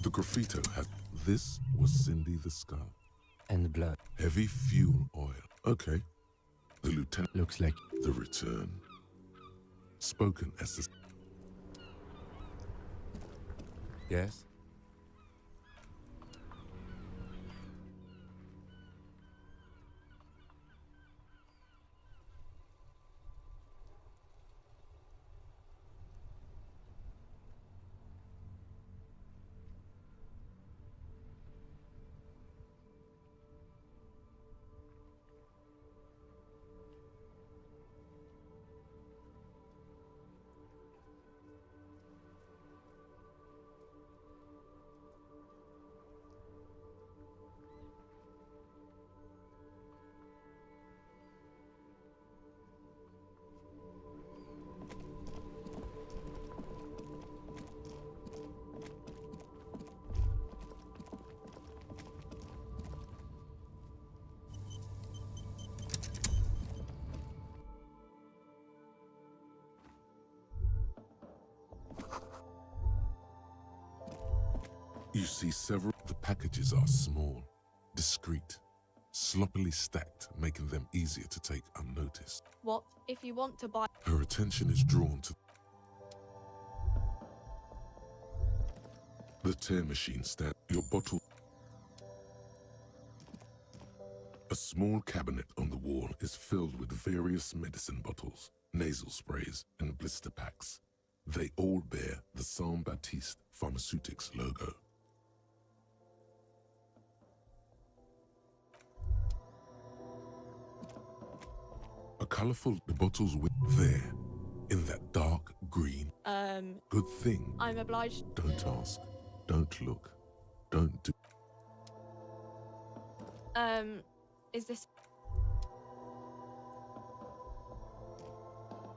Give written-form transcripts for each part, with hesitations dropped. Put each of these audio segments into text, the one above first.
The graffito has... This was Cindy the Skull. And blood. Heavy fuel oil. Okay. The lieutenant... Looks like... The return. Spoken as the... Yes? You see several... The packages are small, discreet, sloppily stacked, making them easier to take unnoticed. What if you want to buy... Her attention is drawn to... The tear machine stand. Your bottle... A small cabinet on the wall is filled with various medicine bottles, nasal sprays, and blister packs. They all bear the Saint Baptiste Pharmaceutics logo. A colorful... The bottles with... There, in that dark green... Good thing. I'm obliged... Don't ask. Don't look. Don't do... Is this...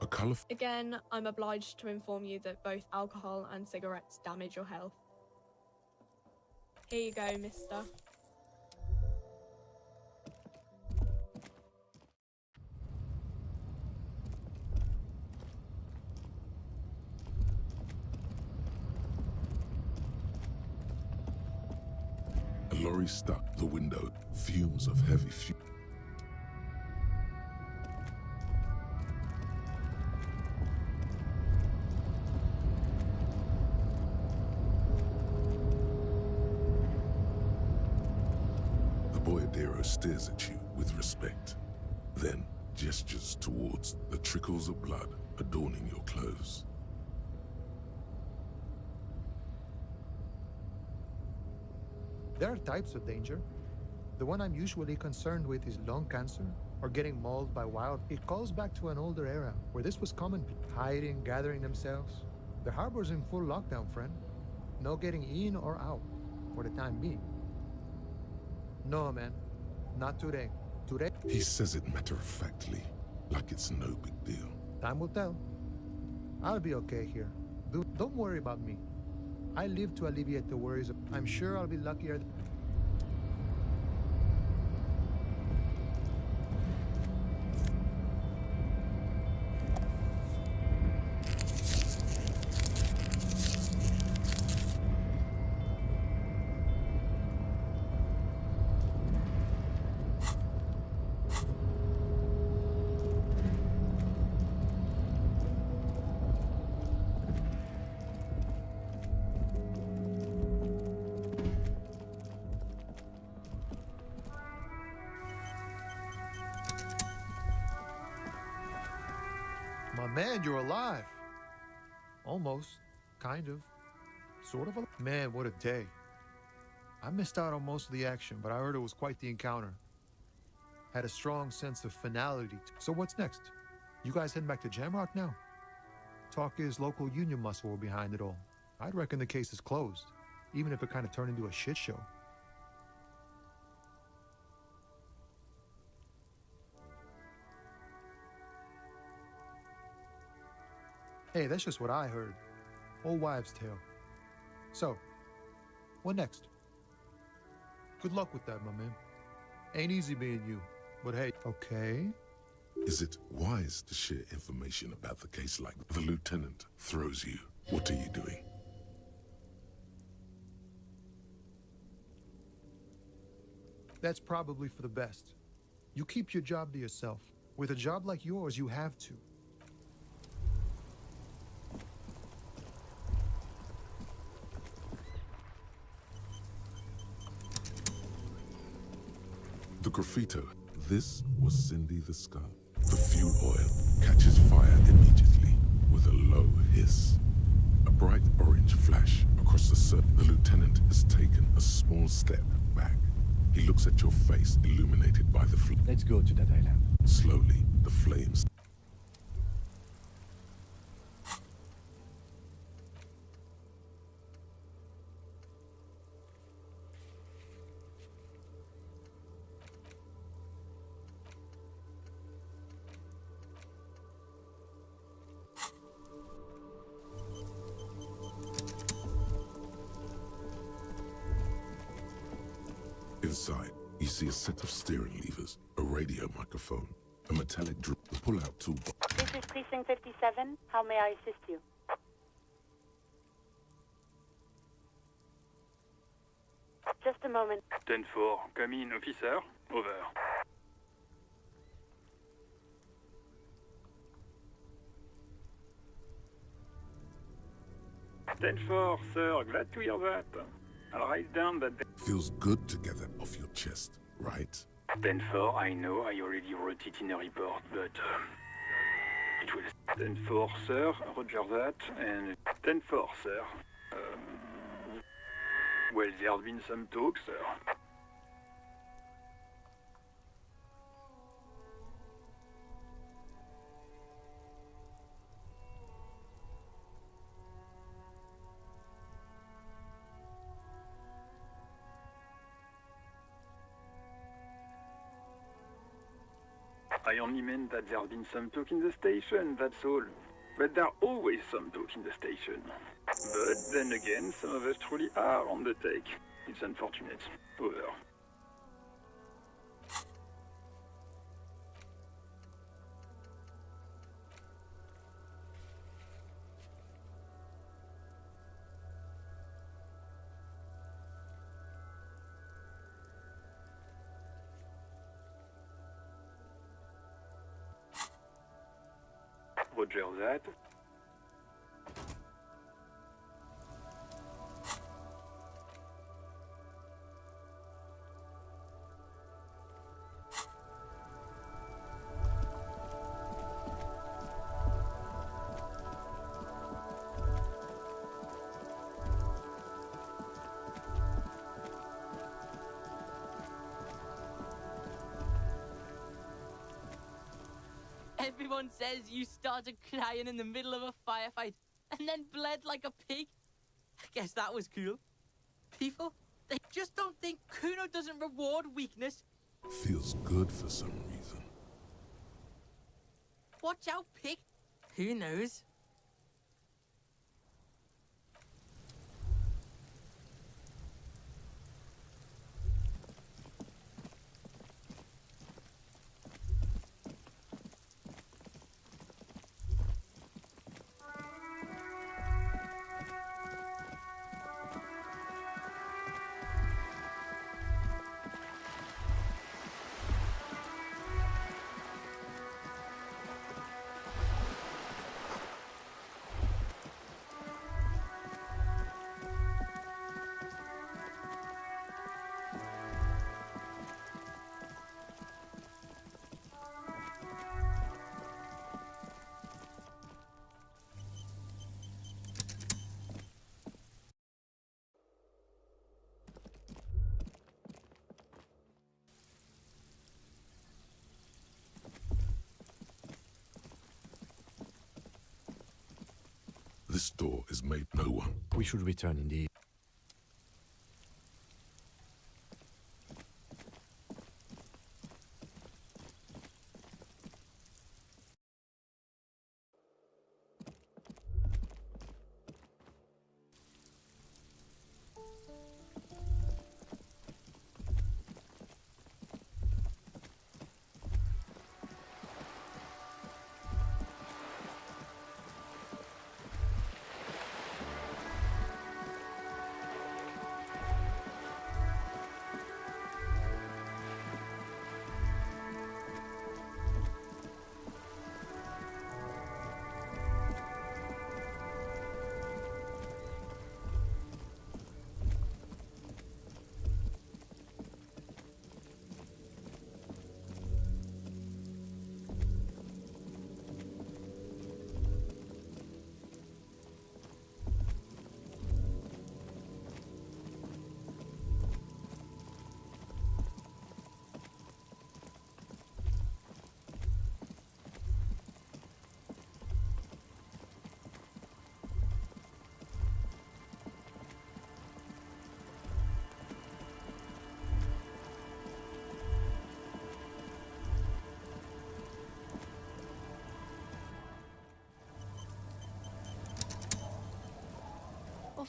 A colorful... Again, I'm obliged to inform you that both alcohol and cigarettes damage your health. Here you go, mister. A lorry stuck the window. Fumes of heavy fuel. The boyadero stares at you with respect, then gestures towards the trickles of blood adorning your clothes. There are types of danger. The one I'm usually concerned with is lung cancer or getting mauled by wild. It calls back to an older era where this was common. Hiding, gathering themselves. The harbor's in full lockdown, friend. No getting in or out for the time being. No, man. Not today. Today... He says it matter-of-factly, like it's no big deal. Time will tell. I'll be okay here. Don't worry about me. I live to alleviate the worries. I'm sure I'll be luckier. My man, you're alive. Almost. Kind of. Sort of. Man, what a day. I missed out on most of the action, but I heard it was quite the encounter. Had a strong sense of finality. So what's next? You guys heading back to Jamrock now? Talk is local union muscle were behind it all. I'd reckon the case is closed, even if it kind of turned into a shit show. Hey, that's just what I heard. Old wives' tale. So, what next? Good luck with that, my man. Ain't easy being you, but hey, okay. Is it wise to share information about the case like the lieutenant throws you? What are you doing? That's probably for the best. You keep your job to yourself. With a job like yours, you have to. The graffito. This was Cindy the Scar. The fuel oil catches fire immediately with a low hiss. A bright orange flash across the circle. The lieutenant has taken a small step back. He looks at your face illuminated by the flame. Let's go to that island. Slowly, the flames. Inside, you see a set of steering levers, a radio microphone, a metallic drill, a pull-out toolbox. This is Precinct 57. How may I assist you? Just a moment. 10-4, come in, officer. Over. Sir, glad to hear that. I'll write down that... Feels good to get that off your chest, right? 10-4, I know I already wrote it in a report, but... it will... 10-4, sir, roger that, and... 10-4, sir. Well, there's been some talk, sir. I only meant that there's been some talk in the station, that's all. But there's always some talk in the station. But then again, some of us truly are on the take. It's unfortunate. Over. Roger that. Everyone says you started crying in the middle of a firefight and then bled like a pig. I guess that was cool. People, they just don't think Kuno doesn't reward weakness. Feels good for some reason. Watch out, pig. Who knows? This door is made no one. We should return indeed.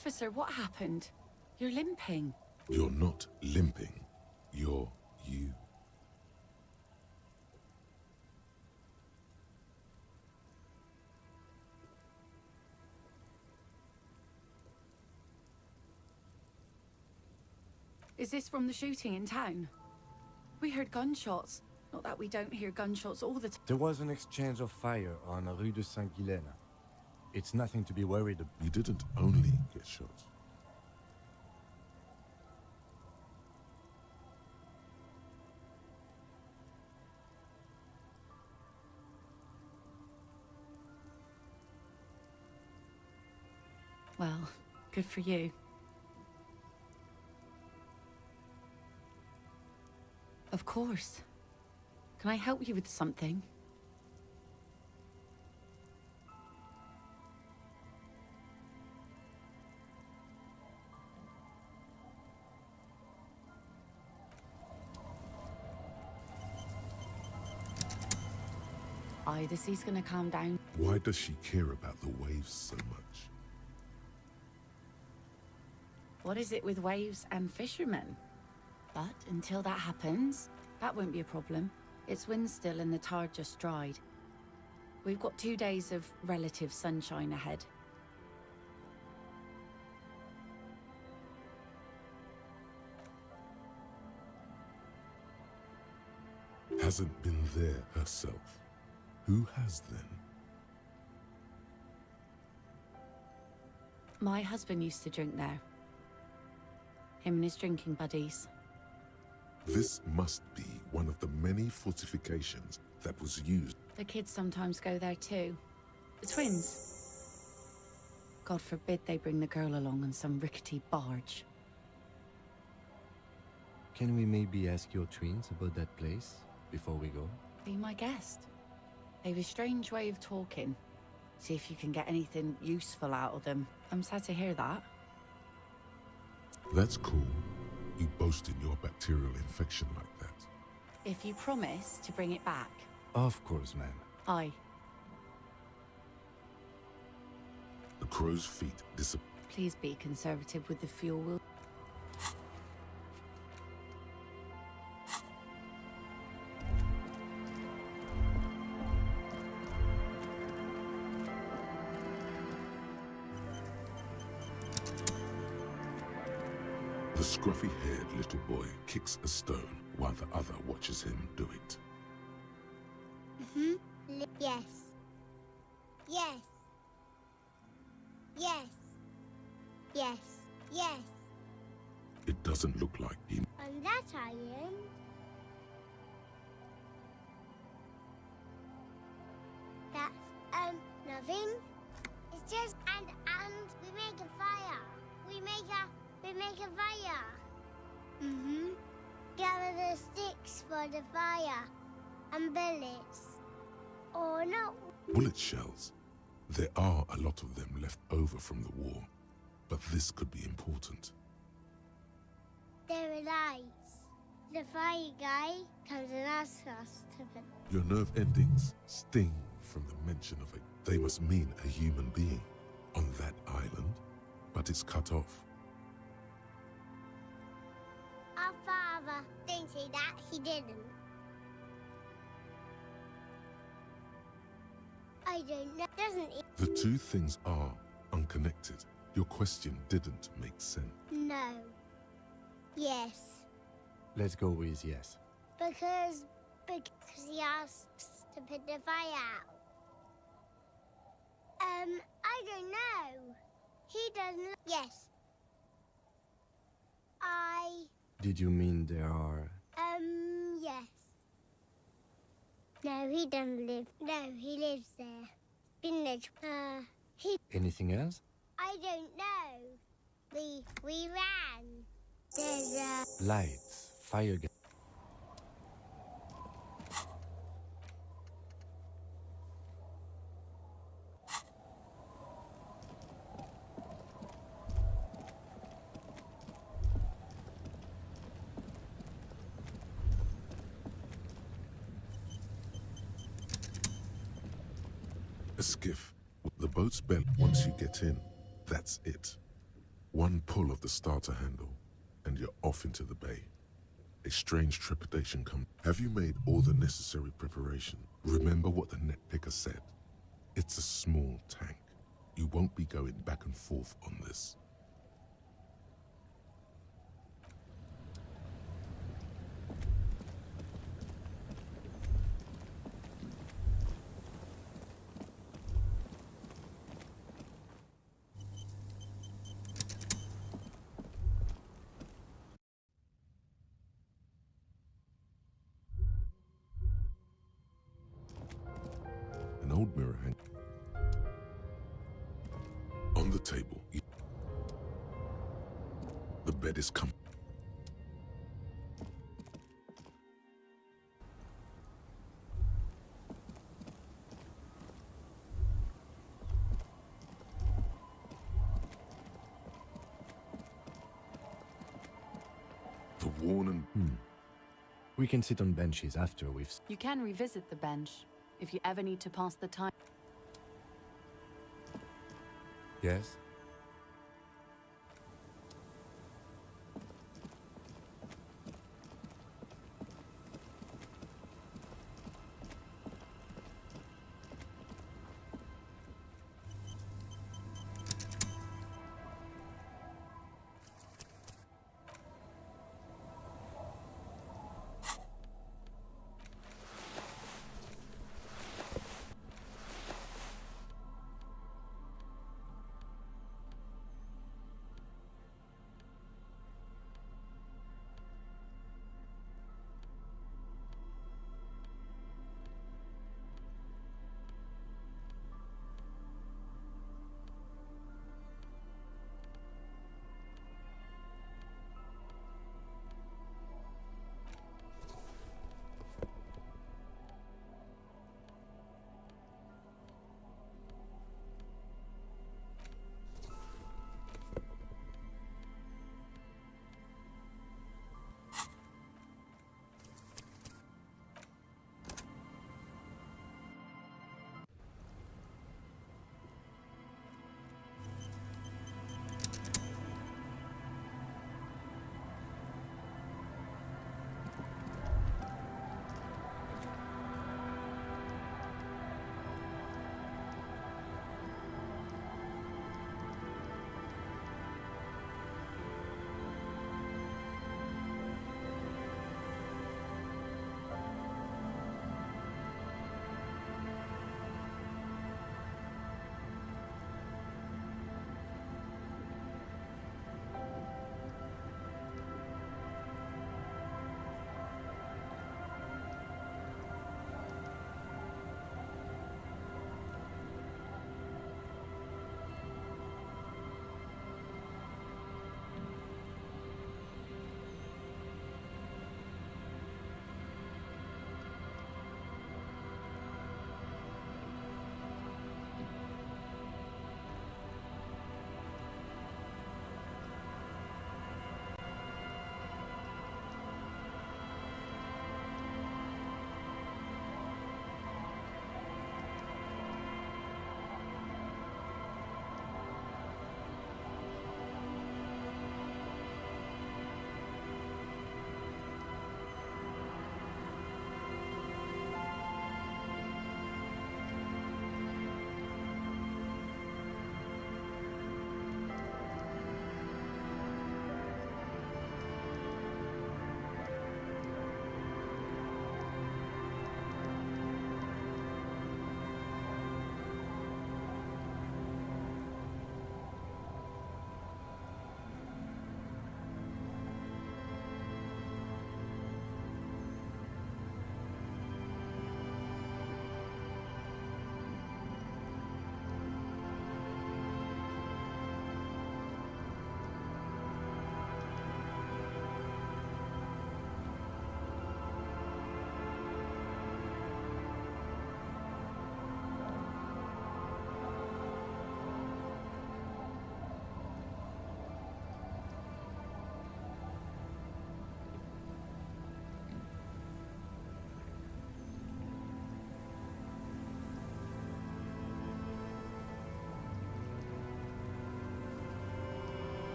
Officer, what happened? You're limping. You're not limping. You're you. Is this from the shooting in town? We heard gunshots. Not that we don't hear gunshots all the time. There was an exchange of fire on Rue de Saint-Guylaine. It's nothing to be worried about. You didn't only get shot. Well, good for you. Of course. Can I help you with something? Aye, the sea's gonna calm down. Why does she care about the waves so much? What is it with waves and fishermen? But until that happens, that won't be a problem. It's wind still and the tide just dried. We've got 2 days of relative sunshine ahead. Hasn't been there herself. Who has then? My husband used to drink there. Him and his drinking buddies. This must be one of the many fortifications that was used. The kids sometimes go there too. The twins. God forbid they bring the girl along on some rickety barge. Can we maybe ask your twins about that place before we go? Be my guest. They've a strange way of talking. See if you can get anything useful out of them. I'm sad to hear that. That's cool. You boasting your bacterial infection like that. If you promise to bring it back. Of course, ma'am. Aye. The crow's feet disappear. Please be conservative with the fuel. Will The scruffy-haired little boy kicks a stone while the other watches him do it. Yes. Yes. Yes. Yes. Yes. It doesn't look like he... On that iron. That's, nothing. It's just, and we make a fire. We make a fire. Gather the sticks for the fire. And bullets. Or not. Bullet shells. There are a lot of them left over from the war, but this could be important. There are lights. The fire guy comes and asks us to put... Your nerve endings sting from the mention of it. They must mean a human being on that island, but it's cut off. Our father didn't say that. He didn't. I don't know. Doesn't it? The two things are unconnected. Your question didn't make sense. No. Yes. Let's go with yes. Because he asks to put the fire out. I don't know. He doesn't. Yes. Did you mean there are... Yes. No, he doesn't live. No, he lives there. Been there. Anything else? I don't know. We ran. There's a... Lights, fire gas. A skiff. The boat's bent once you get in. That's it. One pull of the starter handle, and you're off into the bay. A strange trepidation comes. Have you made all the necessary preparation? Remember what the net picker said. It's a small tank. You won't be going back and forth on this. An old mirror hang on the table. The bed is coming. The worn and We can sit on benches after we've... You can revisit the bench if you ever need to pass the time. Yes?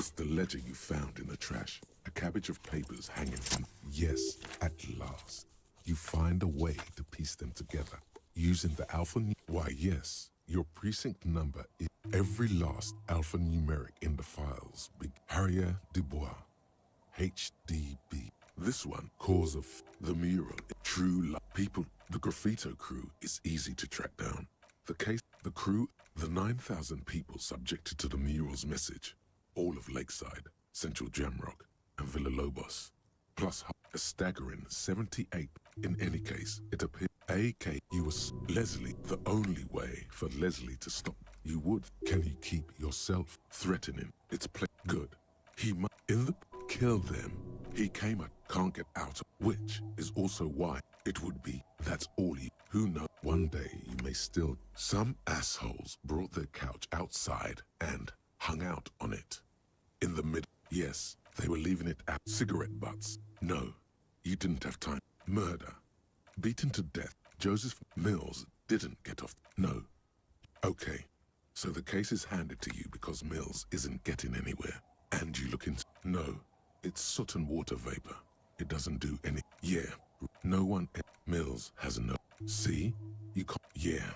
It's the ledger you found in the trash. A cabbage of papers hanging from. Yes, at last. You find a way to piece them together. Using the Why, yes. Your precinct number is every last alphanumeric in the files. Big Harrier Dubois. HDB. This one, cause of the mural. True people. The graffito crew is easy to track down. The case, the crew, the 9,000 people subjected to the mural's message. All of Lakeside, Central Jamrock, and Villa Lobos. Plus a staggering 78. In any case, it appears AK you was Leslie. The only way for Leslie to stop you would. Can you keep yourself threatening? It's good. He might in the kill them. He came at can't get out, which is also why it would be. That's all you. Who knows? One day you may still. Some assholes brought their couch outside and hung out on it. In the mid. Yes, they were leaving it at cigarette butts. No, you didn't have time. Murder. Beaten to death. Joseph Mills didn't get off. No. Okay, so the case is handed to you because Mills isn't getting anywhere. And you look into. No, it's soot and water vapor. It doesn't do any. Yeah, no one. Mills has no. See? You can't. Yeah.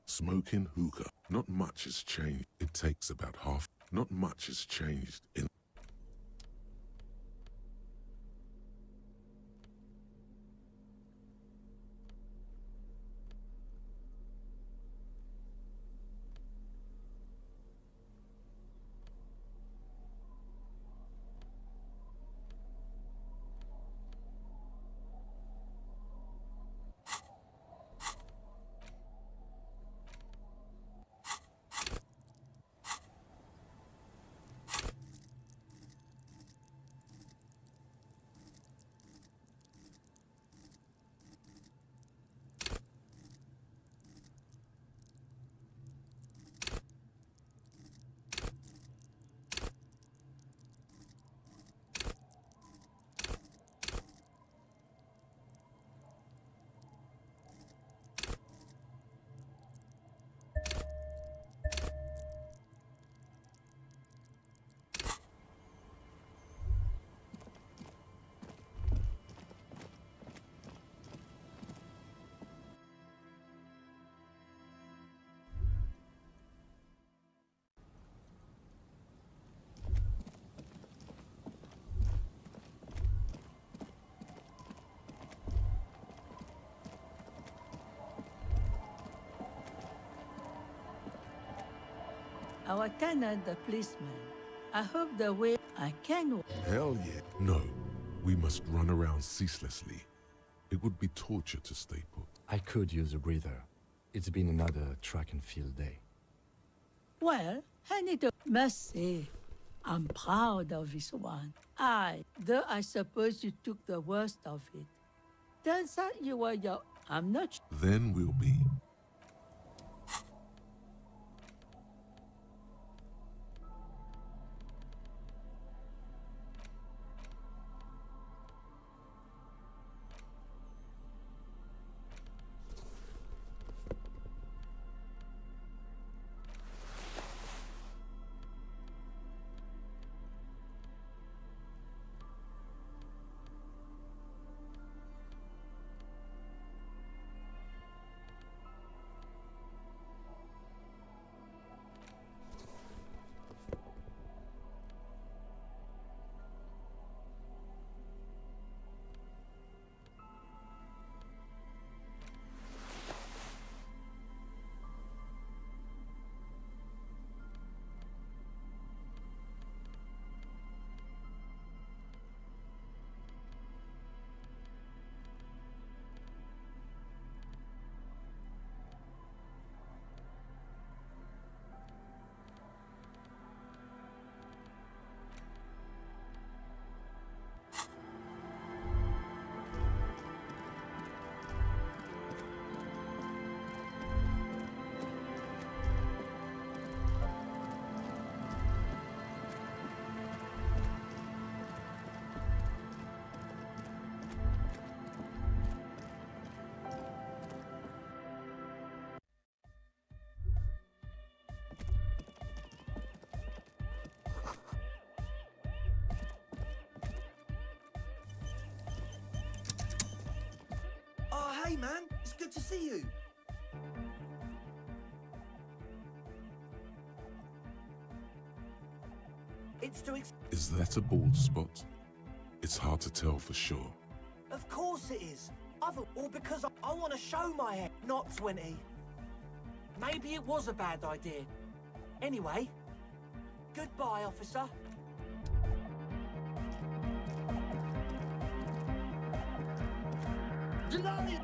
Smoking hookah. Not much has changed. It takes about half. Not much has changed in. Our Canada policeman. I hope the way I can. Hell yeah. No, we must run around ceaselessly. It would be torture to stay put. I could use a breather. It's been another track and field day. Well, I need to must say, I'm proud of this one. Though I suppose you took the worst of it. Turns out you were your. I'm not. Then we'll be. good to see you. It's to Is that a bald spot? It's hard to tell for sure. Of course it is. Or because I want to show my head, not 20. Maybe it was a bad idea. Anyway, goodbye, officer.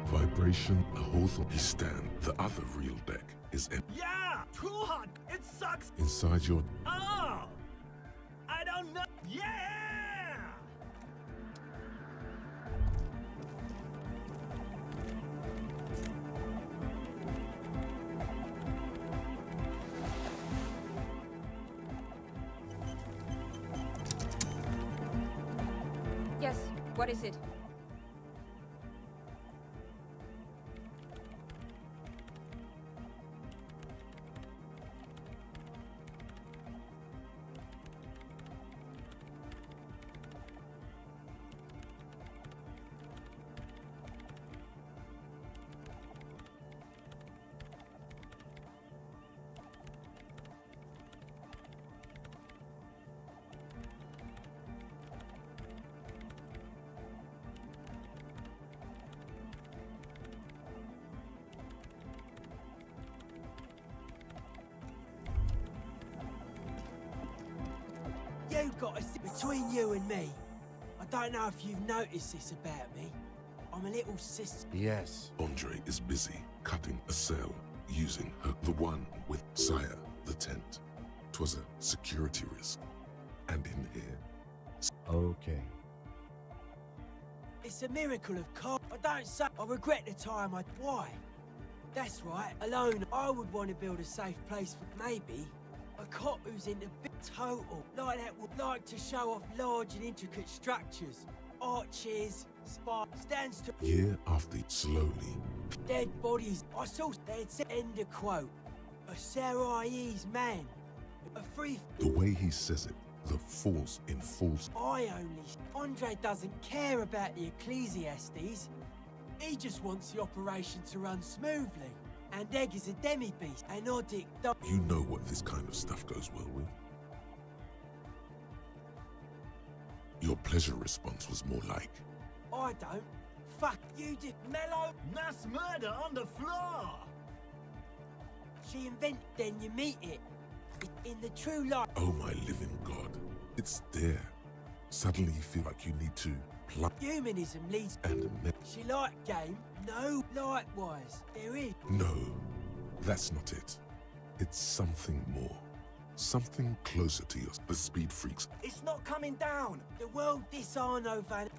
Vibration, a Hawthorne stand. The other real deck is empty. Yeah! Too hot! It sucks! Inside your... Oh! I don't know! Yeah! Yes, what is it? You got to sit between you and me. I don't know if you've noticed this about me. I'm a little sister. Yes. Andre is busy cutting a cell using her. The one with Sire, the tent. 'Twas a security risk. And in here... Okay. It's a miracle of car. I don't say. I regret the time I... Why? That's right. Alone, I would want to build a safe place for maybe a cop who's into big total. Like that would like to show off large and intricate structures. Arches, spire, stands to... Year after, slowly. Dead bodies. I saw they'd said, end of quote. A Sarai's man. A free... The way he says it, the force in false... Andre doesn't care about the Ecclesiastes. He just wants the operation to run smoothly. And Egg is a demi-beast, an Odic... You know what this kind of stuff goes well with. Your pleasure response was more like... I don't. Fuck you did. Mellow. Mass murder on the floor. She invented, then you meet it. In the true life. Oh my living God. It's there. Suddenly you feel like you need to plug... Humanism leads... And... She liked game. No, likewise. There is... No, that's not it. It's something more. Something closer to your... The speed freaks. It's not coming down. The world disarno van...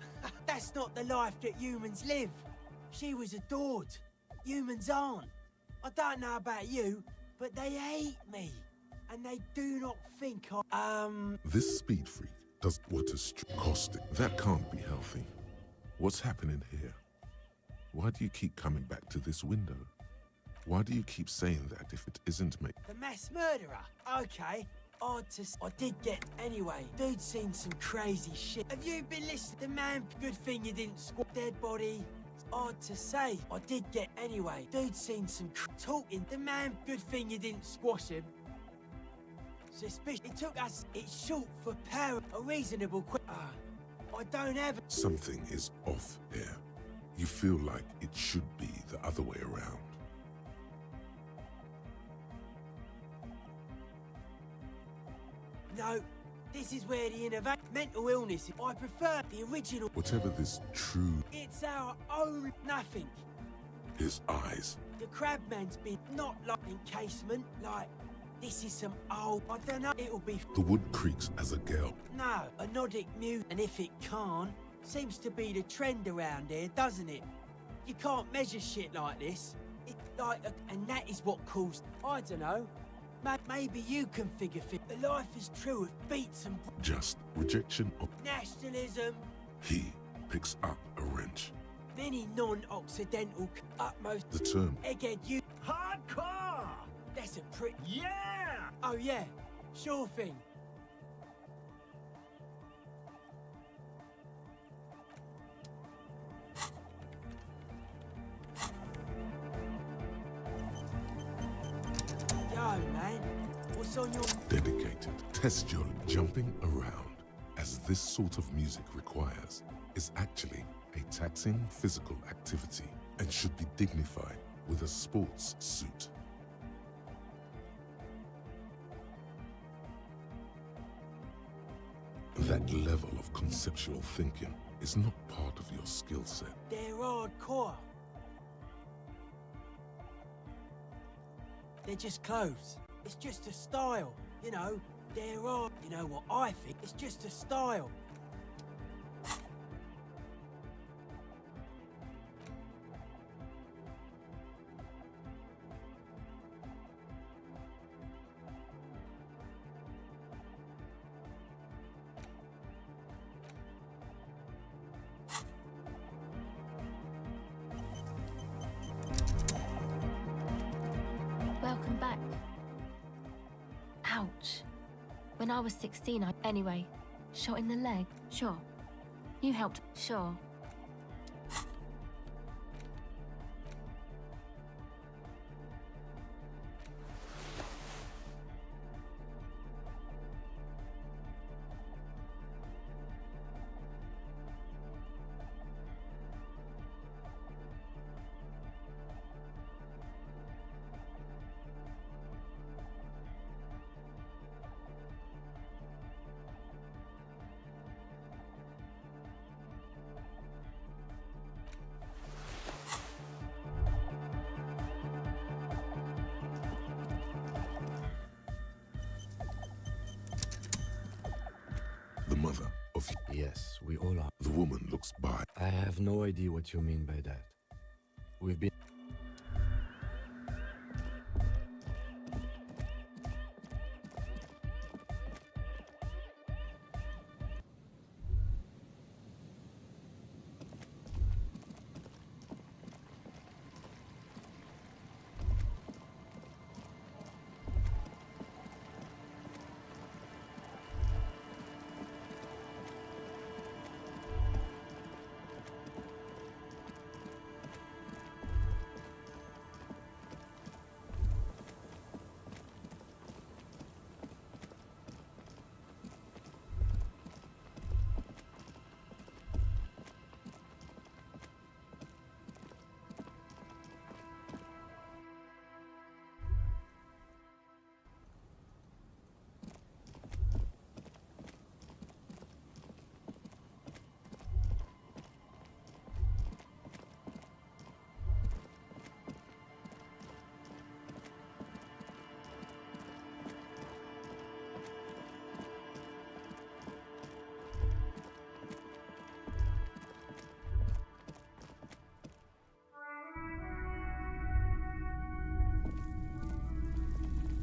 That's not the life that humans live. She was adored. Humans aren't. I don't know about you, but they hate me. And they do not think I... This speed freak does what is caustic. That can't be healthy. What's happening here? Why do you keep coming back to this window? Why do you keep saying that if it isn't me? The mass murderer? Okay. I did get... Anyway, dude's seen some crazy shit. Have you been listening? The man... Good thing you didn't squat dead body. Odd to say. I did get... Anyway, dude's seen some talking. The man... Good thing you didn't squash him. Suspicious. It took us... It's short for power. A reasonable... I don't have... Something is off here. You feel like it should be the other way around. No, this is where the mental illness is. I prefer the original. Whatever this true... It's our own nothing. His eyes. The crabman's been not like encasement, like this is some old... I don't know, it'll be... The wood creaks as a gale. No, a Nordic mute, and if it can't, seems to be the trend around here, doesn't it? You can't measure shit like this. It's like and that is what caused... I don't know. Maybe you can figure the life is true of beats and... Just rejection of... Nationalism. He picks up a wrench. Many non-Occidental utmost... The term... Egghead you... Hardcore! That's a pretty... Yeah! Oh yeah, sure thing. man. What's on your... Dedicated. Test your jumping around, as this sort of music requires, is actually a taxing physical activity and should be dignified with a sports suit. That level of conceptual thinking is not part of your skill set. They're hardcore. They're just clothes. It's just a style, you know. They're hard. You know what I think? It's just a style. Welcome back. Ouch. When I was 16, Anyway, shot in the leg? Sure. You helped? Sure. The mother of... Yes, we all are. The woman looks by. I have no idea what you mean by that. We've been...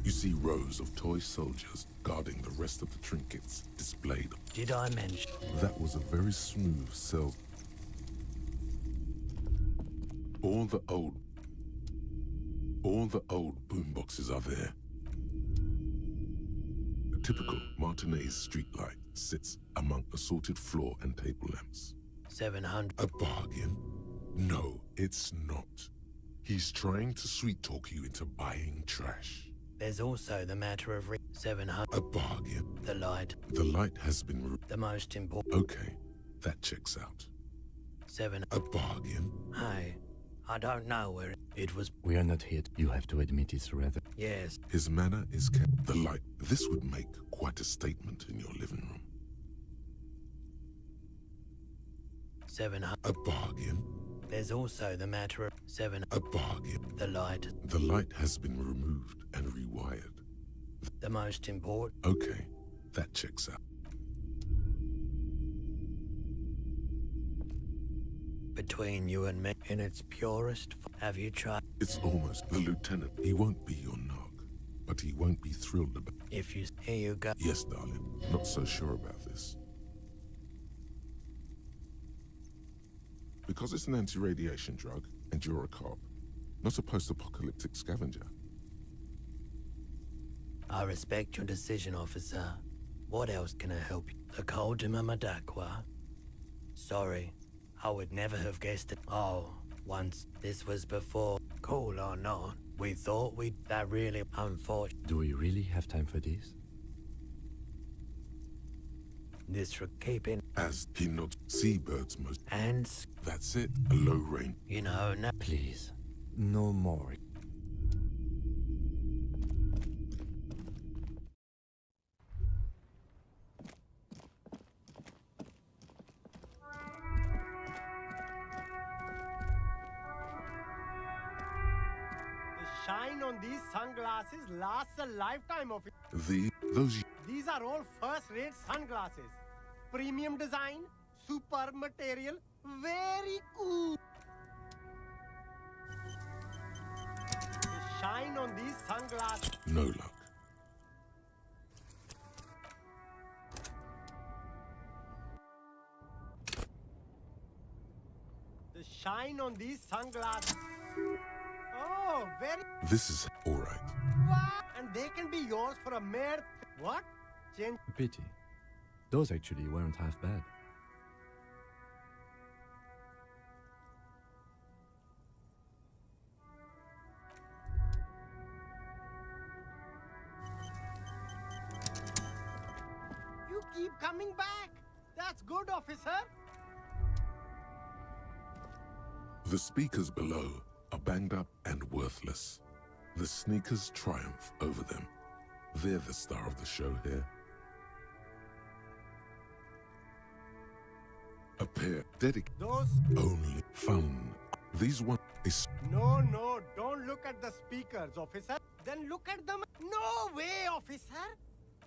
You see rows of toy soldiers guarding the rest of the trinkets displayed. Did I mention? That was a very smooth sell. All the old boomboxes are there. A typical Martinez streetlight sits among assorted floor and table lamps. 700. A bargain? No, it's not. He's trying to sweet-talk you into buying trash. There's also the matter of 700. A bargain? The light. The light has been... The most important. Okay, that checks out. 7. A bargain? Hey, I don't know where it was. We are not here. You have to admit it's rather... Yes. His manner is kept. The light. This would make quite a statement in your living room. 700. A bargain? There's also the matter of 7. A bargain? The light. The light has been removed and rewired. The most important. Okay, that checks out. Between you and me, in its purest, have you tried? It's almost the lieutenant. He won't be your nog, but he won't be thrilled about. If you... Here you go. Yes, darling. Not so sure about this. Because it's an anti-radiation drug, and you're a cop, not a post-apocalyptic scavenger. I respect your decision, officer. What else can I help you? The cold to Mamadakwa. Sorry, I would never have guessed it. Oh, once. This was before. Cool or not, We thought we'd... That really unfortunate. Do we really have time for this? This for keeping... As he nods, seabirds most. And... That's it, a low rain. You know, no... Please, no more. The shine on these sunglasses lasts a lifetime of it. Those... These are all first-rate sunglasses. Premium design, superb material, very cool. The shine on these sunglasses. No luck. The shine on these sunglasses. Oh, very... This is alright. What? And they can be yours for a mere... What? Change... Pity. Those actually weren't half bad. You keep coming back. That's good, officer. The speakers below are banged up and worthless. The sneakers triumph over them. They're the star of the show here. A pair dedicated. Those... Only fun. These one is... No, don't look at the speakers, officer. Then look at them. No way, officer.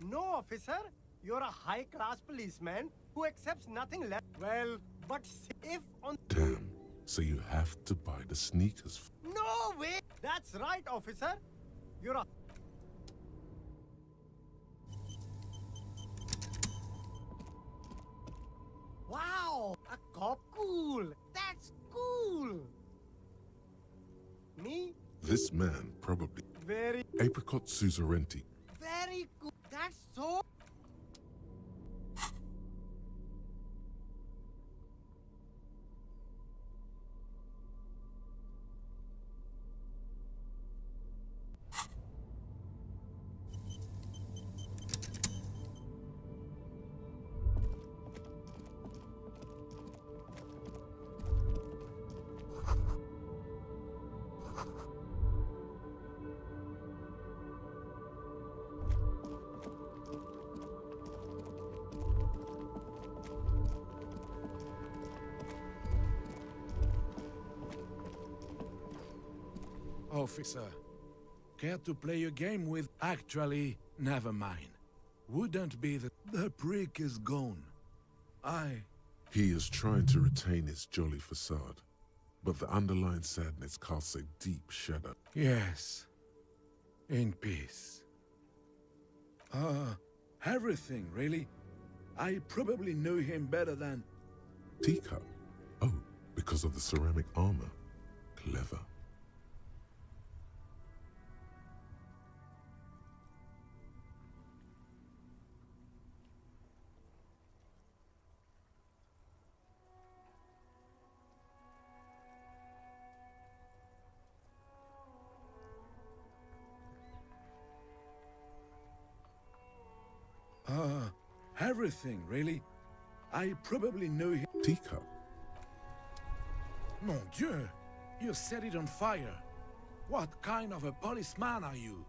No, officer. You're a high-class policeman who accepts nothing less. Well, but if on... Damn. So you have to buy the sneakers. No way. That's right, officer. You're a... Wow, a cop cool. That's cool. Me? This man probably... Very... Apricot Suzerainty. Very cool. That's so... Officer, care to play a game with... Actually, never mind. Wouldn't be the prick is gone. He is trying to retain his jolly facade, but the underlying sadness casts a deep shadow. Yes. In peace. Everything, really. I probably knew him better than... Teacup? Oh, because of the ceramic armor. Clever. Everything, really. I probably knew him. Teacup? Mon Dieu! You set it on fire. What kind of a policeman are you?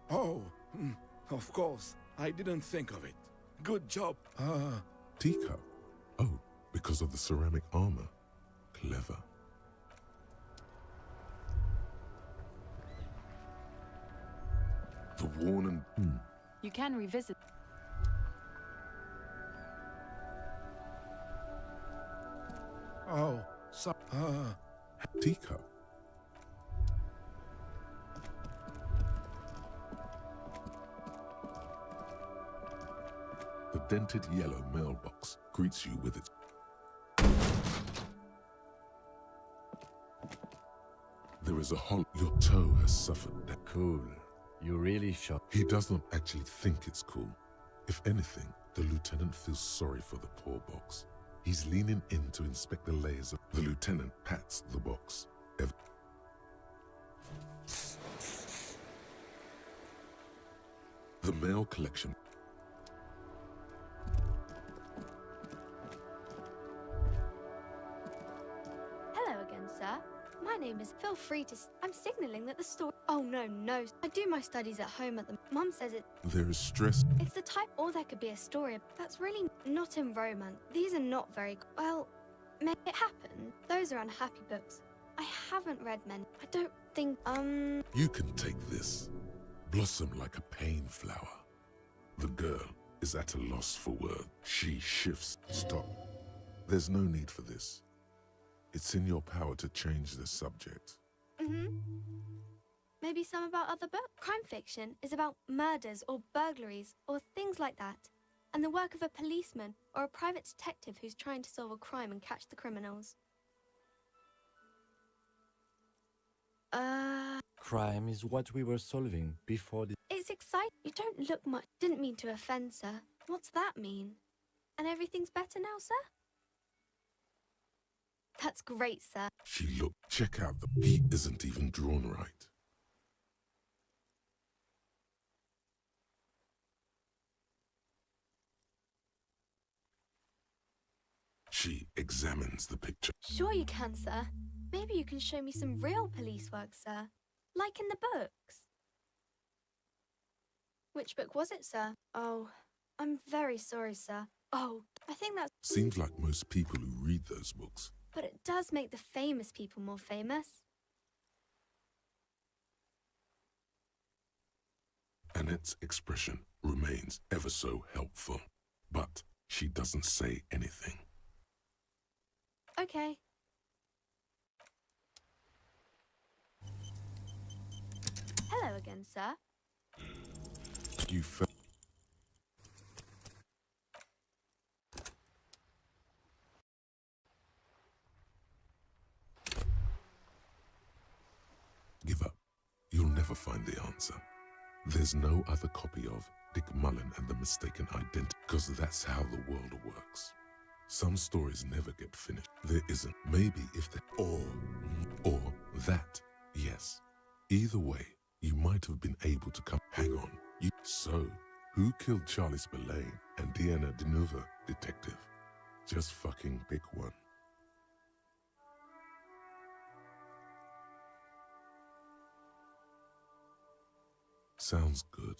Oh, of course. I didn't think of it. Good job. Teacup? Oh, because of the ceramic armor. Clever. The worn and... You can revisit. Oh, so... Teacup? The dented yellow mailbox greets you with its... There is a hole. Your toe has suffered. Cool. You really shot. He does not actually think it's cool. If anything, the lieutenant feels sorry for the poor box. He's leaning in to inspect the layers of... The lieutenant pats the box. The mail collection. Hello again, sir. My name is... Feel free to... I'm signaling that the story... Oh, no. I do my studies at home at the... Mum says it... There is stress. It's the type... Or there could be a story that's really not in romance. These are not very... Well, may it happen. Those are unhappy books. I haven't read many. I don't think... You can take this. Blossom like a pain flower. The girl is at a loss for words. She shifts. Stop. There's no need for this. It's in your power to change the subject. Maybe some about other books. Crime fiction is about murders or burglaries or things like that. And the work of a policeman or a private detective who's trying to solve a crime and catch the criminals. Crime is what we were solving before the... It's exciting. You don't look much. Didn't mean to offend, sir. What's that mean? And everything's better now, sir? That's great, sir. She looked. Check out the... He isn't even drawn right. She examines the picture. Sure you can, sir. Maybe you can show me some real police work, sir. Like in the books. Which book was it, sir? Oh, I'm very sorry, sir. Oh, I think that's... Seems like most people who read those books. But it does make the famous people more famous. Annette's expression remains ever so helpful, but she doesn't say anything. Okay. Hello again, sir. You felt... Give up. You'll never find the answer. There's no other copy of Dick Mullen and the Mistaken Identity, because that's how the world works. Some stories never get finished. There isn't. Maybe if the... Or that. Yes. Either way, you might have been able to come... Hang on. So, who killed Charlie Spillane and Deanna Denuva, detective? Just fucking pick one. Sounds good.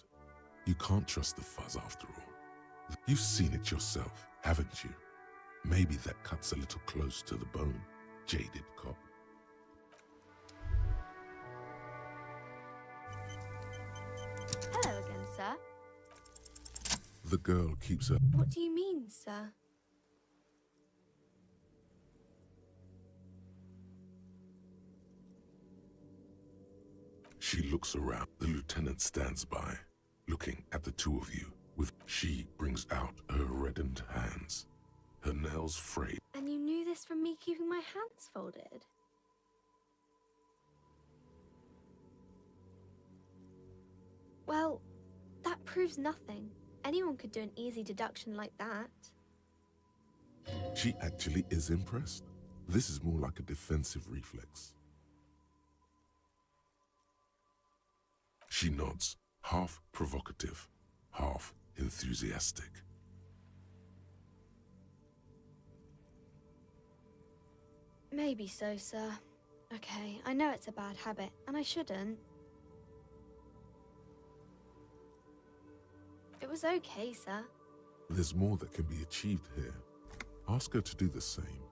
You can't trust the fuzz after all. You've seen it yourself, haven't you? Maybe that cuts a little close to the bone, jaded cop. Hello again, sir. The girl keeps her... What do you mean, sir? She looks around. The lieutenant stands by, looking at the two of you. She brings out her reddened hands, her nails frayed. And you knew this from me keeping my hands folded? Well, that proves nothing. Anyone could do an easy deduction like that. She actually is impressed. This is more like a defensive reflex. She nods, half provocative, half enthusiastic. Maybe so, sir. Okay, I know it's a bad habit, and I shouldn't. It was okay, sir. There's more that can be achieved here. Ask her to do the same.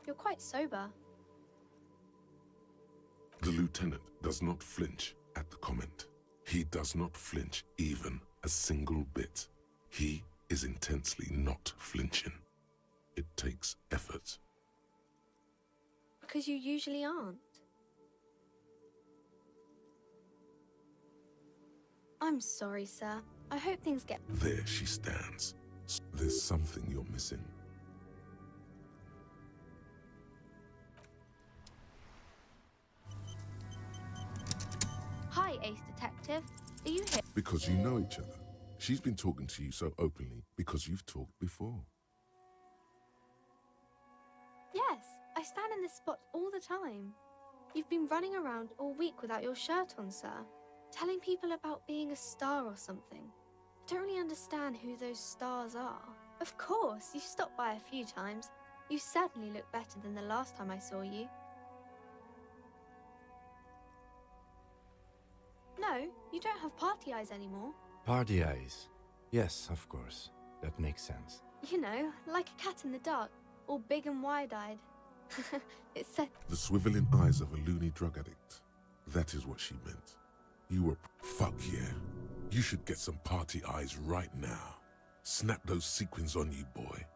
You're quite sober. The lieutenant does not flinch at the comment. He does not flinch even a single bit. He is intensely not flinching. It takes effort. Because you usually aren't. I'm sorry, sir. I hope things get... There she stands. There's something you're missing. Hi, Ace Detective. Are you here? Because you know each other. She's been talking to you so openly because you've talked before. Yes, I stand in this spot all the time. You've been running around all week without your shirt on, sir. Telling people about being a star or something. I don't really understand who those stars are. Of course, you've stopped by a few times. You certainly look better than the last time I saw you. No, you don't have party eyes anymore. Party eyes. Yes, of course. That makes sense. You know, like a cat in the dark, all big and wide-eyed. It said... The swiveling eyes of a loony drug addict. That is what she meant. You were... Fuck yeah. You should get some party eyes right now. Snap those sequins on you, boy.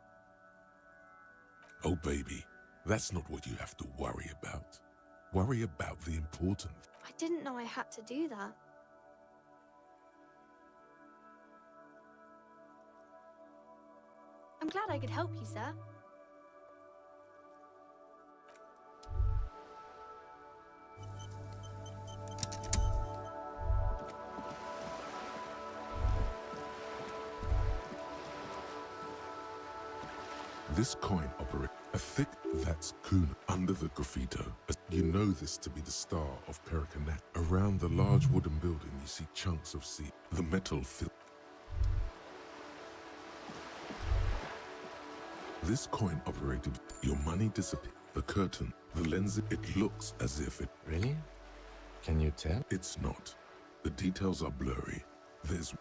Oh, baby, that's not what you have to worry about. Worry about the important. I didn't know I had to do that. I'm glad I could help you, sir. This coin operates a thick that's Kuna under the graffito. You know this to be the star of Pericanet. Around the large wooden building you see chunks of sea. The metal fill. This coin operated. Your money disappeared. The curtain, the lens, it looks as if it... Really? Can you tell? It's not. The details are blurry. There's...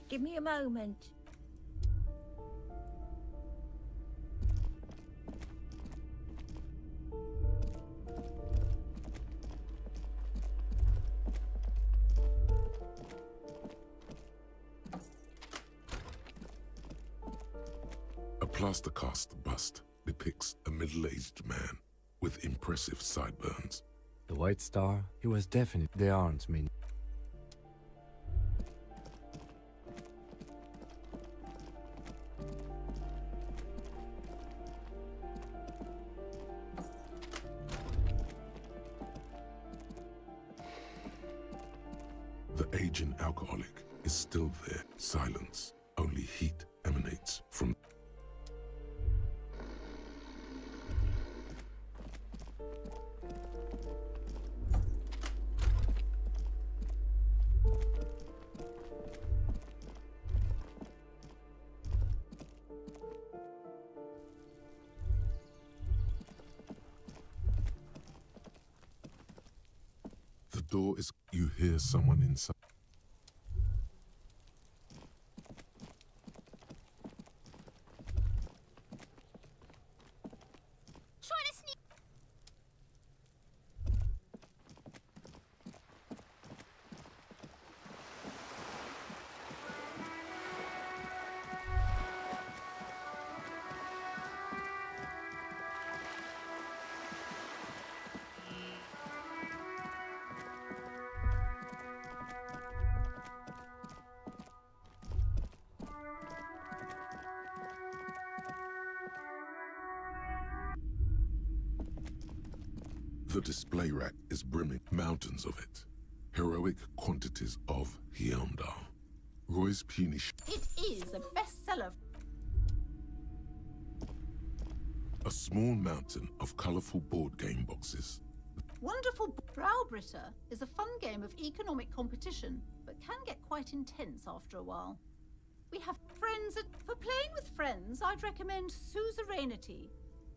Give me a moment. A plaster cast bust depicts a middle-aged man with impressive sideburns. The White Star, he was definitely... They aren't mean. The aging alcoholic is still there. Silence. Only heat emanates from... The door is... You hear someone inside. The display rack is brimming, mountains of it. Heroic quantities of Hyundai. Roy's puny It is a bestseller. a small mountain of colorful board game boxes. Wonderful Browbritter is a fun game of economic competition, but can get quite intense after a while. We have friends for playing with friends, I'd recommend Suzerainty.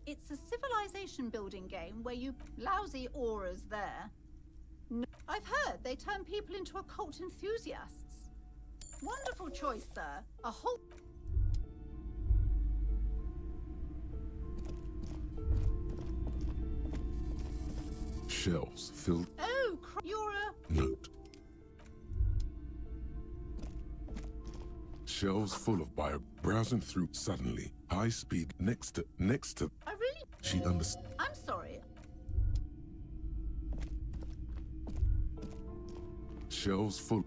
It's a civilization building game where you lousy auras there. No, I've heard they turn people into occult enthusiasts. Wonderful choice, sir. A whole Shelves filled. Oh, you're a Note. Shelves full of bio. Browsing through suddenly. High speed next to. I really She understands. I'm sorry. Shelves full.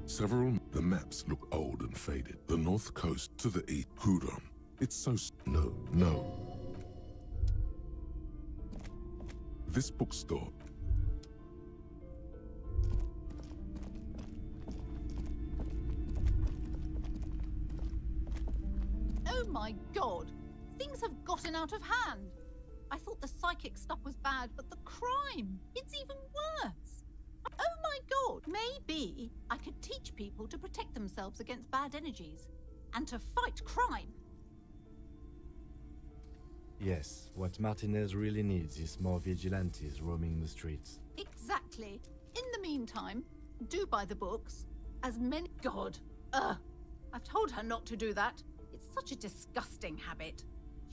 Several. The maps look old and faded. The north coast to the east. Hudon. It's so. No. This bookstore. Oh my god! Things have gotten out of hand! I thought the psychic stuff was bad, but the crime! It's even worse! Oh my god! Maybe I could teach people to protect themselves against bad energies and to fight crime! Yes, what Martinez really needs is more vigilantes roaming the streets. Exactly. In the meantime, do buy the books. As many. God. I've told her not to do that. It's such a disgusting habit.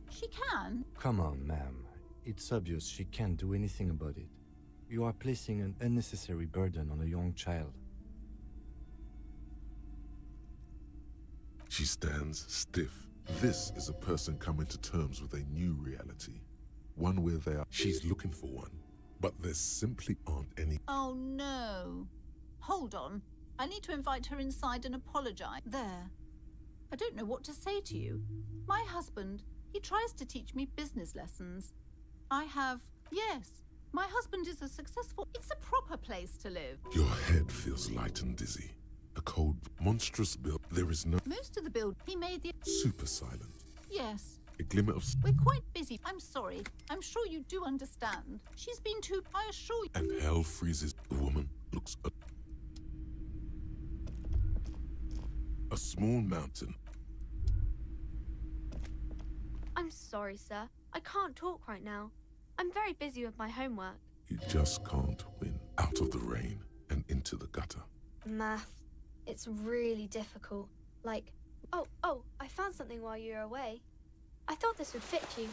She can. Come on, ma'am. It's obvious she can't do anything about it. You are placing an unnecessary burden on a young child. She stands stiff. This is a person coming to terms with a new reality. One where they are. She's looking for one, but there simply aren't any. Oh no. Hold on. I need to invite her inside and apologize. There. I don't know what to say to you. My husband, he tries to teach me business lessons. Yes, my husband is a successful. It's a proper place to live. Your head feels light and dizzy. A cold, monstrous build. There is no. Most of the build, he made the. Super silent. Yes. A glimmer of. We're quite busy. I'm sorry. I'm sure you do understand. She's been too. I assure you. And hell freezes. The woman looks. A small mountain. I'm sorry, sir. I can't talk right now. I'm very busy with my homework. You just can't win. Out of the rain and into the gutter. Math. It's really difficult. Like, oh, I found something while you were away. I thought this would fit you.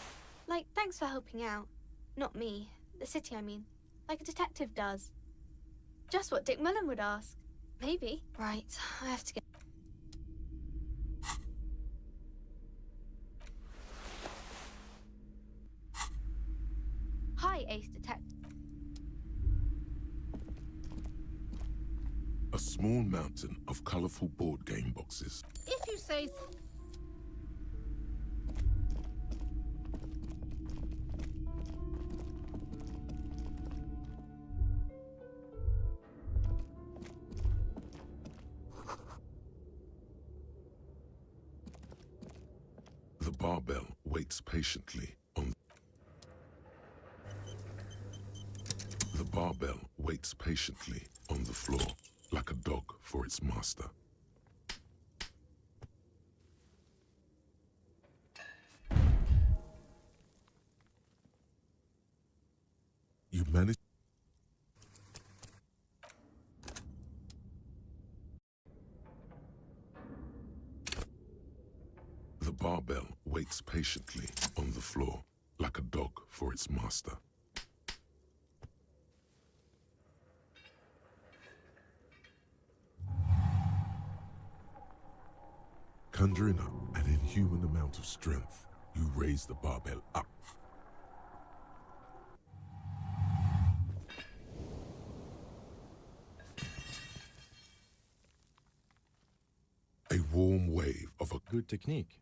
Like, thanks for helping out. Not me. The city, I mean. Like a detective does. Just what Dick Mullen would ask. Maybe. Right, I have to get... Hi, Ace Detective. A small mountain of colorful board game boxes. If you say... The barbell waits patiently on. The barbell waits patiently on the floor, like a dog for its master. You manage. The barbell waits patiently on the floor, like a dog for its master. Conjuring up an inhuman amount of strength, you raise the barbell up. A warm wave of a good technique.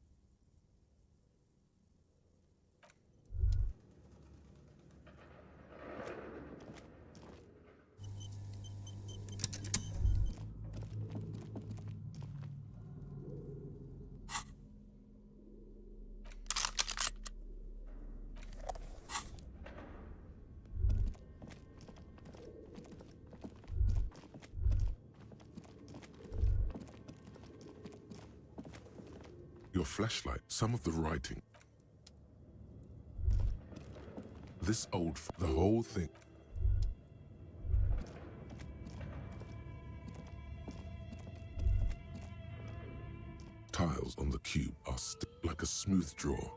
Your flashlight, some of the writing. This the whole thing. Tiles on the cube are like a smooth draw.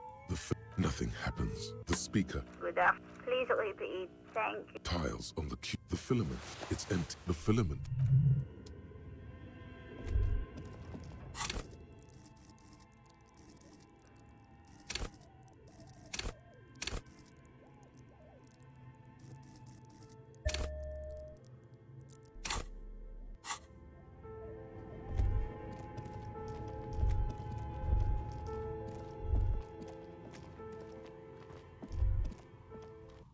Nothing happens. The speaker. Please repeat. Thank you. Tiles on the cube. The filament. It's empty. The filament.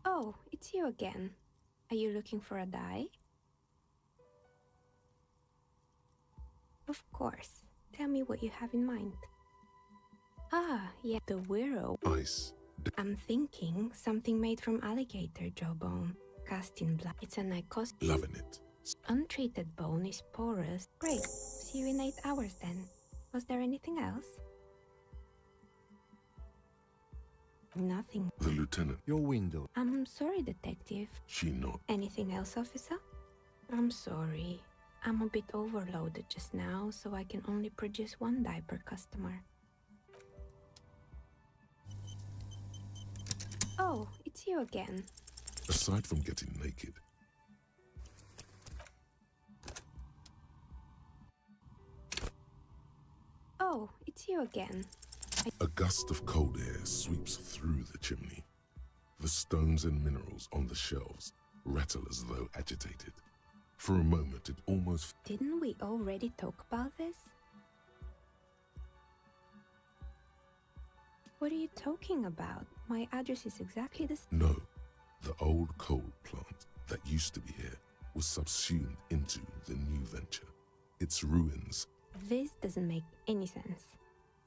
Oh, it's you again. Are you looking for a dye? Of course. Tell me what you have in mind. Ah, yeah, the Wirrow. Ice. I'm thinking something made from alligator jawbone, cast in black. It's a icos. Loving it. Untreated bone is porous. Great. See you in 8 hours then. Was there anything else? Nothing. The lieutenant. Your window. I'm sorry, detective. She not. Anything else, officer? I'm sorry. I'm a bit overloaded just now, so I can only produce 1 dye per customer. Oh, it's you again. Aside from getting naked. Oh, it's you again. A gust of cold air sweeps through the chimney. The stones and minerals on the shelves rattle as though agitated. For a moment, it almost... Didn't we already talk about this? What are you talking about? My address is exactly the same. No, the old coal plant that used to be here was subsumed into the new venture. Its ruins. This doesn't make any sense.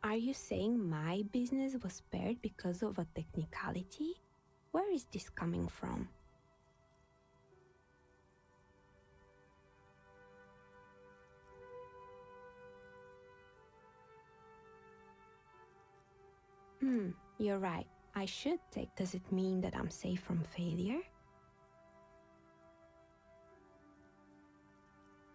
Are you saying my business was spared because of a technicality? Where is this coming from? You're right. I should take. Does it mean that I'm safe from failure?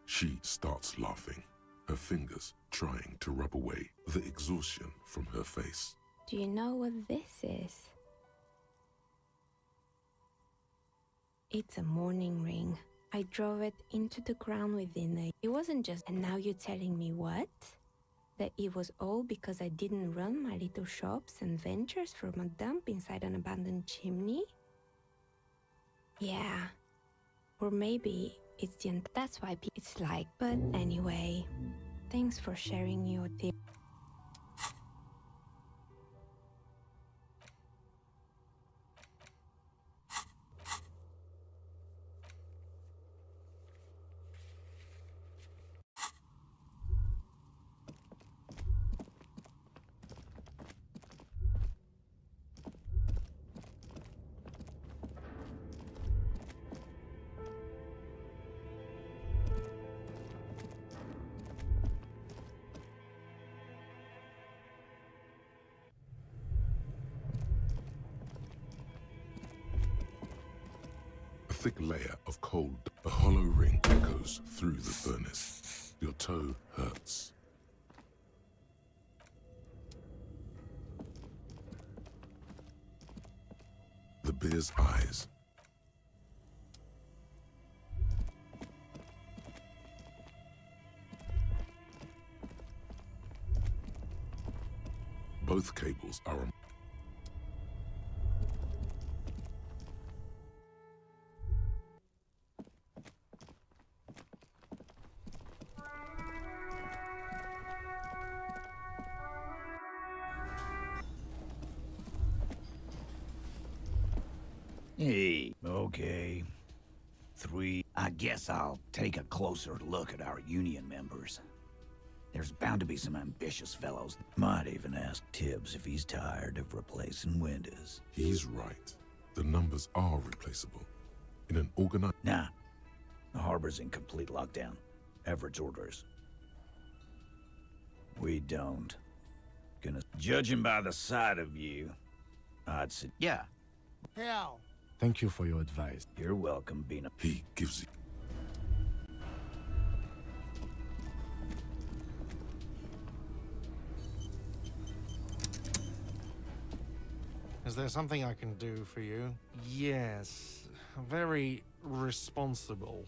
She starts laughing, her fingers trying to rub away the exhaustion from her face. Do you know what this is? It's a mourning ring. I drove it into the ground within a... It wasn't just... And now you're telling me what? That it was all because I didn't run my little shops and ventures from a dump inside an abandoned chimney? Yeah. Or maybe it's the... That's why it's like... But anyway, thanks for sharing your tip. A thick layer of cold, a hollow ring echoes through the furnace. Your toe hurts. The bear's eyes. Both cables are on. Hey, okay. 3. I guess I'll take a closer look at our union members. There's bound to be some ambitious fellows. Might even ask Tibbs if he's tired of replacing windows. He's right. The numbers are replaceable. In an organized... Nah. The harbor's in complete lockdown. Everett's orders. We don't. Judging by the sight of you, I'd say, yeah. Hell. Thank you for your advice. You're welcome, Bina. He gives you. Is there something I can do for you? Yes. Very responsible.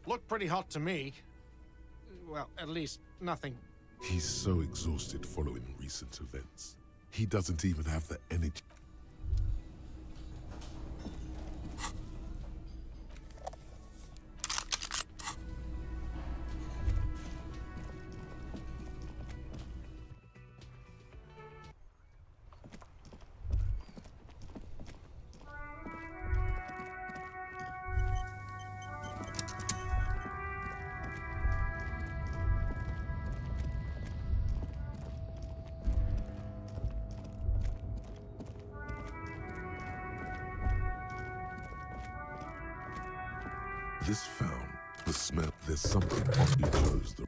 Look pretty hot to me. Well, at least nothing. He's so exhausted following recent events. He doesn't even have the energy. This found, the smell, there's something oddly closed.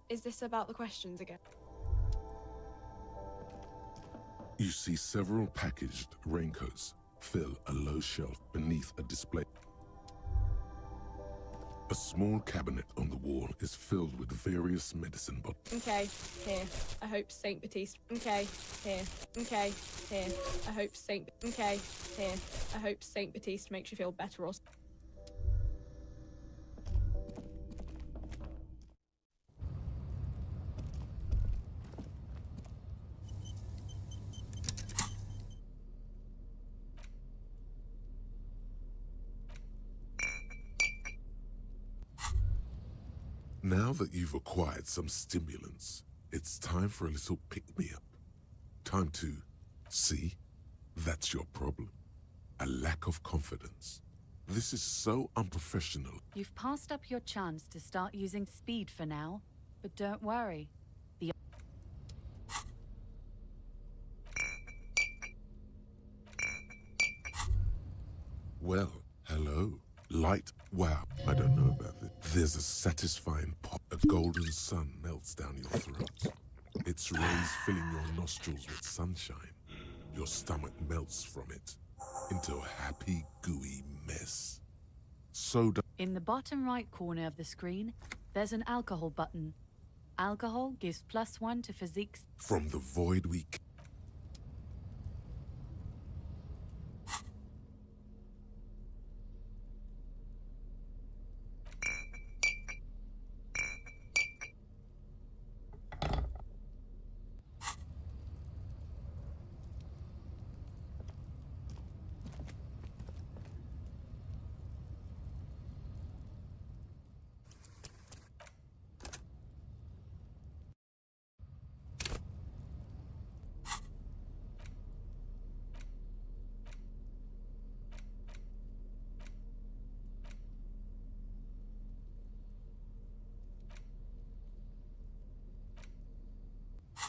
Is this about the questions again? You see several packaged raincoats fill a low shelf beneath a display. A small cabinet on the wall is filled with various medicine bottles. Okay, here. I hope Saint Baptiste. Okay, here. Okay, here. I hope Saint. Okay, here. I hope Saint Baptiste makes you feel better or. Now that you've acquired some stimulants, it's time for a little pick-me-up. Time to see, that's your problem. A lack of confidence. This is so unprofessional. You've passed up your chance to start using speed for now, but don't worry. The Well, hello. Light, wow, I don't know about it. There's a satisfying pop. A golden sun melts down your throat. Its rays filling your nostrils with sunshine. Your stomach melts from it into a happy, gooey mess. Soda. In the bottom right corner of the screen, there's an alcohol button. Alcohol gives +1 to physiques. From the void we...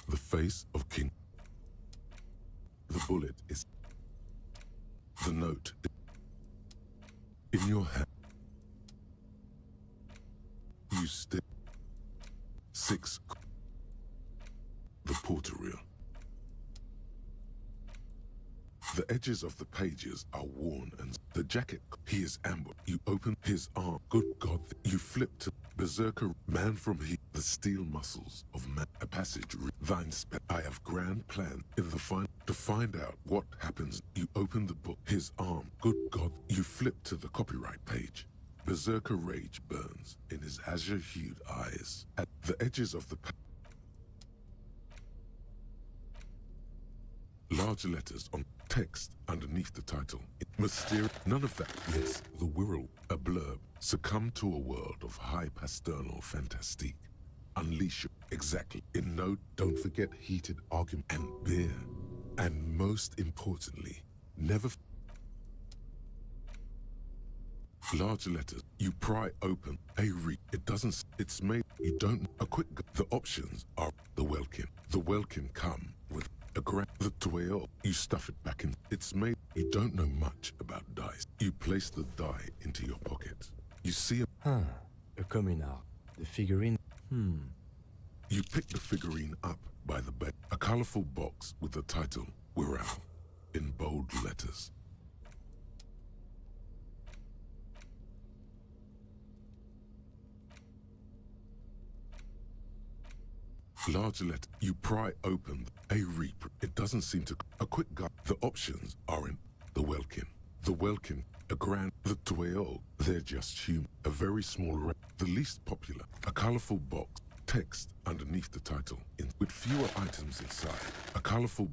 The face of King. The bullet is... The note in your hand. You still... 6. The portal. The edges of the pages are worn and the jacket, he is ambushed. You open his arm. Good God, you flip to Berserker, man from he, the steel muscles of man, a passage, thine I have grand plan in the to find out what happens. You open the book, his arm. Good God, you flip to the copyright page. Berserker rage burns in his azure-hued eyes. At the edges of the large letters on text underneath the title. Mysterious. None of that. Yes, the Wirral, a blurb. Succumb to a world of high pasternal fantastique. Unleash your Exactly. In note, don't forget heated argument and beer. And most importantly, never large letters. You pry open a read. It doesn't. It's made. You don't. A quick. The options are the welkin. The welkin come with a the twelve. You stuff it back in. It's made. You don't know much about dice. You place the die into your pocket. You see a communal. The figurine. You pick the figurine up by the bed. A colorful box with the title "We're Out" in bold letters. Large letter. You pry open a reap. It doesn't seem to. A quick guide. The options are in the welkin. The welkin. A grand. The 12. They're just human. A very small. The least popular. A colorful box. Text underneath the title. With fewer items inside. A colorful.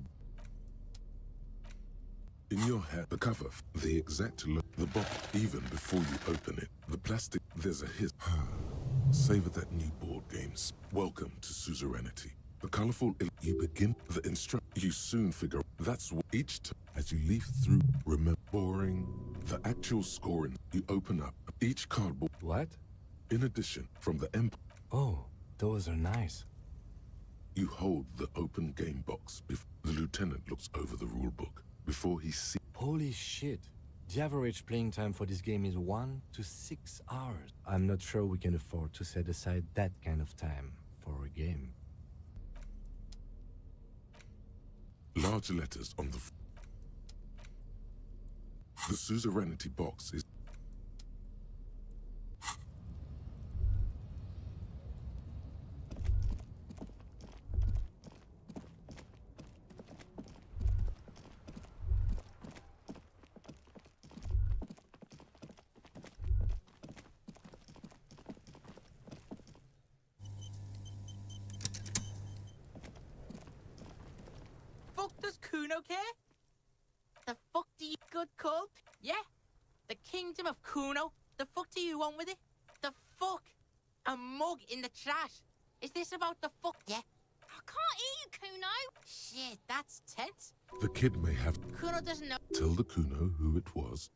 In your head, the cover, the exact look, the box, even before you open it, the plastic, there's a hiss. Savor that new board games. Welcome to Suzerainty. The colorful, you begin the you soon figure that's what each time as you leaf through, remembering the actual scoring, you open up each cardboard. What? In addition, from the Empire. Oh, those are nice. You hold the open game box before the lieutenant looks over the rule book before he sees. Holy shit. The average playing time for this game is 1 to 6 hours. I'm not sure we can afford to set aside that kind of time for a game. Large letters on the Suzerainty box is. Does Kuno care? The fuck do you good call? Yeah? The kingdom of Kuno? The fuck do you want with it? The fuck? A mug in the trash? Is this about the fuck? Yeah? I can't hear you, Kuno. Shit, that's tense. The kid may have. Kuno doesn't know. Tell the Kuno who it was.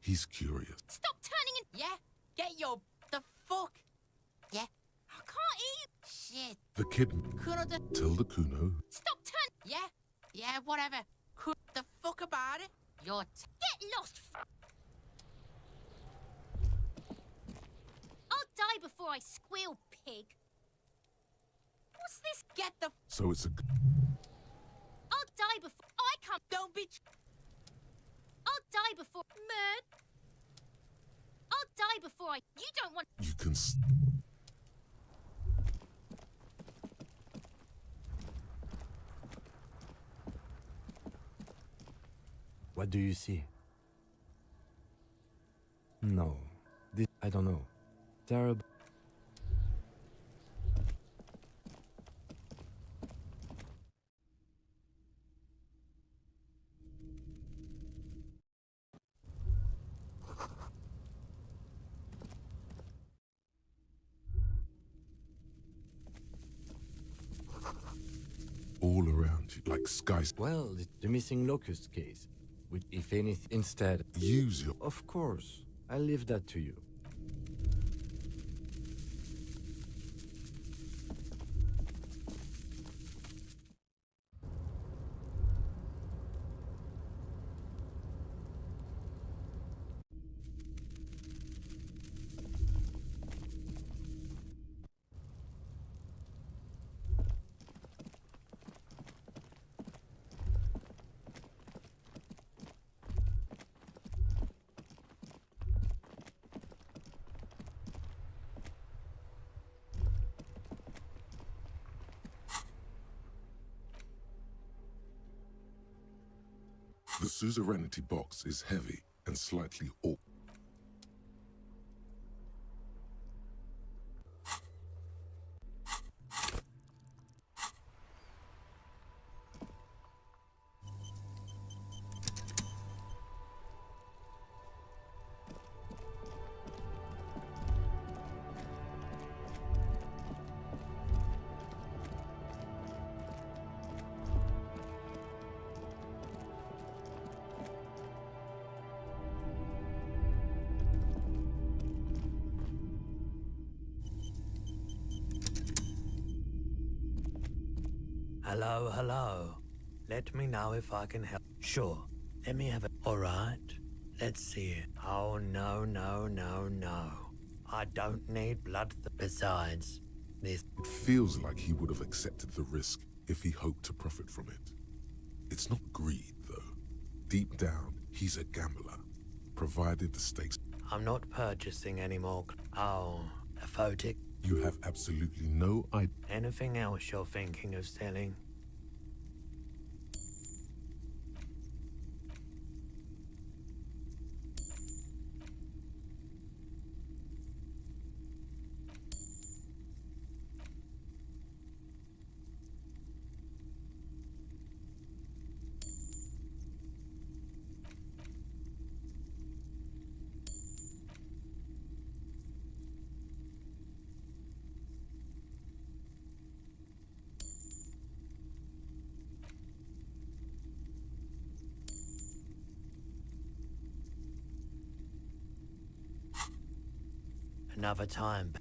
He's curious. Stop turning in. Yeah? Get your. The fuck? Yeah? I can't hear you. Shit. The kid. Kuno Tell the Kuno. Stop turning. Yeah? Yeah, whatever. The fuck about it? You're get lost. I'll die before I squeal, pig. What's this? Get the. So it's a. I'll die before I come. Don't be. I'll die before. Murd. I'll die before I. You don't want. You can. What do you see? No. This, I don't know. Terrible. All around you, like skies. Well, the missing locust case. Which, if anything, instead, use your. Of course, I leave that to you. The Suzerainty box is heavy and slightly awkward. Hello, hello. Let me know if I can help. Sure. Let me have it. All right. Let's see it. Oh, no, no, no, no. I don't need blood. Besides, this... It feels like he would have accepted the risk if he hoped to profit from it. It's not greed, though. Deep down, he's a gambler, provided the stakes... I'm not purchasing anymore. Oh, a photic. You have absolutely no idea. Anything else you're thinking of selling? Another time.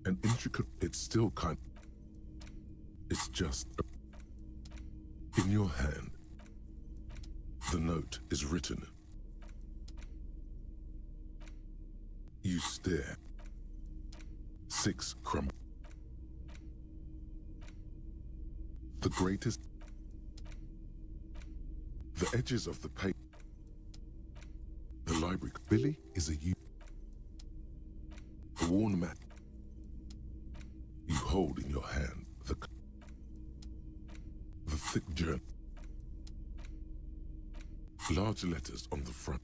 An intricate... It's still kind... It's just... In your hand, the note is written. You stare. 6 crumble. The greatest... The edges of the paper. The library. Billy is a worn mat. You hold in your hand the thick journal. Large letters on the front.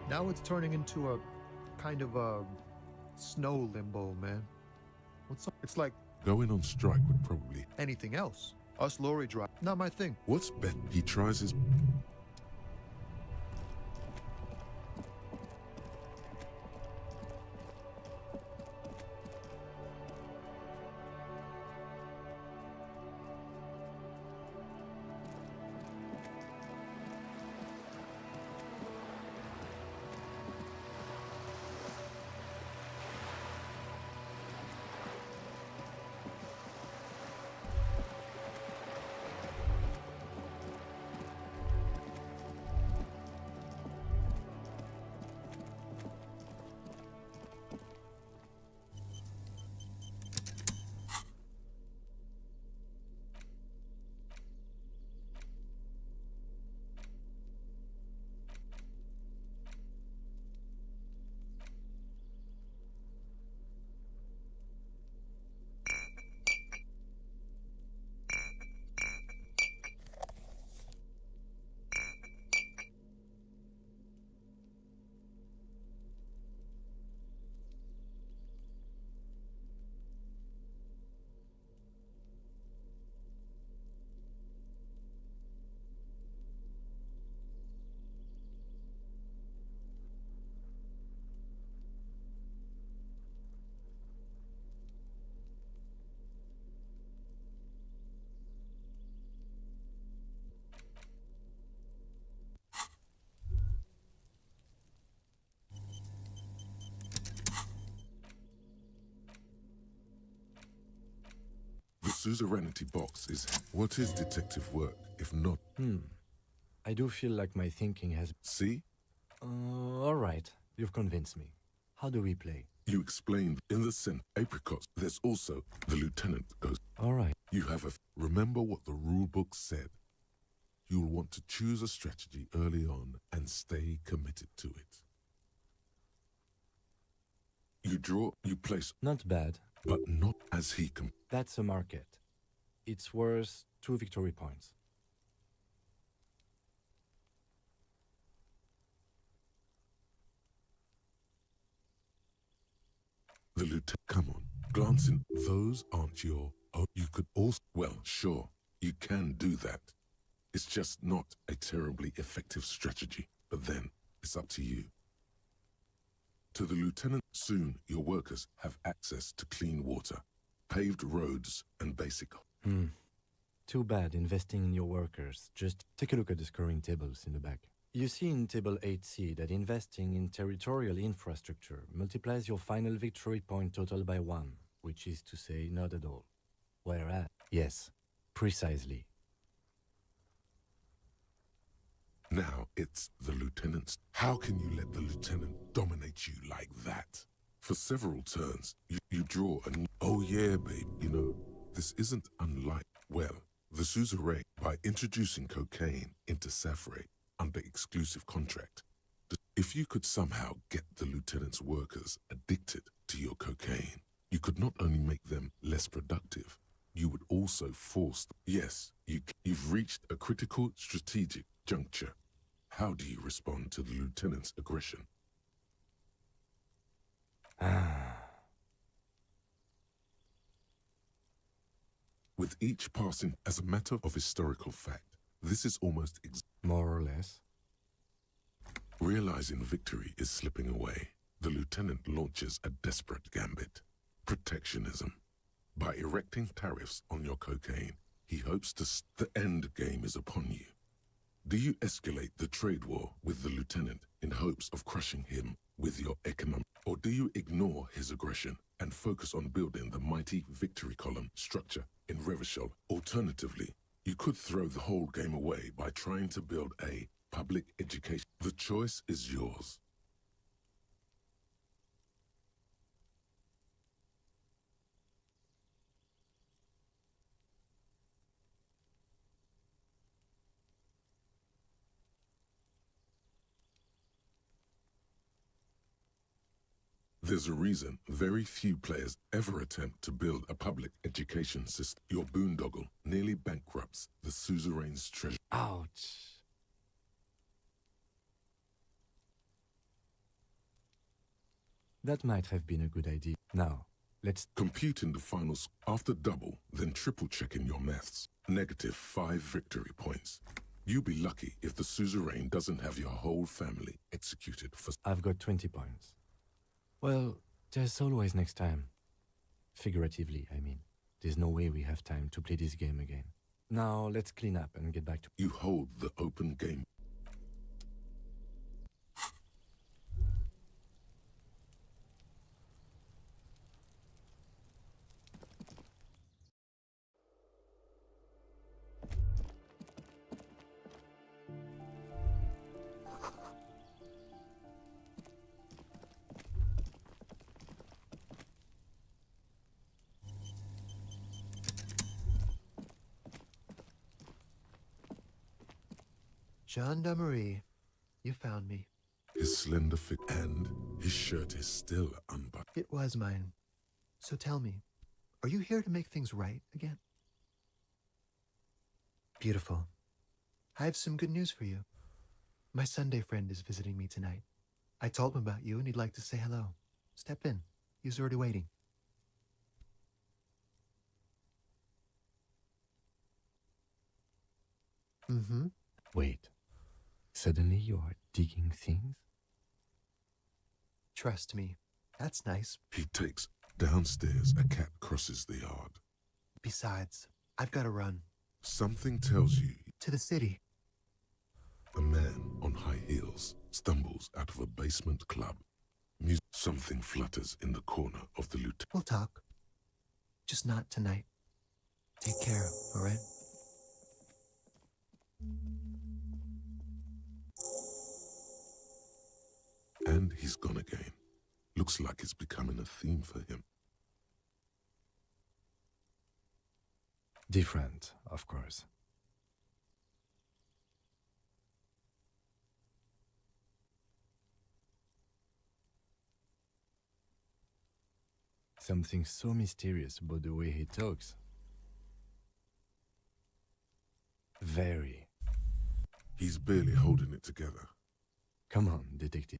Now it's turning into a kind of a snow limbo, man. It's like going on strike would probably... Anything else. Us lorry drive, not my thing. What's bet? He tries his... suzerainty box is... What is detective work, if not... I do feel like my thinking has... See? All right. You've convinced me. How do we play? You explained in the scent apricots. There's also the lieutenant goes... All right. You have a... Remember what the rulebook said. You'll want to choose a strategy early on and stay committed to it. You draw, you place... Not bad. But not as he can... That's a market. It's worth 2 victory points. The lieutenant... Come on. Glancing... Those aren't your... Oh, you could also... Well, sure. You can do that. It's just not a terribly effective strategy. But then, it's up to you. To the lieutenant, soon your workers have access to clean water, paved roads, and basic... Too bad investing in your workers. Just take a look at the scoring tables in the back. You see in Table 8C that investing in territorial infrastructure multiplies your final victory point total by 1, which is to say not at all. Whereas... Yes, precisely. Now it's the lieutenant's. How can you let the lieutenant dominate you like that? For several turns, you draw and... Oh yeah, babe, you know, this isn't unlike... Well, the suzerain, by introducing cocaine into Safre under exclusive contract. If you could somehow get the lieutenant's workers addicted to your cocaine, you could not only make them less productive, you would also force... Yes, you've reached a critical strategic juncture. How do you respond to the lieutenant's aggression? With each passing, as a matter of historical fact, this is almost more or less. Realizing victory is slipping away, the lieutenant launches a desperate gambit. Protectionism. By erecting tariffs on your cocaine, he hopes to... The end game is upon you. Do you escalate the trade war with the lieutenant in hopes of crushing him with your economic... Or do you ignore his aggression and focus on building the mighty victory column structure in Revachol? Alternatively, you could throw the whole game away by trying to build a public education. The choice is yours. There's a reason very few players ever attempt to build a public education system. Your boondoggle nearly bankrupts the suzerain's treasure. Ouch. That might have been a good idea. Now, let's... Compute in the finals after double, then triple checking your maths. -5 victory points. You'll be lucky if the suzerain doesn't have your whole family executed for... I've got 20 points. Well, there's always next time. Figuratively, I mean. There's no way we have time to play this game again. Now, let's clean up and get back to... You hold the open game. Gendarmerie, you found me. His slender figure and his shirt is still unbuttoned. It was mine. So tell me, are you here to make things right again? Beautiful. I have some good news for you. My Sunday friend is visiting me tonight. I told him about you and he'd like to say hello. Step in. He's already waiting. Mm-hmm. Wait. Suddenly you are digging things? Trust me. That's nice. He takes... Downstairs, a cat crosses the yard. Besides, I've got to run. Something tells you... To the city. A man on high heels stumbles out of a basement club. Something flutters in the corner of the lieutenant. We'll talk. Just not tonight. Take care, all right? And he's gone again. Looks like it's becoming a theme for him. Different, of course. Something so mysterious about the way he talks. Very. He's barely holding it together. Come on, detective.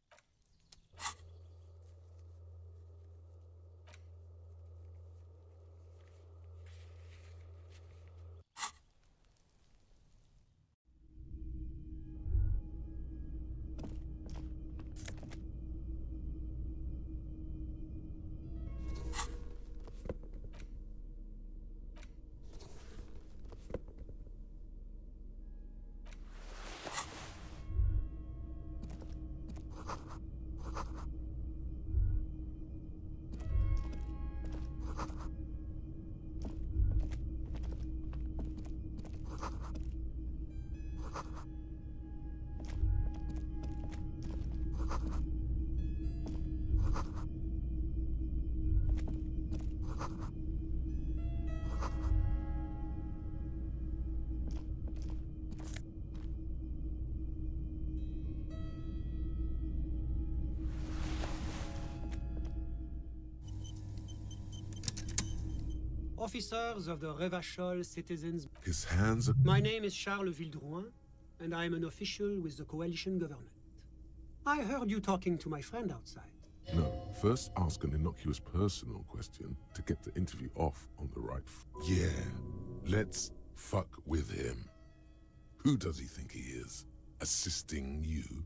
Officers of the Revachol Citizens. His hands are... My name is Charles Vildrouin, and I am an official with the coalition government. I heard you talking to my friend outside. No, first ask an innocuous personal question to get the interview off on the right Yeah, let's fuck with him. Who does he think he is? Assisting you?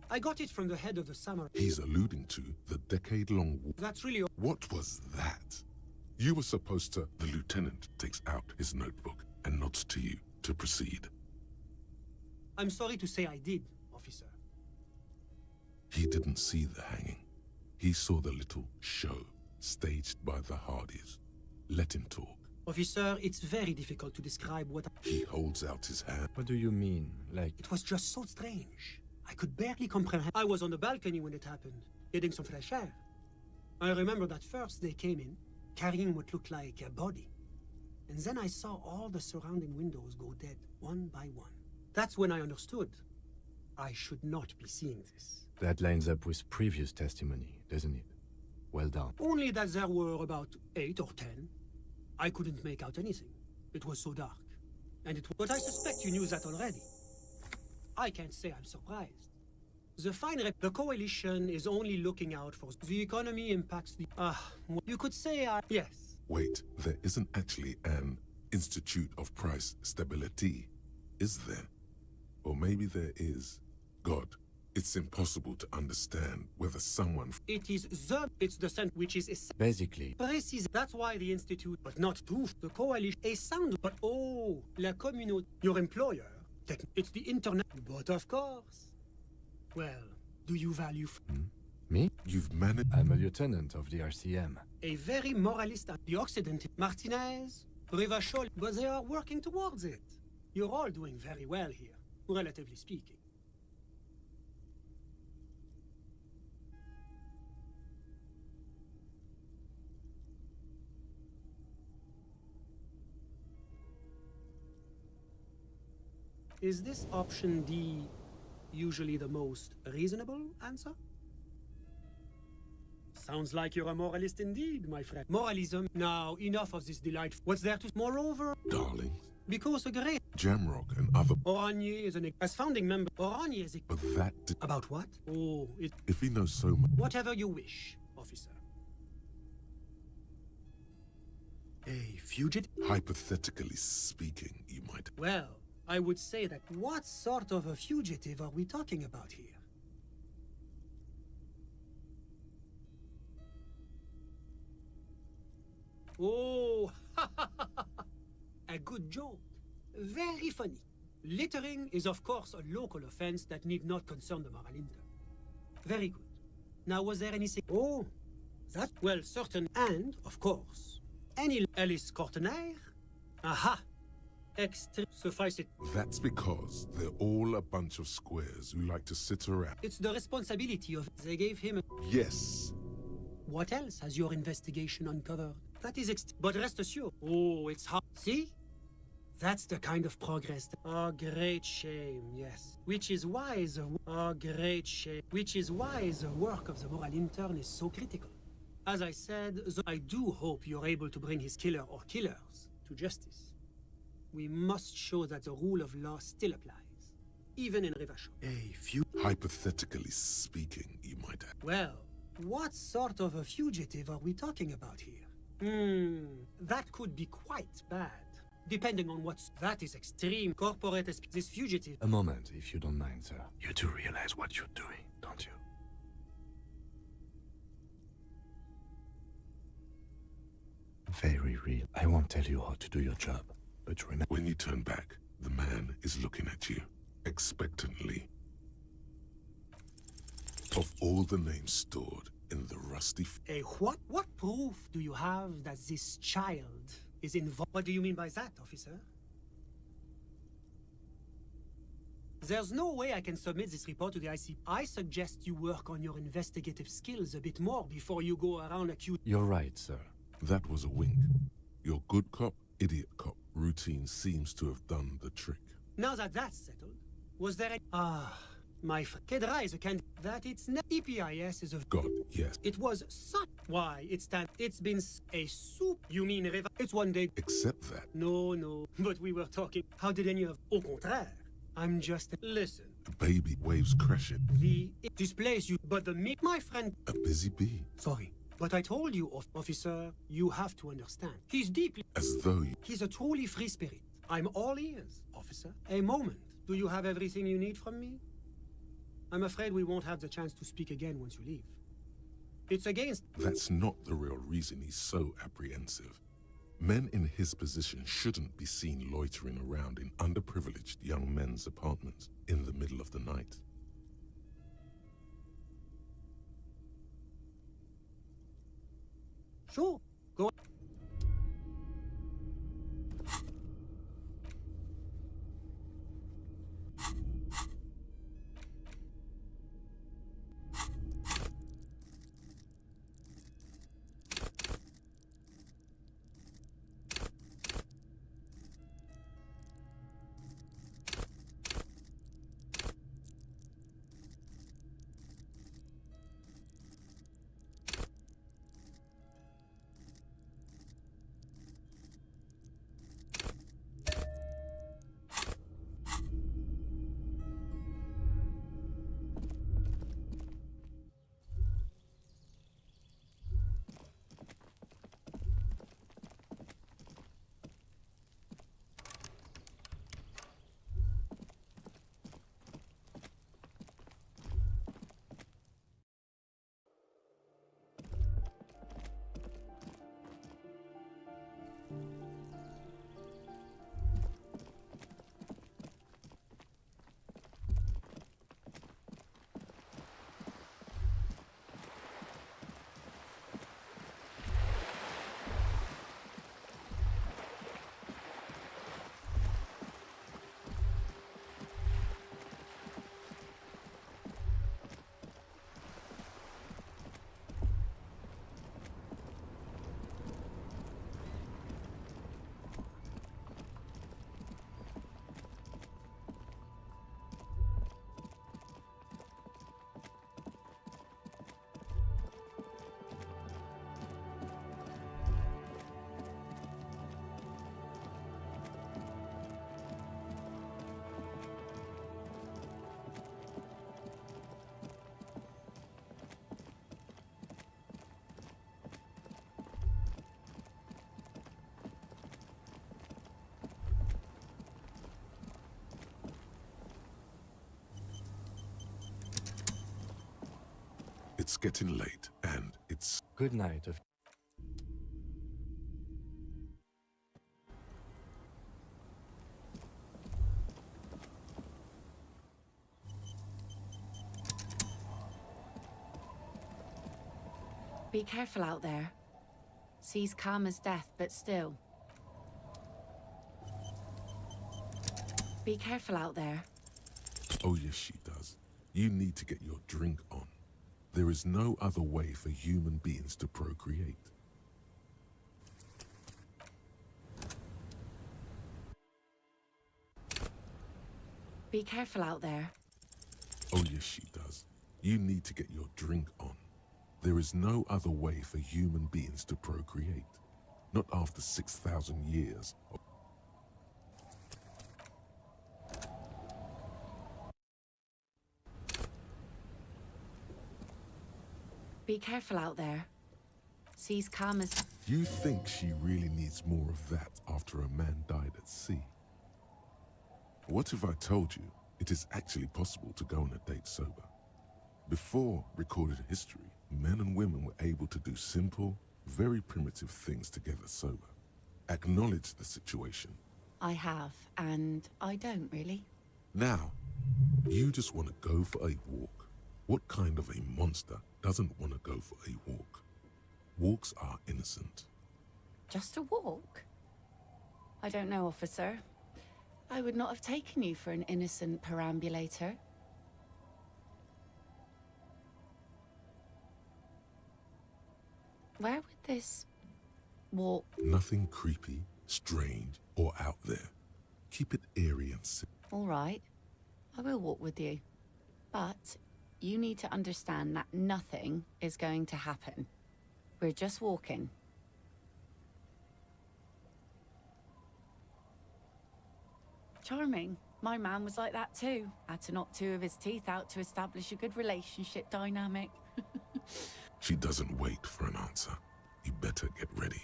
I got it from the head of the samurai. He's alluding to the decade-long war. That's really... What was that? You were supposed to... The lieutenant takes out his notebook and nods to you to proceed. I'm sorry to say I did, officer. He didn't see the hanging. He saw the little show staged by the Hardys. Let him talk. Officer, it's very difficult to describe what... He holds out his hand. What do you mean? Like... It was just so strange. I could barely comprehend. I was on the balcony when it happened, getting some fresh air. I remember that first they came in, carrying what looked like a body. And then I saw all the surrounding windows go dead, one by one. That's when I understood. I should not be seeing this. That lines up with previous testimony, doesn't it? Well done. Only that there were about 8 or 10. I couldn't make out anything. It was so dark. But I suspect you knew that already. I can't say I'm surprised. The coalition is only looking out for... The economy impacts the... you could say yes. Wait, there isn't actually an Institute of Price Stability, is there? Or maybe there is. God, it's impossible to understand whether someone... It's the cent, which is... Basically. Precis. That's why the Institute, but not too. The coalition, a sound, but la communauté, your employer, it's the internet. But of course. Well, do you value... Me? You've managed... I'm a lieutenant of the RCM. A very moralist... The Occident... Martinez, Revachol, but they are working towards it. You're all doing very well here, relatively speaking. Is this option D usually the most reasonable answer? Sounds like you're a moralist indeed, my friend. Moralism. Now, enough of this delight. What's there to... Moreover... Darlings. Because a great... Jamrock and other... Oranje is as founding member... Oranje is a... But that... About what? Oh, it... If he knows so much... Whatever you wish, officer. A fugitive? Hypothetically speaking, you might... Well, I would say that what sort of a fugitive are we talking about here? Oh, a good joke. Very funny. Littering is of course a local offense that need not concern the Moralinter. Very good. Now was there anything... Oh, that... Well, certain... And, of course, any Alice Cortenaire? Aha! Extra... Suffice it. That's because they're all a bunch of squares who like to sit around. It's the responsibility of... They gave him a... Yes. What else has your investigation uncovered? That is But rest assured... Oh, it's hard. See? That's the kind of progress that... Oh, great shame, yes. Which is why the... Oh, great shame. Which is why the work of the moral intern is so critical. As I said, I do hope you're able to bring his killer or killers to justice. We must show that the rule of law still applies, even in Rivachon. A few... Hypothetically speaking, you might add. Well, what sort of a fugitive are we talking about here? That could be quite bad. Depending on what's... That is extreme. Corporate... This fugitive... A moment, if you don't mind, sir. You do realize what you're doing, don't you? Very real. I won't tell you how to do your job, but remember... When you turn back, the man is looking at you, expectantly. Of all the names stored in the rusty... A what? What proof do you have that this child is involved? What do you mean by that, officer? There's no way I can submit this report to the IC. I suggest you work on your investigative skills a bit more before you go around accusing... You're right, sir. That was a wink. Your good cop, idiot cop routine seems to have done the trick. Now that that's settled, was there a... my friend. Kedra is a candidate that it's not... EPIS is a... God, yes. It was such... Why, it's been a soup. You mean Riva? It's one day... Except that. No, but we were talking... How did any of... Au contraire. I'm just... Listen. Baby waves crashing. It displays you, but my friend... A busy bee. Sorry. But I told you, officer, you have to understand. He's deeply... As though you... He's a truly free spirit. I'm all ears, officer. A moment. Do you have everything you need from me? I'm afraid we won't have the chance to speak again once you leave. It's against... That's not the real reason he's so apprehensive. Men in his position shouldn't be seen loitering around in underprivileged young men's apartments in the middle of the night. Sure. Go on. It's getting late, and it's... Good night. Be careful out there. Seas calm as death, but still. Be careful out there. Oh, yes, she does. You need to get your drink on. There is no other way for human beings to procreate. Be careful out there. Oh, yes, she does. You need to get your drink on. There is no other way for human beings to procreate. Not after 6,000 years. Be careful out there. Seas calm as... You think she really needs more of that after a man died at sea? What if I told you it is actually possible to go on a date sober? Before recorded history, men and women were able to do simple, very primitive things together sober. Acknowledge the situation. I have, and I don't really. Now, you just want to go for a walk. What kind of a monster doesn't want to go for a walk? Walks are innocent. Just a walk? I don't know, officer. I would not have taken you for an innocent perambulator. Where would this walk... Nothing creepy, strange, or out there. Keep it eerie and simple. All right, I will walk with you. But you need to understand that nothing is going to happen. We're just walking. Charming. My man was like that too. Had to knock 2 of his teeth out to establish a good relationship dynamic. She doesn't wait for an answer. You better get ready.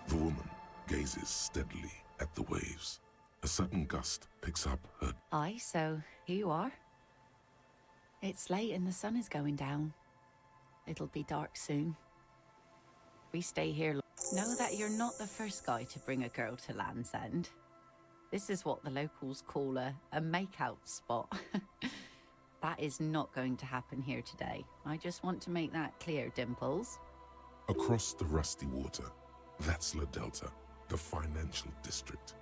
The woman gazes steadily at the waves. A sudden gust picks up her... Aye, so here you are. It's late and the sun is going down. It'll be dark soon. We stay here. Know that you're not the first guy to bring a girl to Land's End. This is what the locals call a make-out spot. That is not going to happen here today. I just want to make that clear, Dimples. Across the rusty water, that's La Delta, the financial district.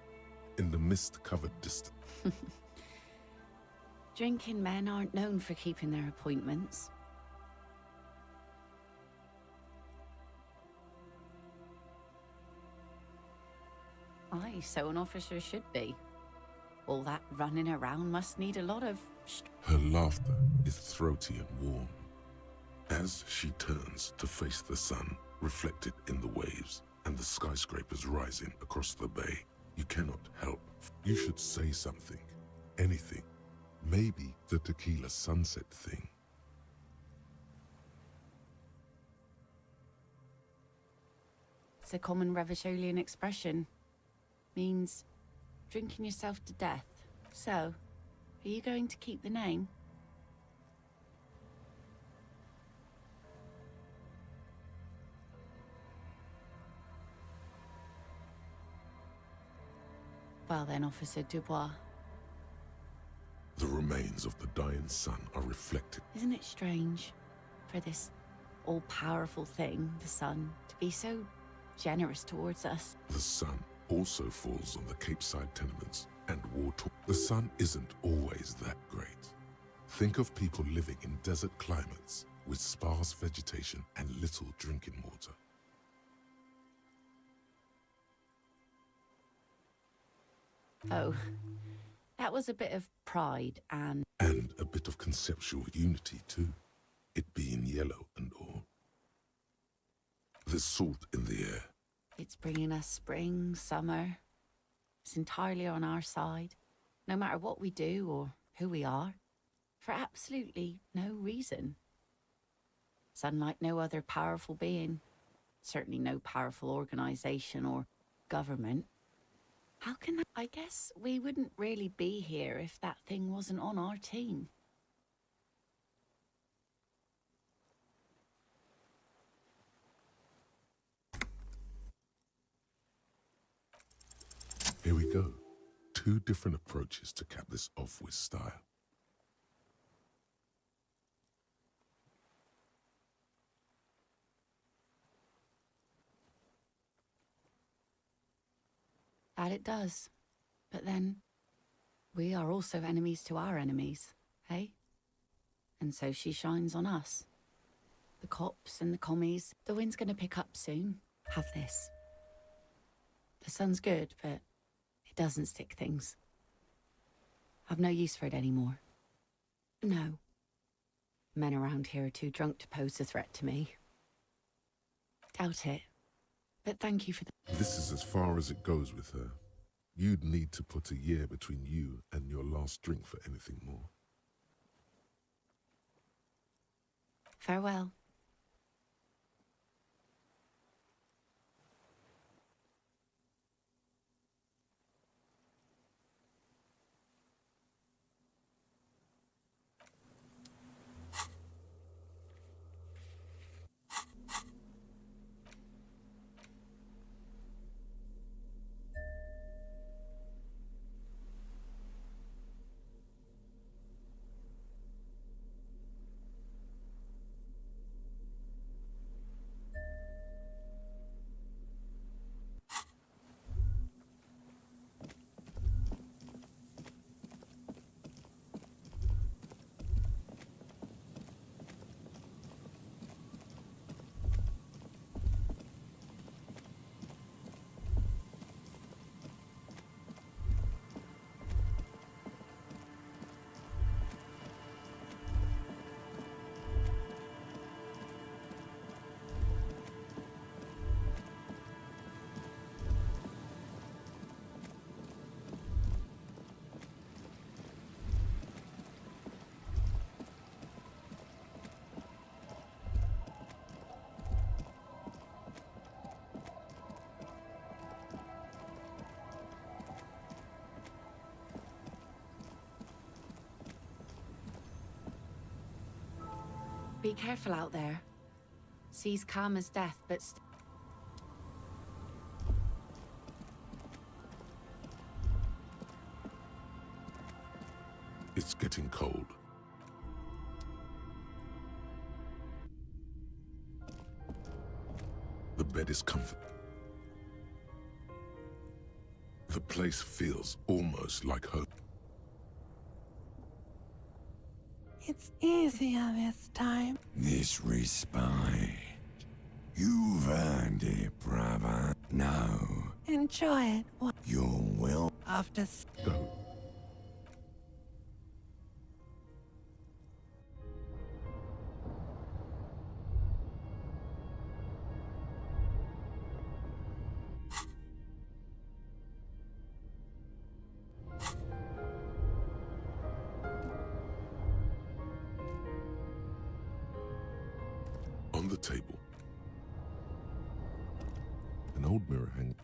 In the mist-covered distance. Drinking men aren't known for keeping their appointments. Aye, so an officer should be. All that running around must need a lot of... Her laughter is throaty and warm. As she turns to face the sun, reflected in the waves, and the skyscrapers rising across the bay, you cannot help. You should say something. Anything. Maybe the tequila sunset thing. It's a common Revacholian expression. Means drinking yourself to death. So, are you going to keep the name? Well then, Officer Dubois. The remains of the dying sun are reflected. Isn't it strange for this all-powerful thing, the sun, to be so generous towards us? The sun also falls on the Capeside tenements and war-torn. The sun isn't always that great. Think of people living in desert climates with sparse vegetation and little drinking water. Oh, that was a bit of pride and... And a bit of conceptual unity too, it being yellow and all. There's salt in the air. It's bringing us spring, summer. It's entirely on our side, no matter what we do or who we are, for absolutely no reason. It's unlike no other powerful being, certainly no powerful organization or government. How can that... I guess we wouldn't really be here if that thing wasn't on our team. Here we go. 2 different approaches to cap this off with style. That it does. But then, we are also enemies to our enemies, hey? And so she shines on us. The cops and the commies. The wind's gonna pick up soon. Have this. The sun's good, but it doesn't stick things. I've no use for it anymore. No. Men around here are too drunk to pose a threat to me. Doubt it. But thank you for the... This is as far as it goes with her. You'd need to put a year between you and your last drink for anything more. Farewell. Be careful out there. Sea's calm as death, but It's getting cold. The bed is comfortable. The place feels almost like home. It's easier this time. This respite. You've earned it, brother. Now, Enjoy it. What your will. after Go. On the table, an old mirror hangs.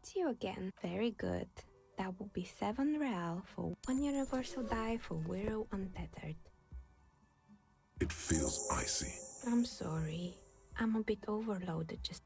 It's you again. Very good. That will be 7 real for 1 universal die for Wirral Untethered. It feels icy. I'm sorry. I'm a bit overloaded just...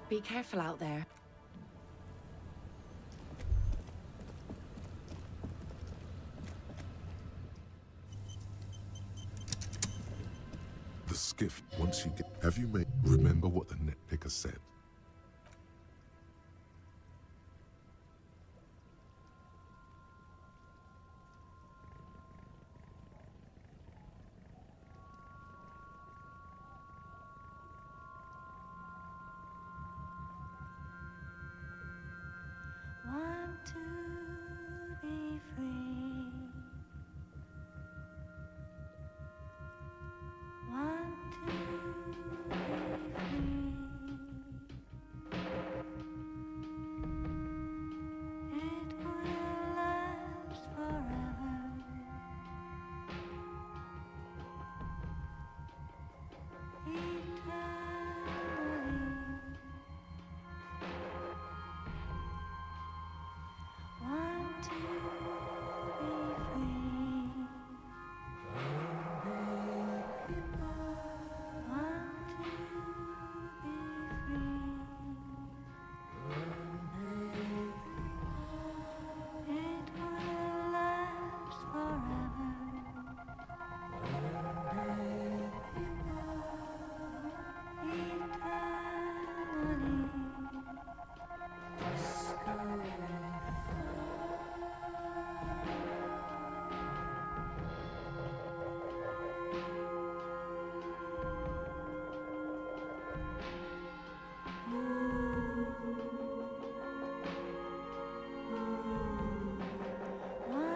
Be careful out there. The skiff, once you get... Have you made... Remember what the net picker said? Want to be free. Want to be free. It will last forever. Eternally. Want to be free. Want to be free. It will last forever.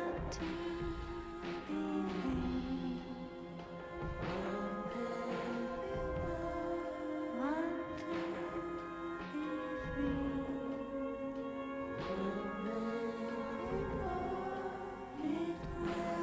Want to be free. Want to be free. It will last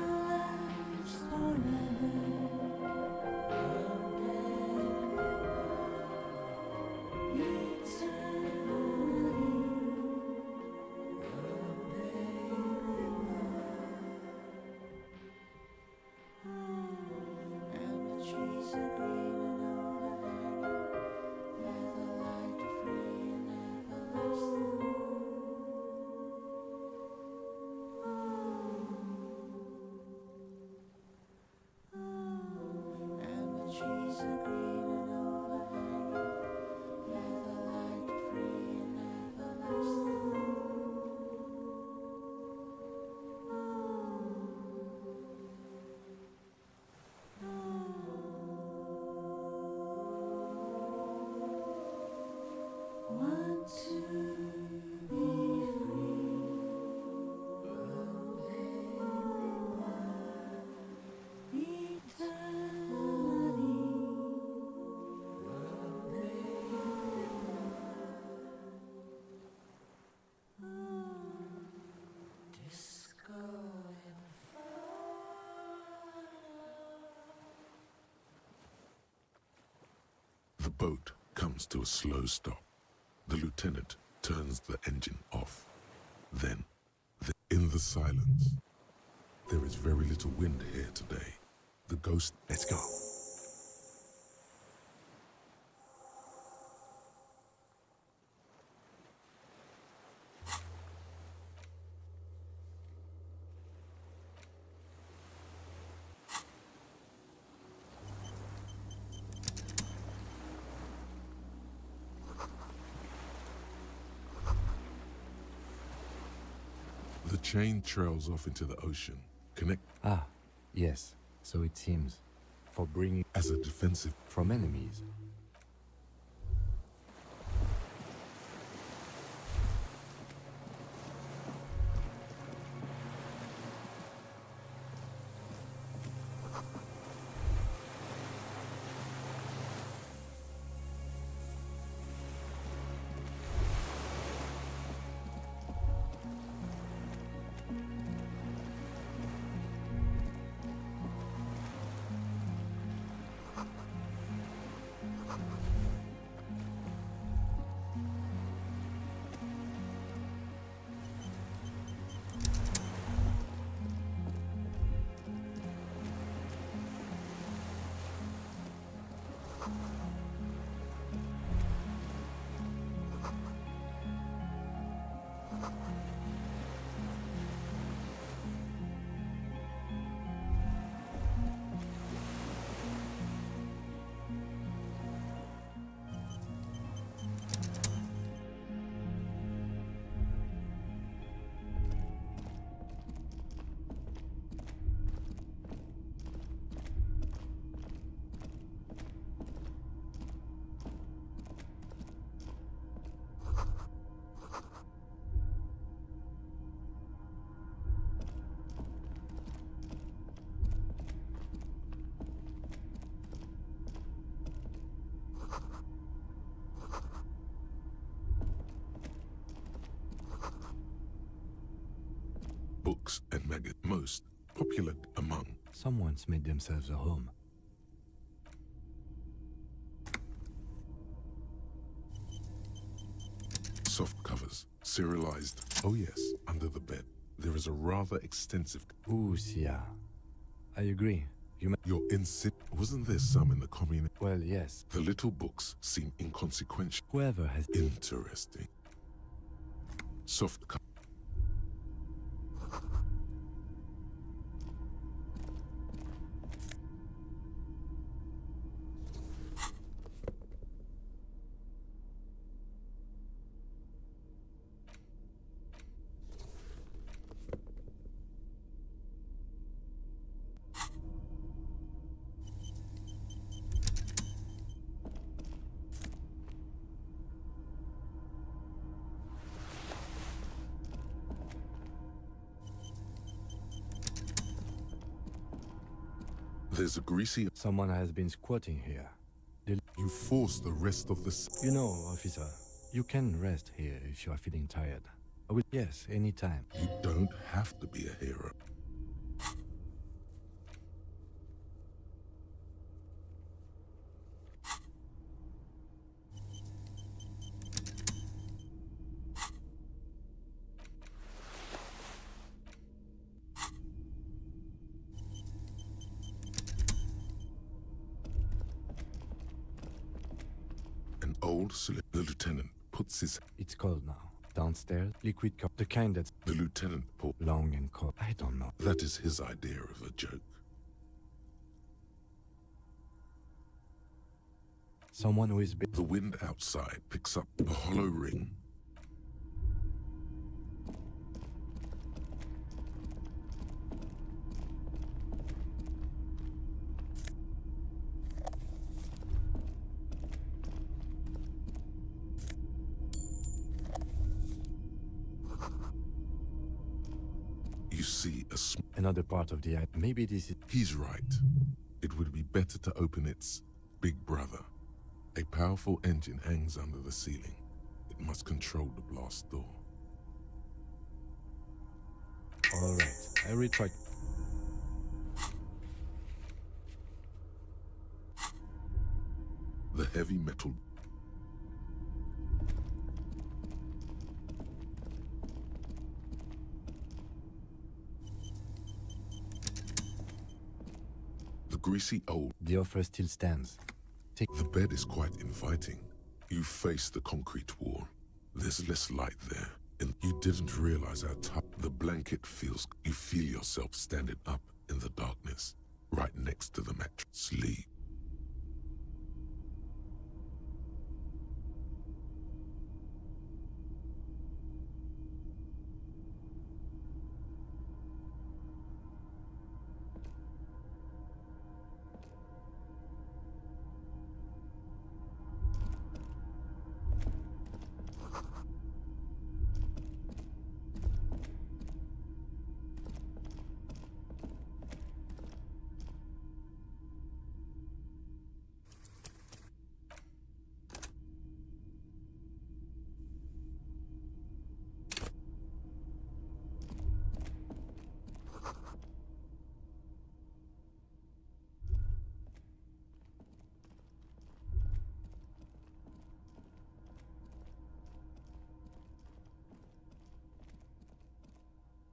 The boat comes to a slow stop. The lieutenant turns the engine off. Then, in the silence, there is very little wind here today. The ghost, let's go. The chain trails off into the ocean, connect. Ah, yes, so it seems. For bringing as a defensive from enemies. Books and magazines, most popular among. Someone's made themselves a home. Soft covers, serialized. Oh yes, under the bed. There is a rather extensive. Ooh, yeah. I agree. You're wasn't there some in the community? Well, yes. The little books seem inconsequential. Whoever has... Interesting. Soft cover. There's a greasy... Someone has been squatting here. You force the rest of the... You know, officer, you can rest here if you are feeling tired. I will... Yes, anytime. You don't have to be a hero. The lieutenant puts his... It's cold now. Downstairs, liquid cup. The kind that's... The lieutenant pour... Long and cold. I don't know. That is his idea of a joke. Someone who is... The wind outside picks up a hollow ring. You see another part of the eye. Maybe this is... He's right. It would be better to open its big brother. A powerful engine hangs under the ceiling. It must control the blast door. All right, I retract. The heavy metal. The greasy old. The offer still stands. The bed is quite inviting. You face the concrete wall. There's less light there, and you didn't realize how tight the blanket feels. You feel yourself standing up in the darkness, right next to the mattress. Sleep.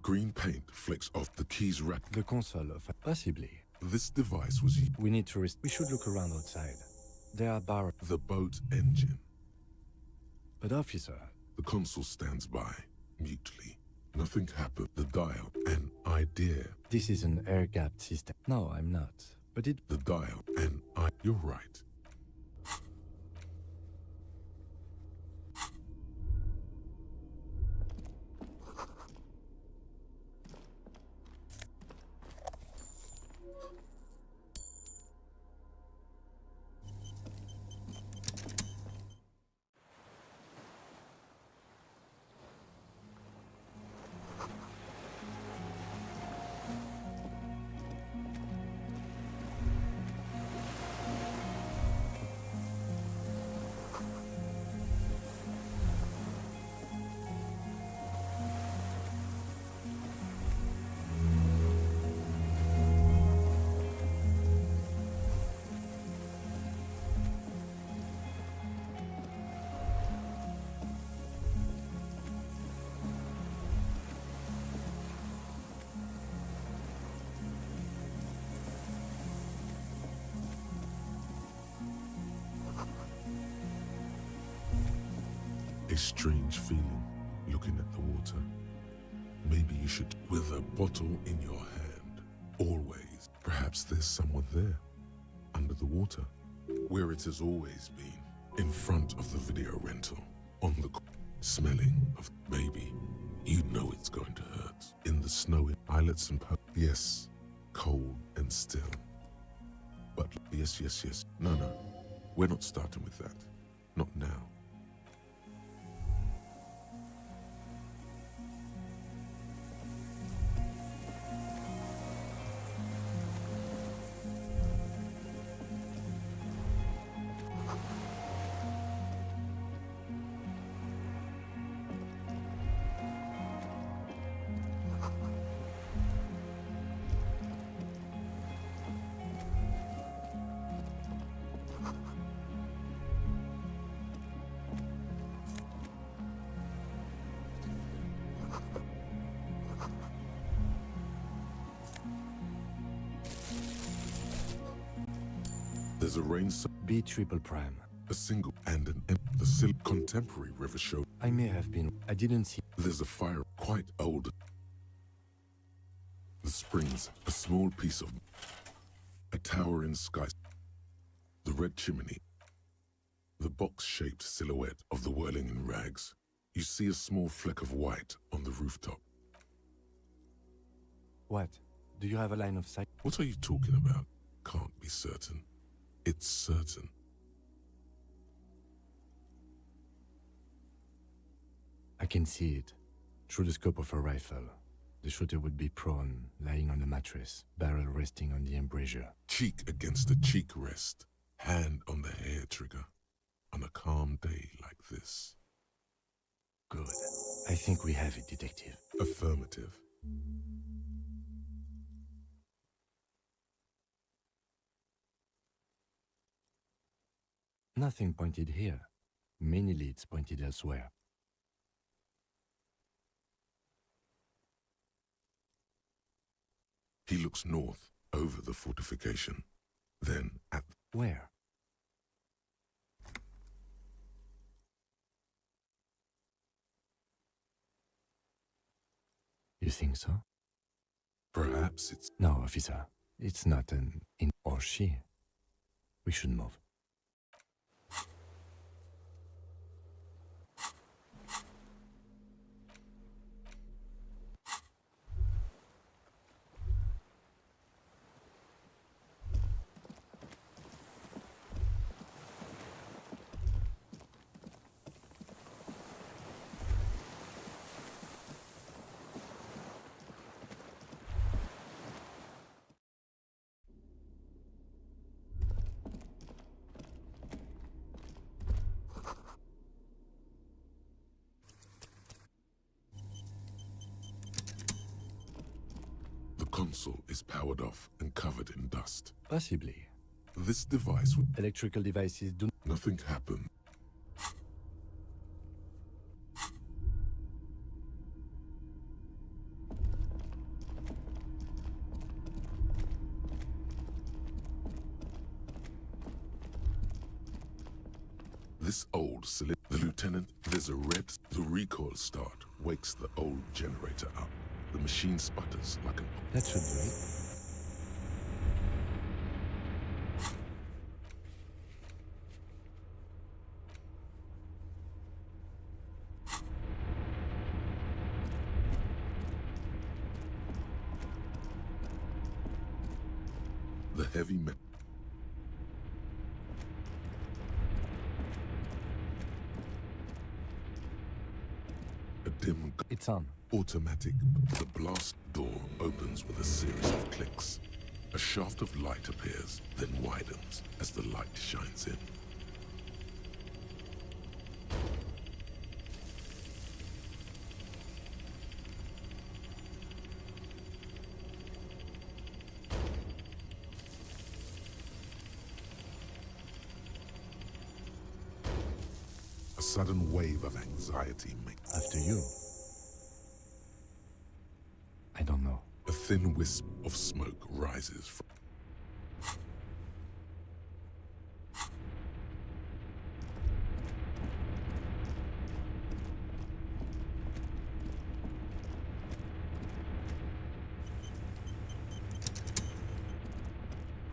Green paint flecks off the keys rack. The console of... Possibly. This device was... We need to We should look around outside. There are barrels. The boat engine. But officer... The console stands by, mutely. Nothing happened. The dial. An idea. This is an air-gapped system. No, I'm not. But it... The dial. You're right. A strange feeling, looking at the water. Maybe you should, with a bottle in your hand, always. Perhaps there's someone there, under the water, where it has always been, in front of the video rental, on the smelling of baby. You know it's going to hurt. In the snowy islets and yes, cold and still. But yes. No, we're not starting with that. Not now. There's a rain B triple prime. A single and the contemporary river show. I may have been. I didn't see. There's a fire quite old. The springs, a small piece of a towering sky. The red chimney. The box-shaped silhouette of the whirling in rags. You see a small fleck of white on the rooftop. What? Do you have a line of sight? What are you talking about? Can't be certain. It's certain. I can see it. Through the scope of a rifle. The shooter would be prone, lying on the mattress, barrel resting on the embrasure. Cheek against the cheek rest, hand on the hair trigger. On a calm day like this. Good. I think we have it, Detective. Affirmative. Nothing pointed here. Many leads pointed elsewhere. He looks north, over the fortification. Then at... Where? You think so? Perhaps it's... No, officer. It's not an in or she. We should move. The console is powered off and covered in dust. Possibly. This device would... Electrical devices do... Nothing happened. This old cylinder... The lieutenant, there's a red... The recoil start wakes the old generator up. The machine sputters like an... That should do it. The heavy metal... A dim... It's on. Automatic. The blast door opens with a series of clicks. A shaft of light appears, then widens as the light shines in. A sudden wave of anxiety makes... After you. I don't know. A thin wisp of smoke rises from...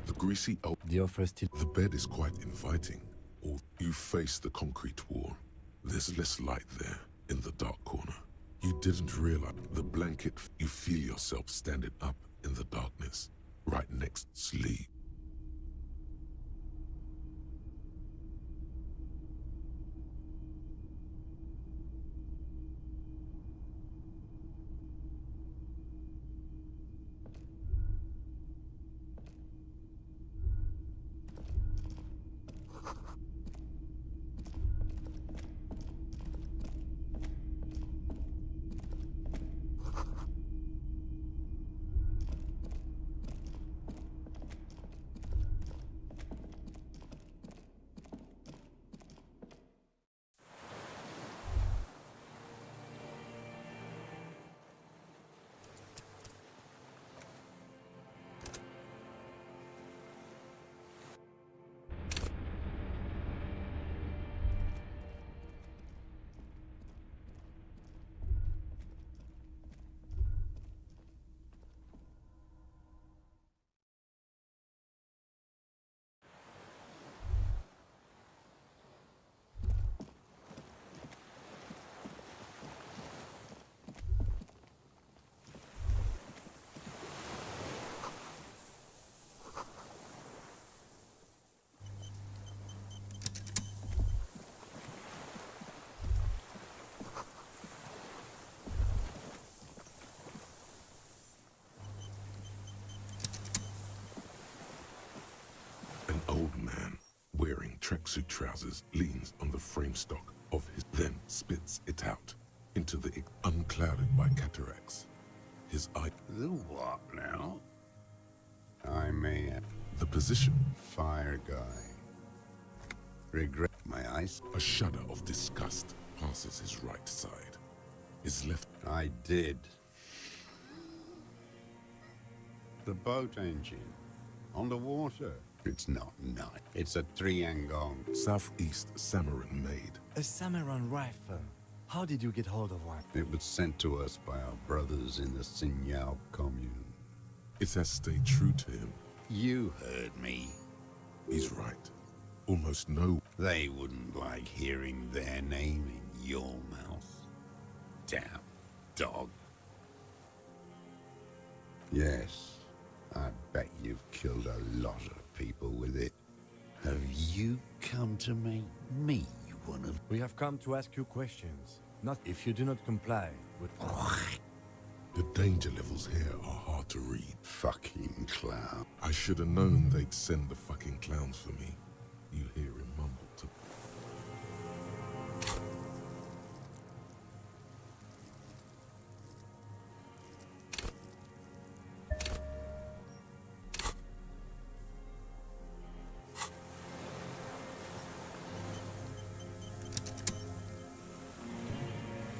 The greasy oak... The offer still... The bed is quite inviting. Or you face the concrete wall. There's less light there, in the dark corner. You didn't realize the blanket... You feel yourself standing up in the darkness, right next to sleep. An old man, wearing tracksuit trousers, leans on the frame stock of his... Then spits it out into the... unclouded by cataracts. His eye... The what now? I may have... The position... Fire guy. regret my eyes. A shudder of disgust passes his right side. His left. I did. The boat engine. On the water. It's not nice. It's a Triangong. Southeast Samaran made. A Samaran rifle. How did you get hold of one? It was sent to us by our brothers in the Signal commune. It has stayed true to him. You heard me. He's right. Almost no. They wouldn't like hearing their name in your mouth. Damn dog. Yes, I bet you've killed a lot of people with it. Have you come to make me one of... We have come to ask you questions. Not if you do not comply with... The danger levels here are hard to read. Fucking clown. I should have known they'd send the fucking clowns for me. You hear him mumble to...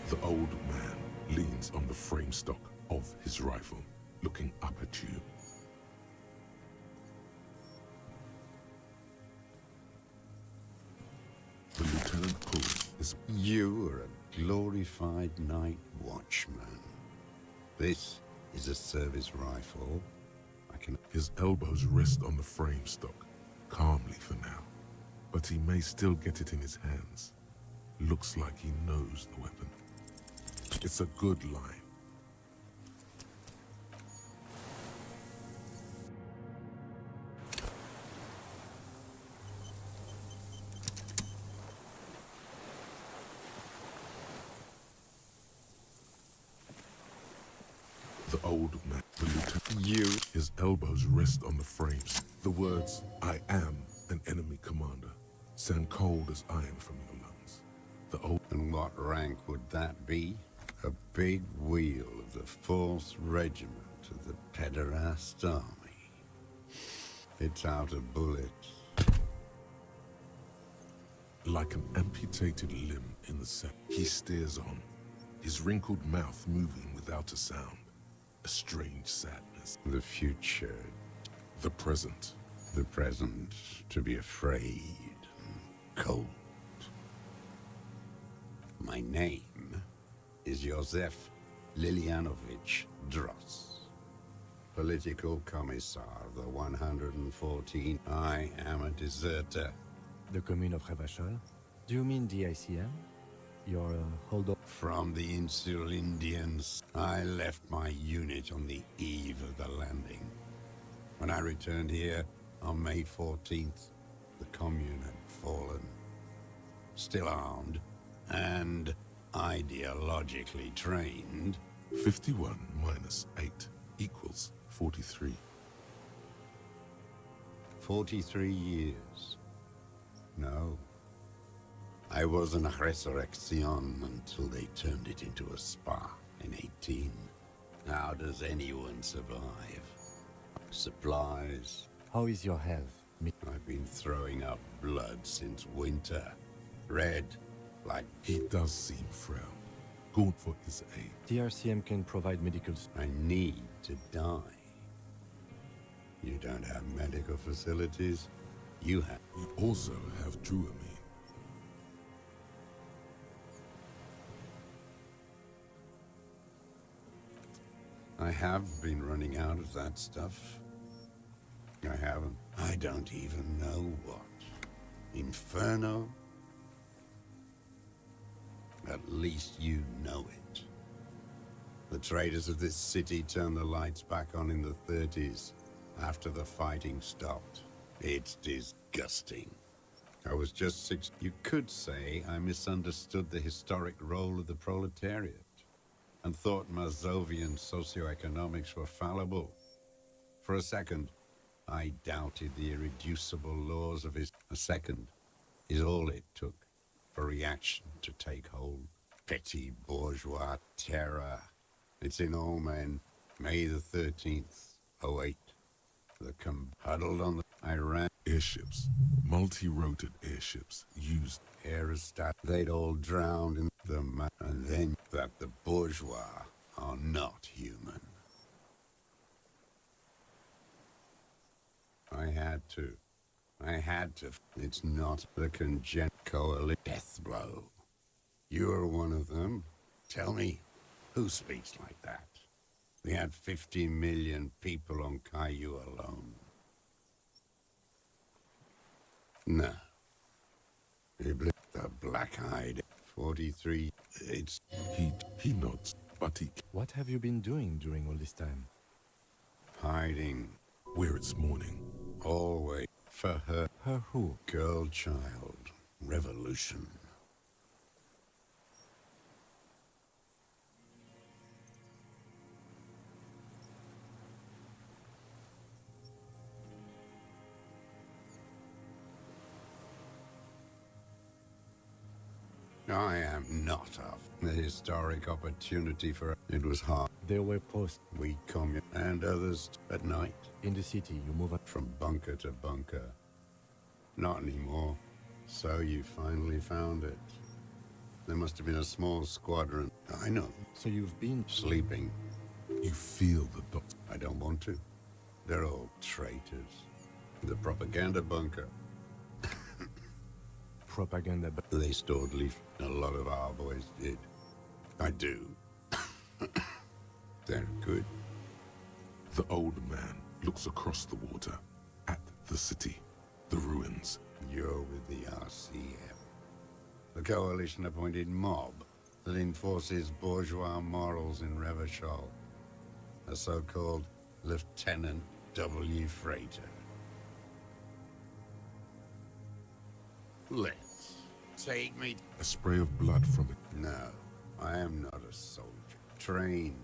The old man leans on the frame stock of his rifle, looking up at you. The lieutenant pulls his... You are a glorified night watchman. This is a service rifle. I can... His elbows rest on the frame stock, calmly for now. But he may still get it in his hands. Looks like he knows the weapon. It's a good line. The old man, the lieutenant, his elbows rest on the frames. The words, "I am an enemy commander," sound cold as iron from your lungs. The old... And what rank would that be? A big wheel of the 4th Regiment of the Pederast Army. It's out of bullets. Like an amputated limb in the set, he stares on, his wrinkled mouth moving without a sound. A strange sadness. The future. The present. The present to be afraid and cold. My name is Josef Lilianovich Dross. Political Commissar of the 114. I am a deserter. The commune of Revachol? Do you mean the ICM? Your hold-up? From the Insular Indians, I left my unit on the eve of the landing. When I returned here on May 14th, the commune had fallen. Still armed and ideologically trained. 51 minus 8 equals 43. 43 years. No. I was an resurrection until they turned it into a spa in 18. How does anyone survive? Supplies. How is your health? I've been throwing up blood since winter. Red, like... He does seem frail. Gaunt for his age. The RCM can provide medical... I need to die. You don't have medical facilities. You have... We also have Druamine. I have been running out of that stuff. I haven't. I don't even know what. Inferno? At least you know it. The traders of this city turned the lights back on in the 30s, after the fighting stopped. It's disgusting. I was just 6. You could say I misunderstood the historic role of the proletariat, and thought Mazovian socioeconomics were fallible. For a second, I doubted the irreducible laws of his... A second is all it took for reaction to take hold. Petty bourgeois terror. It's in all men. May the 13th, 08. Huddled on the... I ran Airships, multi-roted airships used aerostat. They'd all drowned in the and then that the bourgeois are not human. I had to. It's not the coalition death blow. You're one of them. Tell me, who speaks like that? We had 50 million people on Caillou alone. No. The black-eyed 43. It's... He nods, but he... What have you been doing during all this time? Hiding. Where it's morning. Always. For her. Her who? Girl child. Revolution. I am not of the historic opportunity for it was hard. There were posts. We commune and others at night. In the city, you move up from bunker to bunker. Not anymore. So you finally found it. There must have been a small squadron. I know. So you've been sleeping. You feel the dots. I don't want to. They're all traitors. The propaganda bunker. Propaganda, but they stored leaf. A lot of our boys did. I do. They're good. The old man looks across the water at the city, the ruins. You're with the RCM. The coalition-appointed mob that enforces bourgeois morals in Revachol. A so-called Lieutenant W. Freighter. Let's take me. A spray of blood from it. No, I am not a soldier. Trained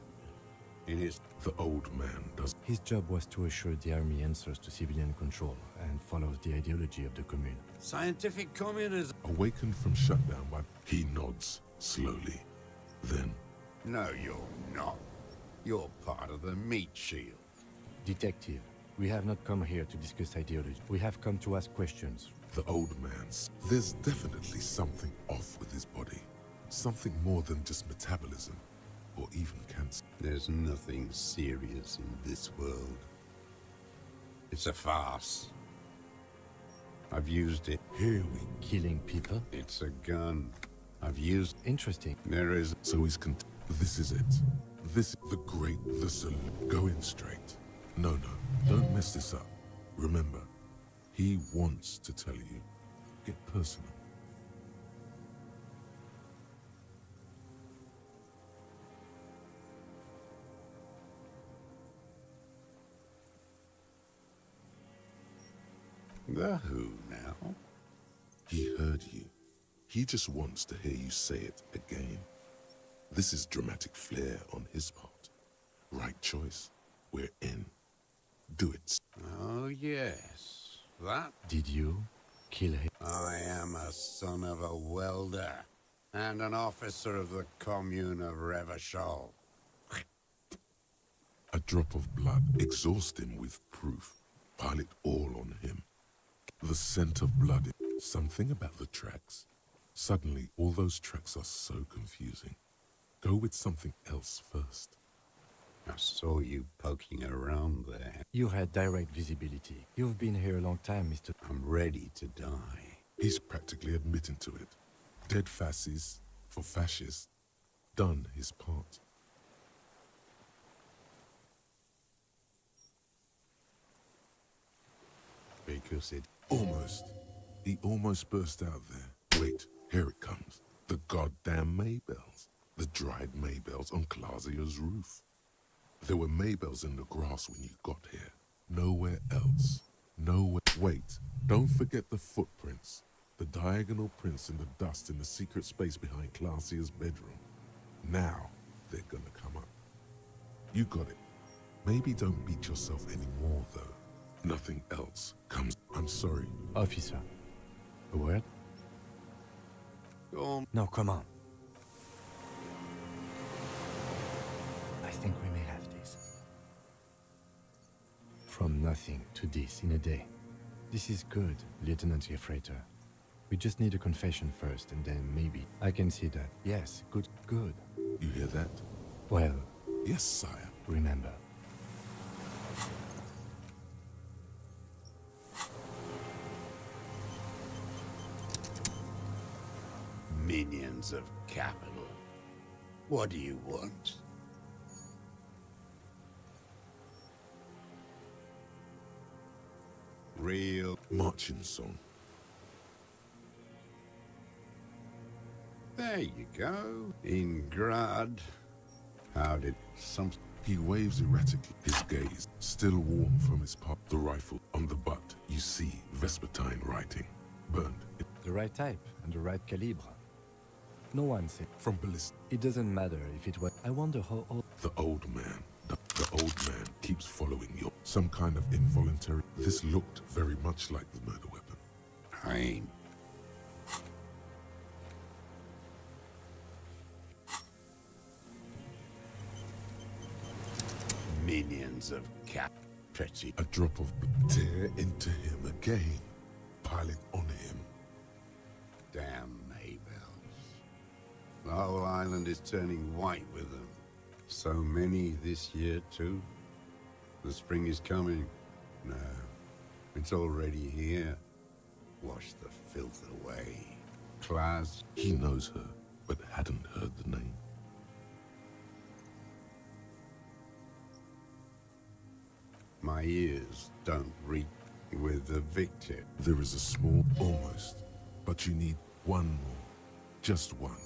in his... The old man does. His job was to assure the army answers to civilian control and follows the ideology of the commune. Scientific communism. Awakened from shutdown by... He nods slowly. Then... No, you're not. You're part of the meat shield. Detective, we have not come here to discuss ideology. We have come to ask questions. The old man's... There's definitely something off with his body. Something more than just metabolism, or even cancer. There's nothing serious in this world. It's a farce. I've used it. Here we... Killing people? It's a gun. I've used... Interesting. There is... So he's This is it. This... The great... The salute. Go in straight. No, don't mess this up. Remember, he wants to tell you. Get personal. The who now? He heard you. He just wants to hear you say it again. This is dramatic flair on his part. Right choice. We're in. Do it. Oh, yes. That... Did you kill him? I am a son of a welder and an officer of the commune of Revachol. A drop of blood. Exhaust him with proof. Pile it all on him. The scent of blood. Something about the tracks. Suddenly, all those tracks are so confusing. Go with something else first. I saw you poking around there. You had direct visibility. You've been here a long time, Mr. I'm ready to die. He's practically admitting to it. Dead fascists for fascists. Done his part. Because it... Almost. He almost burst out there. Wait, here it comes. The goddamn Maybells. The dried Maybells on Clausia's roof. There were Maybells in the grass when you got here. Nowhere else. Nowhere. Wait, don't forget the footprints. The diagonal prints in the dust in the secret space behind Clausia's bedroom. Now, they're gonna come up. You got it. Maybe don't beat yourself anymore, though. Nothing else comes. I'm sorry. Officer. A word? Go on. No, come on. I think we may have this. From nothing to this in a day. This is good, Lieutenant Gefreiter. We just need a confession first, and then maybe. I can see that. Yes, good, good. You hear that? Well, Yes, sire. remember. Minions of capital. What do you want? Real Marching song. There you go. In Grad. How did some... He waves erratically, his gaze still warm from his pop. The rifle on the butt. You see Vespertine writing. Burned. The right type and the right calibre. No one said. From ballista. It doesn't matter if it was. I wonder how old. The old man. The old man keeps following you. Some kind of involuntary. This looked very much like the murder weapon. Pain. Minions of cap. Petty. A drop of blood. Tear into him again. Pile it on him. Damn Maybells. The whole island is turning white with them. So many this year, too. The spring is coming. No, it's already here. Wash the filth away. Class. He knows her, but hadn't heard the name. My ears don't reach with the victim. There is a small almost, but you need one more. Just one.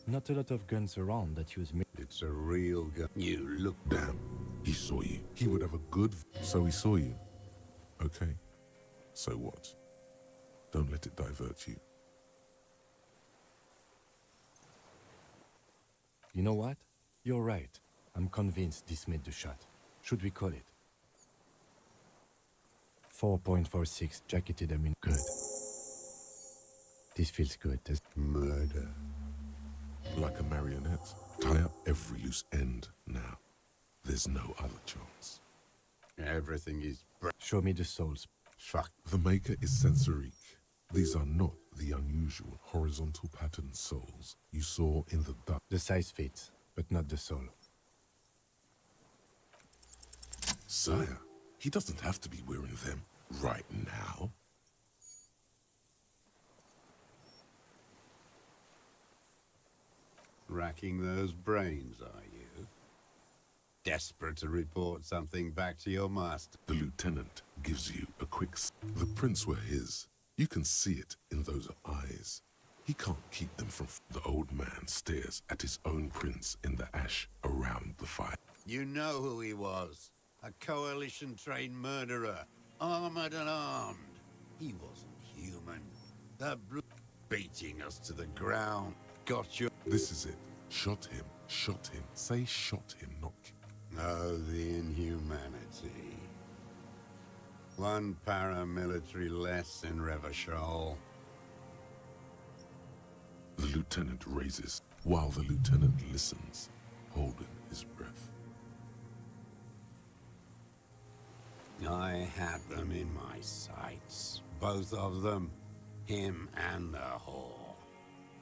Not a lot of guns around that use. It's a real gun. You look. Damn, he saw you. He would have a good. So he saw you. Okay. So what? Don't let it divert you. You know what? You're right. I'm convinced this made the shot. Should we call it? 4.46 jacketed ammunition. Good. This feels good. Murder. Like a marionette. Tie up every loose end now. There's no other chance. Everything is... Show me the souls. Fuck. The maker is Sensorique. These are not the unusual horizontal pattern souls you saw in the duck. The size fits, but not the soul. Sire, he doesn't have to be wearing them right now. Racking those brains, are you? Desperate to report something back to your master. The lieutenant gives you a quick... The prints were his. You can see it in those eyes. He can't keep them from... The old man stares at his own prints in the ash around the fire. You know who he was. A coalition-trained murderer. Armored and armed. He wasn't human. The blue... beating us to the ground. Got you. This is it. Shot him. Shot him. Say shot him, not... Oh, the inhumanity. One paramilitary less in Revachol. The lieutenant raises, while the lieutenant listens, holding his breath. I had them in my sights. Both of them. Him and the whore.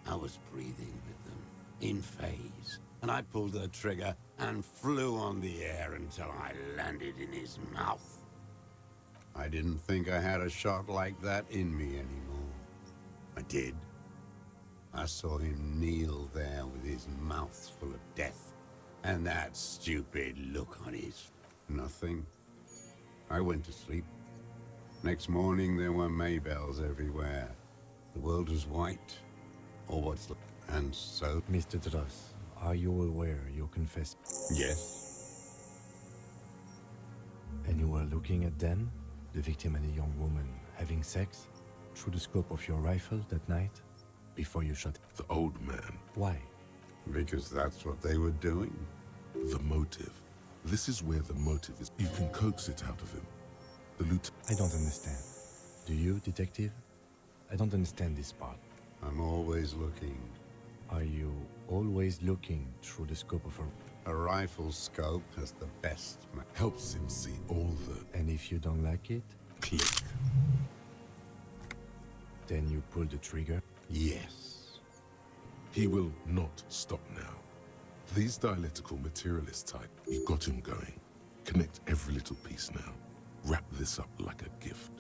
I was breathing with them, in phase. And I pulled the trigger and flew on the air until I landed in his mouth. I didn't think I had a shot like that in me anymore. I did. I saw him kneel there with his mouth full of death, and that stupid look on his... Nothing. I went to sleep. Next morning there were Maybells everywhere. The world was white, or what's... And so... Mr. Dross, are you aware you confessed? Yes. And you were looking at them, the victim and a young woman, having sex, through the scope of your rifle that night, before you shot the old man. Why? Because that's what they were doing. The motive. This is where the motive is. You can coax it out of him. The lieutenant... I don't understand. Do you, detective? I don't understand this part. I'm always looking. Are you always looking through the scope of a... A rifle scope has the best helps him see all the... And if you don't like it? Click. Then you pull the trigger? Yes. He will not stop now. These dialectical materialist type, you got him going. Connect every little piece now. Wrap this up like a gift.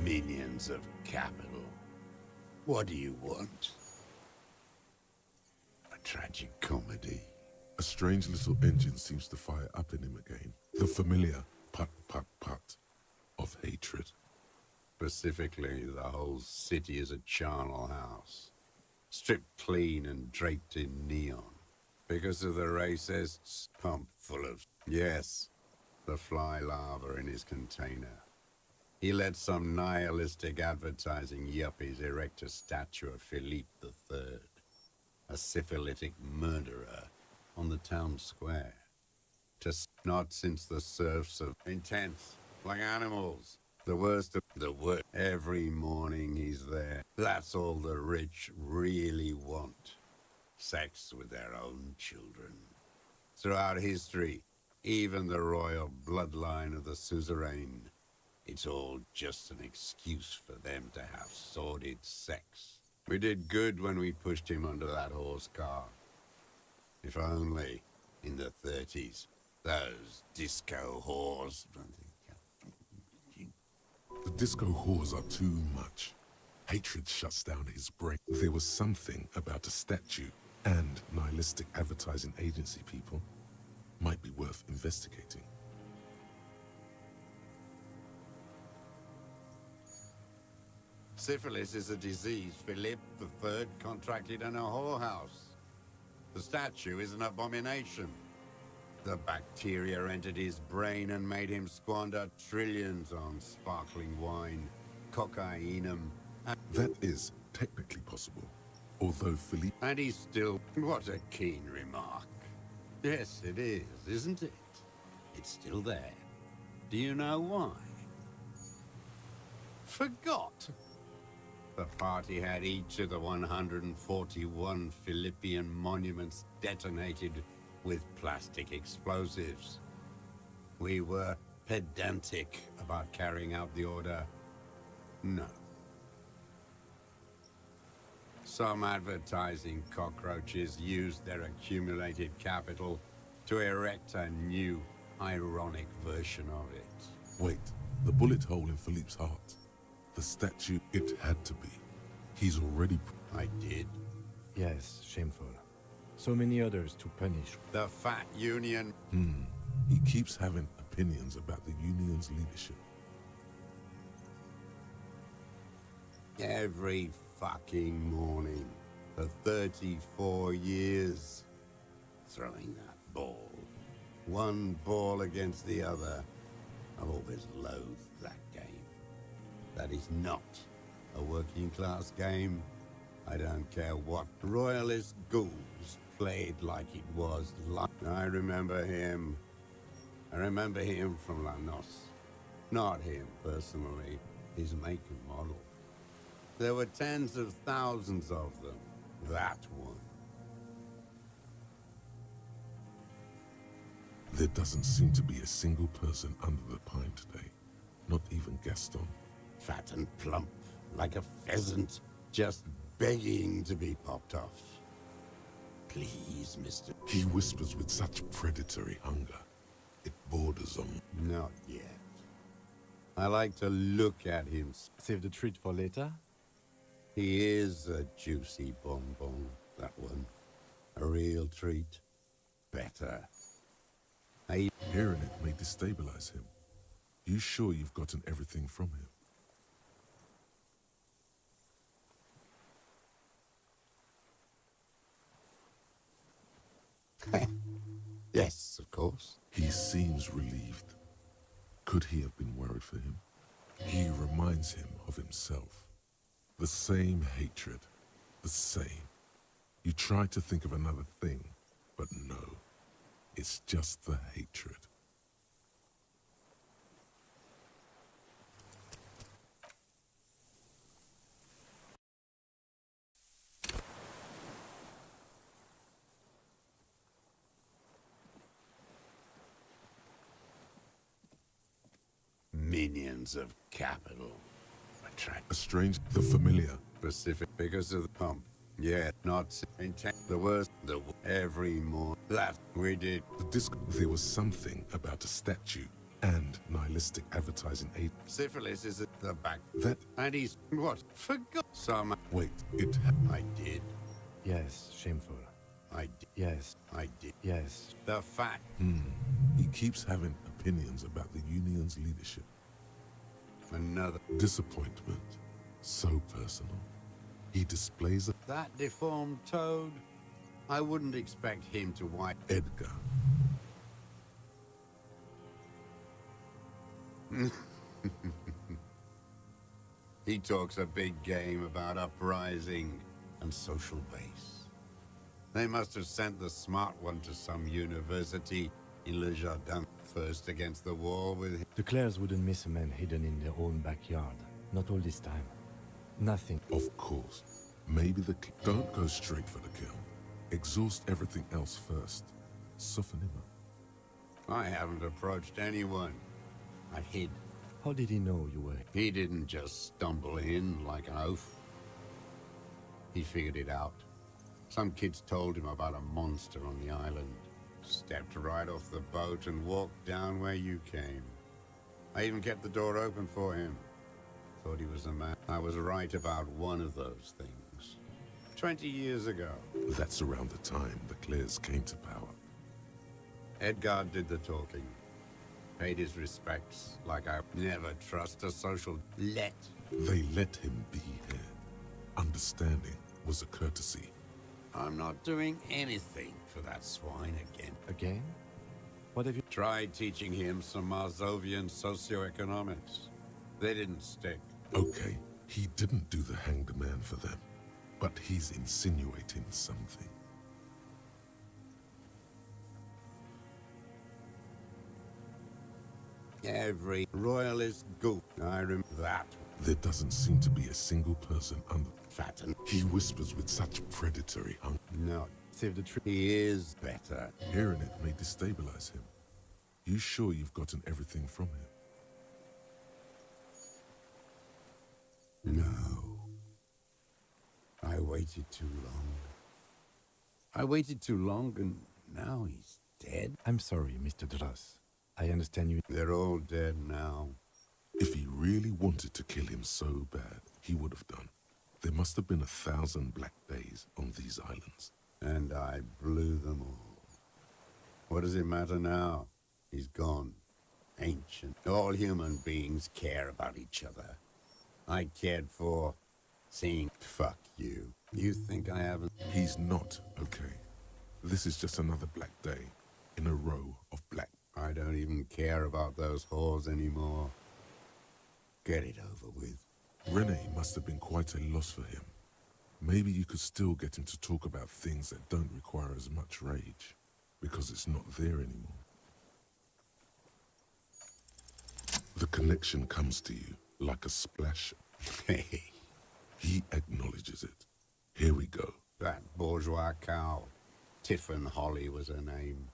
Minions of capital. What do you want? A tragic comedy. A strange little engine seems to fire up in him again. The familiar put, put, put of hatred. Specifically, the whole city is a charnel house. Stripped clean and draped in neon. Because of the racists, pumped full of... Yes, the fly larva in his container. He let some nihilistic advertising yuppies erect a statue of Philippe III, a syphilitic murderer, on the town square. Not since the serfs of intense, like animals. The worst of the worst. Every morning he's there. That's all the rich really want. Sex with their own children. Throughout history, even the royal bloodline of the suzerain, it's all just an excuse for them to have sordid sex. We did good when we pushed him under that horse car. If only, in the 30s, those disco whores... The disco whores are too much. Hatred shuts down his brain. There was something about a statue and nihilistic advertising agency people. Might be worth investigating. Syphilis is a disease Philip III contracted in a whorehouse. The statue is an abomination. The bacteria entered his brain and made him squander trillions on sparkling wine, cocainum, and... That is technically possible, although Philippe... And he's still... What a keen remark. Yes, it is, isn't it? It's still there. Do you know why? Forgot. The party had each of the 141 Philippian monuments detonated with plastic explosives. We were pedantic about carrying out the order. No. Some advertising cockroaches used their accumulated capital to erect a new, ironic version of it. Wait, the bullet hole in Philippe's heart. The statue, it had to be. He's already... I did? Yes, shameful. So many others to punish. The fat union. He keeps having opinions about the union's leadership. Every fucking morning for 34 years. Throwing that ball. One ball against the other. I've always loathed that game. That is not a working class game. I don't care what royalist ghouls played like it was. I remember him. I remember him from La Noce. Not him personally, his make and model. There were tens of thousands of them. That one. There doesn't seem to be a single person under the pine today. Not even Gaston. Fat and plump, like a pheasant, just begging to be popped off. Please, Mr. He whispers with such predatory hunger. It borders on... Not yet. I like to look at him. Save the treat for later? He is a juicy bonbon, that one. A real treat. Better. Hearing it may destabilize him. You sure you've gotten everything from him? Yes, of course. He seems relieved. Could he have been worried for him? He reminds him of himself. The same hatred, the same. You try to think of another thing, but no. It's just the hatred. Minions of capital. Attract A strange, the familiar. Pacific because of the pump. Yeah, not intent. The worst, every more. That we did. The disc, there was something about a statue and nihilistic advertising aid. Syphilis is at the back. That, And he's, what? Forgot some. wait, it, I did. Yes, shameful. I did. Yes, I did. yes. The fact. He keeps having opinions about the union's leadership. Another. Disappointment. So personal. He displays a... That deformed toad. I wouldn't expect him to wipe. Edgar. He talks a big game about uprising and social base. They must have sent the smart one to some university in Le Jardin, first against the wall with him. The Clares wouldn't miss a man hidden in their own backyard. Not all this time. Nothing. Of course. Maybe the... Don't go straight for the kill. Exhaust everything else first. Soften him up. I haven't approached anyone. I hid. How did he know you were? He didn't just stumble in like an oaf. He figured it out. Some kids told him about a monster on the island. Stepped right off the boat and walked down where you came. I even kept the door open for him. Thought he was a man. I was right about one of those things. 20 years ago. That's around the time the Clares came to power. Edgar did the talking. Paid his respects like I never trust a social let. They let him be here. Understanding was a courtesy. I'm not doing anything for that swine again. Again? What have you... Tried teaching him some Marzovian socioeconomics. They didn't stick. Okay, he didn't do the hanged man for them, but he's insinuating something. Every royalist goof. I remember that. There doesn't seem to be a single person under... Fatten. He whispers with such predatory hunger. No. Save the tree. He is better. Hearing it may destabilize him. You sure you've gotten everything from him? No. I waited too long. I waited too long and now he's dead. I'm sorry, Mr. Druss. I understand you... They're all dead now. If he really wanted to kill him so bad, he would have done. There must have been 1,000 black days on these islands. And I blew them all. What does it matter now? He's gone. Ancient. All human beings care about each other. I cared for seeing... Fuck you. You think I haven't... He's not okay. This is just another black day in a row of black... I don't even care about those whores anymore. Get it over with. Renee must have been quite a loss for him. Maybe you could still get him to talk about things that don't require as much rage, because it's not there anymore. The connection comes to you like a splash. Hey. He acknowledges it. Here we go. That bourgeois cow. Tiffin Holly was her name.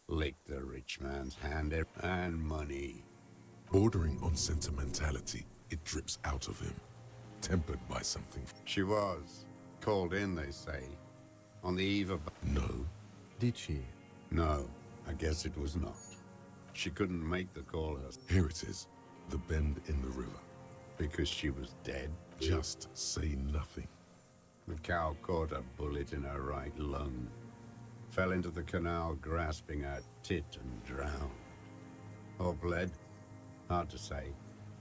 Licked the rich man's hand and money. Bordering on sentimentality, it drips out of him, tempered by something. She was. Called in, they say. On the eve of... No. Did she? No, I guess it was not. She couldn't make the call herself. Here it is, the bend in the river. Because she was dead. Just say nothing. The cow caught a bullet in her right lung. Fell into the canal, grasping her tit and drowned. Or bled? Hard to say.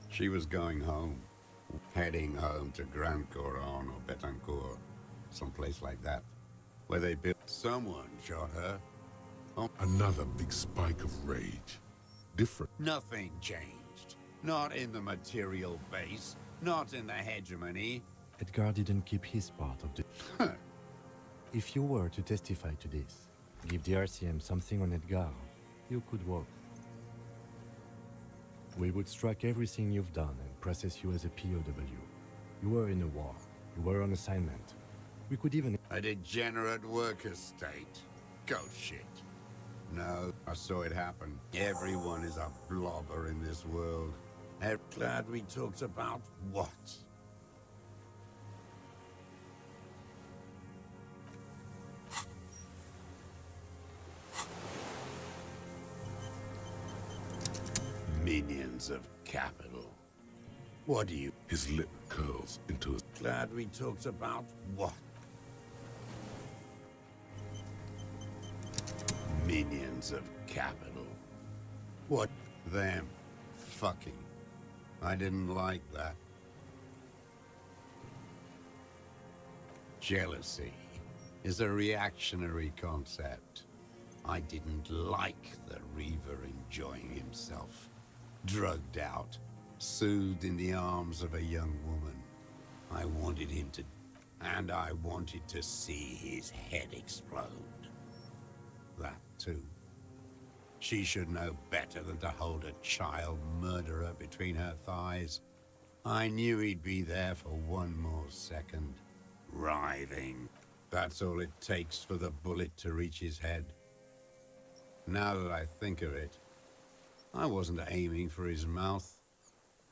She was going home. Heading home to Grand Coron or Betancourt. Someplace like that. Where they built... Someone shot her. Oh. Another big spike of rage. Different. Nothing changed. Not in the material base. Not in the hegemony. Edgar didn't keep his part of the... If you were to testify to this, give the RCM something on Edgar, you could walk. We would strike everything you've done and process you as a POW. You were in a war. You were on assignment. We could even... A degenerate worker state. Go shit. No, I saw it happen. Everyone is a blobber in this world. I'm glad we talked about what? Minions of capital. What do you... His lip curls into a... Glad we talked about what? Minions of capital. What? Them. Fucking. I didn't like that. Jealousy is a reactionary concept. I didn't like the Reaver enjoying himself. Drugged out, soothed in the arms of a young woman. I wanted him to... And I wanted to see his head explode. That too. She should know better than to hold a child murderer between her thighs. I knew he'd be there for one more second. Writhing. That's all it takes for the bullet to reach his head. Now that I think of it, I wasn't aiming for his mouth.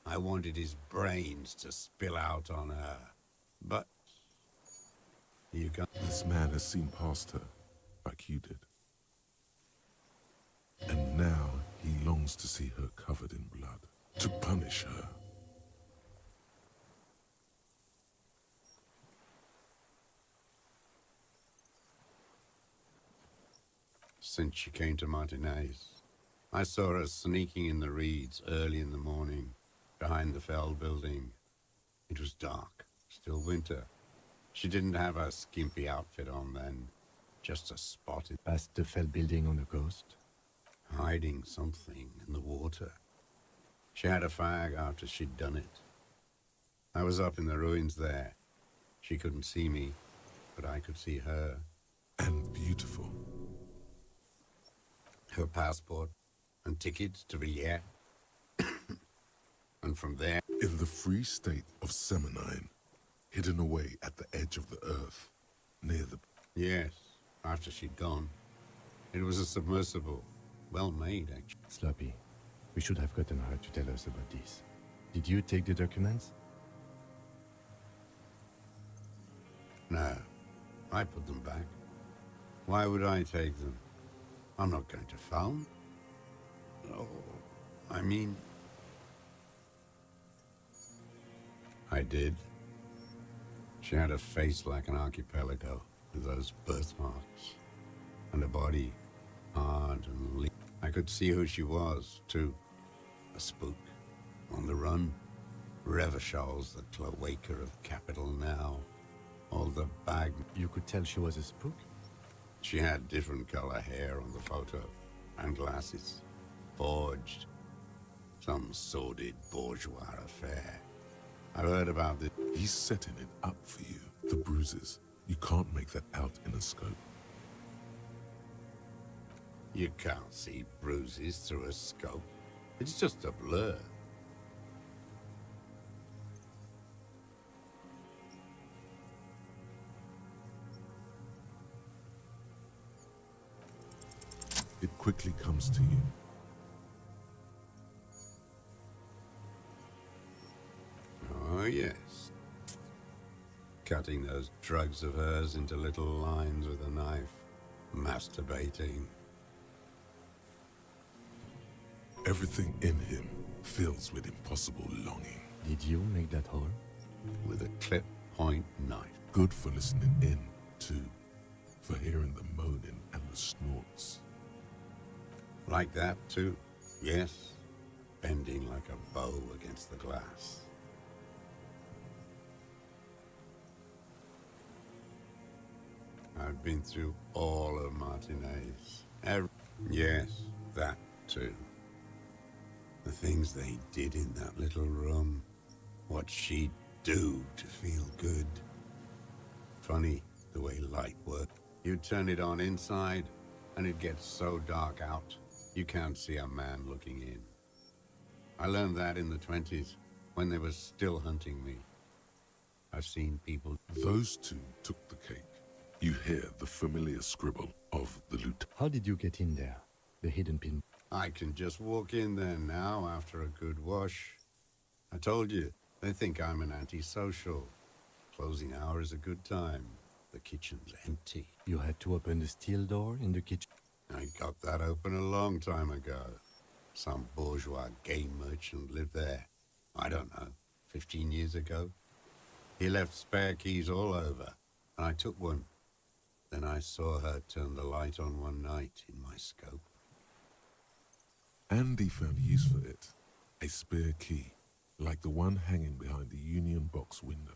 I wanted his brains to spill out on her. But... you can't... This man has seen past her, like you did. And now he longs to see her covered in blood, to punish her. Since she came to Martinez, I saw her sneaking in the reeds early in the morning, behind the Fell building. It was dark, still winter. She didn't have her skimpy outfit on then, just a spot past the Fell building on the coast. Hiding something in the water. She had a fag after she'd done it. I was up in the ruins there. She couldn't see me, but I could see her. And beautiful. Her passport and tickets to Villiers. And from there... In the free state of Seminine, hidden away at the edge of the earth, near the... Yes, after she'd gone. It was a submersible. Well made, actually. Sloppy. We should have gotten her to tell us about this. Did you take the documents? No. I put them back. Why would I take them? I'm not going to phone. Oh, I mean... I did. She had a face like an archipelago, with those birthmarks. And a body, hard and lean. I could see who she was, too. A spook. On the run. Revachol's the cloaca of capital now. All the bag... You could tell she was a spook? She had different color hair on the photo. And glasses. Forged. Some sordid bourgeois affair. I've heard about this. He's setting it up for you. The bruises. You can't make that out in a scope. You can't see bruises through a scope. It's just a blur. It quickly comes to you. Oh, yes. Cutting those drugs of hers into little lines with a knife. Masturbating. Everything in him fills with impossible longing. Did you make that hole? With a clip point knife. Good for listening in, too. For hearing the moaning and the snorts. Like that, too. Yes. Bending like a bow against the glass. I've been through all of Martinez. Yes, that too. The things they did in that little room. What she'd do to feel good. Funny the way light works. You turn it on inside, and it gets so dark out, you can't see a man looking in. I learned that in the 20s, when they were still hunting me. I've seen people... Those two took the cake. You hear the familiar scribble of the loot. How did you get in there? The hidden pin. I can just walk in there now after a good wash. I told you, they think I'm an antisocial. Closing hour is a good time. The kitchen's empty. You had to open the steel door in the kitchen. I got that open a long time ago. Some bourgeois game merchant lived there. I don't know, 15 years ago. He left spare keys all over, and I took one. Then I saw her turn the light on one night in my scope. Andy found use for it. A spare key, like the one hanging behind the Union Box window.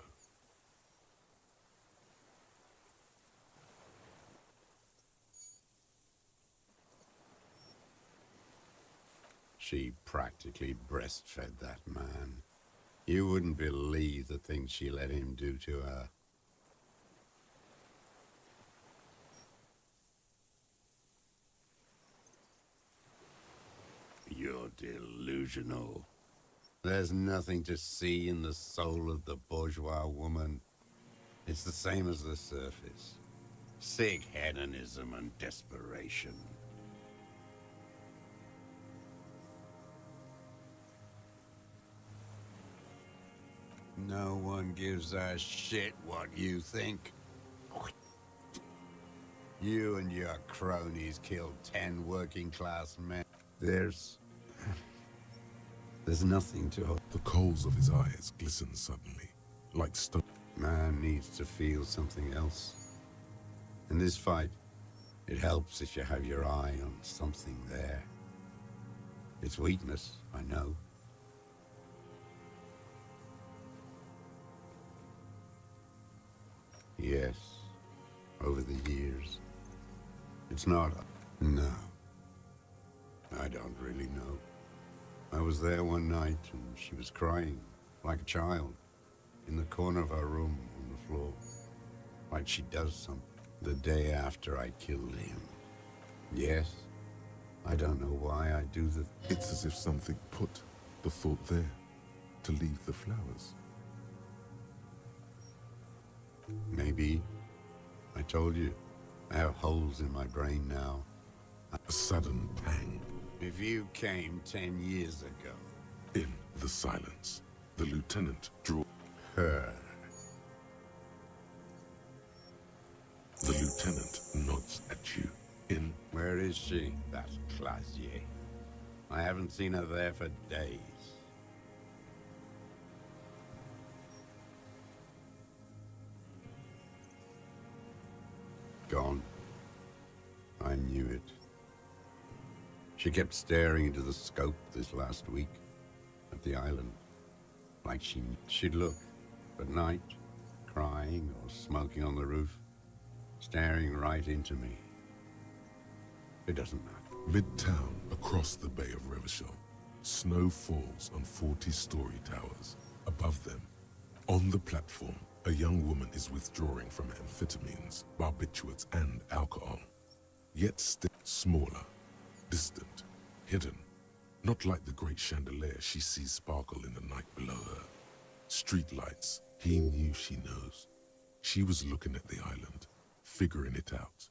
She practically breastfed that man. You wouldn't believe the things she let him do to her. You're delusional. There's nothing to see in the soul of the bourgeois woman. It's the same as the surface. Sick hedonism and desperation. No one gives a shit what you think. You and your cronies killed 10 working-class men. There's nothing to hope. The coals of his eyes glisten suddenly, like stone. Man needs to feel something else. In this fight, it helps if you have your eye on something there. It's weakness, I know. Yes, over the years. It's not no. I don't really know. I was there one night and she was crying, like a child, in the corner of her room on the floor, like she does something. The day after I killed him. Yes, I don't know why I do the... It's as if something put the thought there, to leave the flowers. Maybe. I told you, I have holes in my brain now. A sudden pang. If you came 10 years ago... In the silence, the lieutenant drew... Her. The lieutenant nods at you. In... Where is she, that Clasier? I haven't seen her there for days. Gone. I knew it. She kept staring into the scope this last week at the island. Like she'd look at night, crying or smoking on the roof, staring right into me. It doesn't matter. Midtown, across the Bay of Revachol, snow falls on 40-story towers. Above them, on the platform, a young woman is withdrawing from amphetamines, barbiturates, and alcohol. Yet still smaller, distant, hidden. Not like the great chandelier she sees sparkle in the night below her. Streetlights, he knew she knows. She was looking at the island, figuring it out.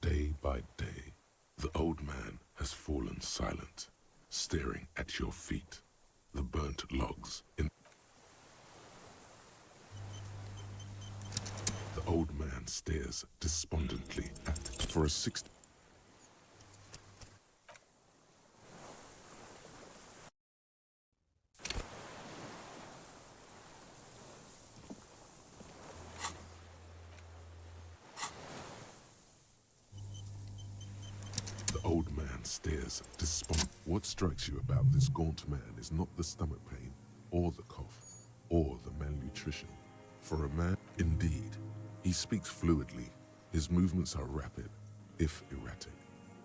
Day by day, the old man has fallen silent, staring at your feet, the burnt logs in... The old man stares despondently at for a 60... The old man stares despondent. What strikes you about this gaunt man is not the stomach pain, or the cough, or the malnutrition. For a man, indeed, he speaks fluidly. His movements are rapid, if erratic.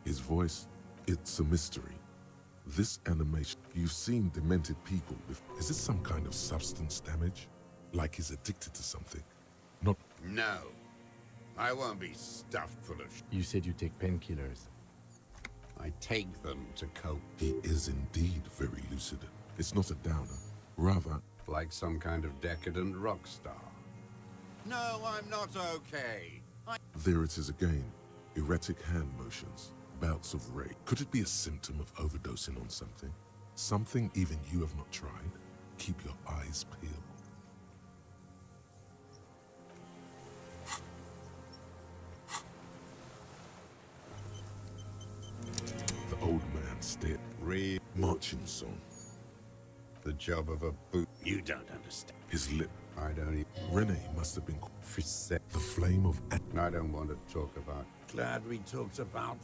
His voice, it's a mystery. This animation, you've seen demented people before. Is it some kind of substance damage? like he's addicted to something. Not. No. I won't be stuffed full of You said you take painkillers. I take them to cope. He is indeed very lucid. It's not a downer. Rather, like some kind of decadent rock star. No, I'm not okay. there it is again. Erratic hand motions, bouts of rage. Could it be a symptom of overdosing on something? Something even you have not tried? Keep your eyes peeled. The old man stared. Marching song. The job of a boot. You don't understand. His lip. I don't even. Renee must have been Frisette. the flame of I don't want to talk about. Glad we talked about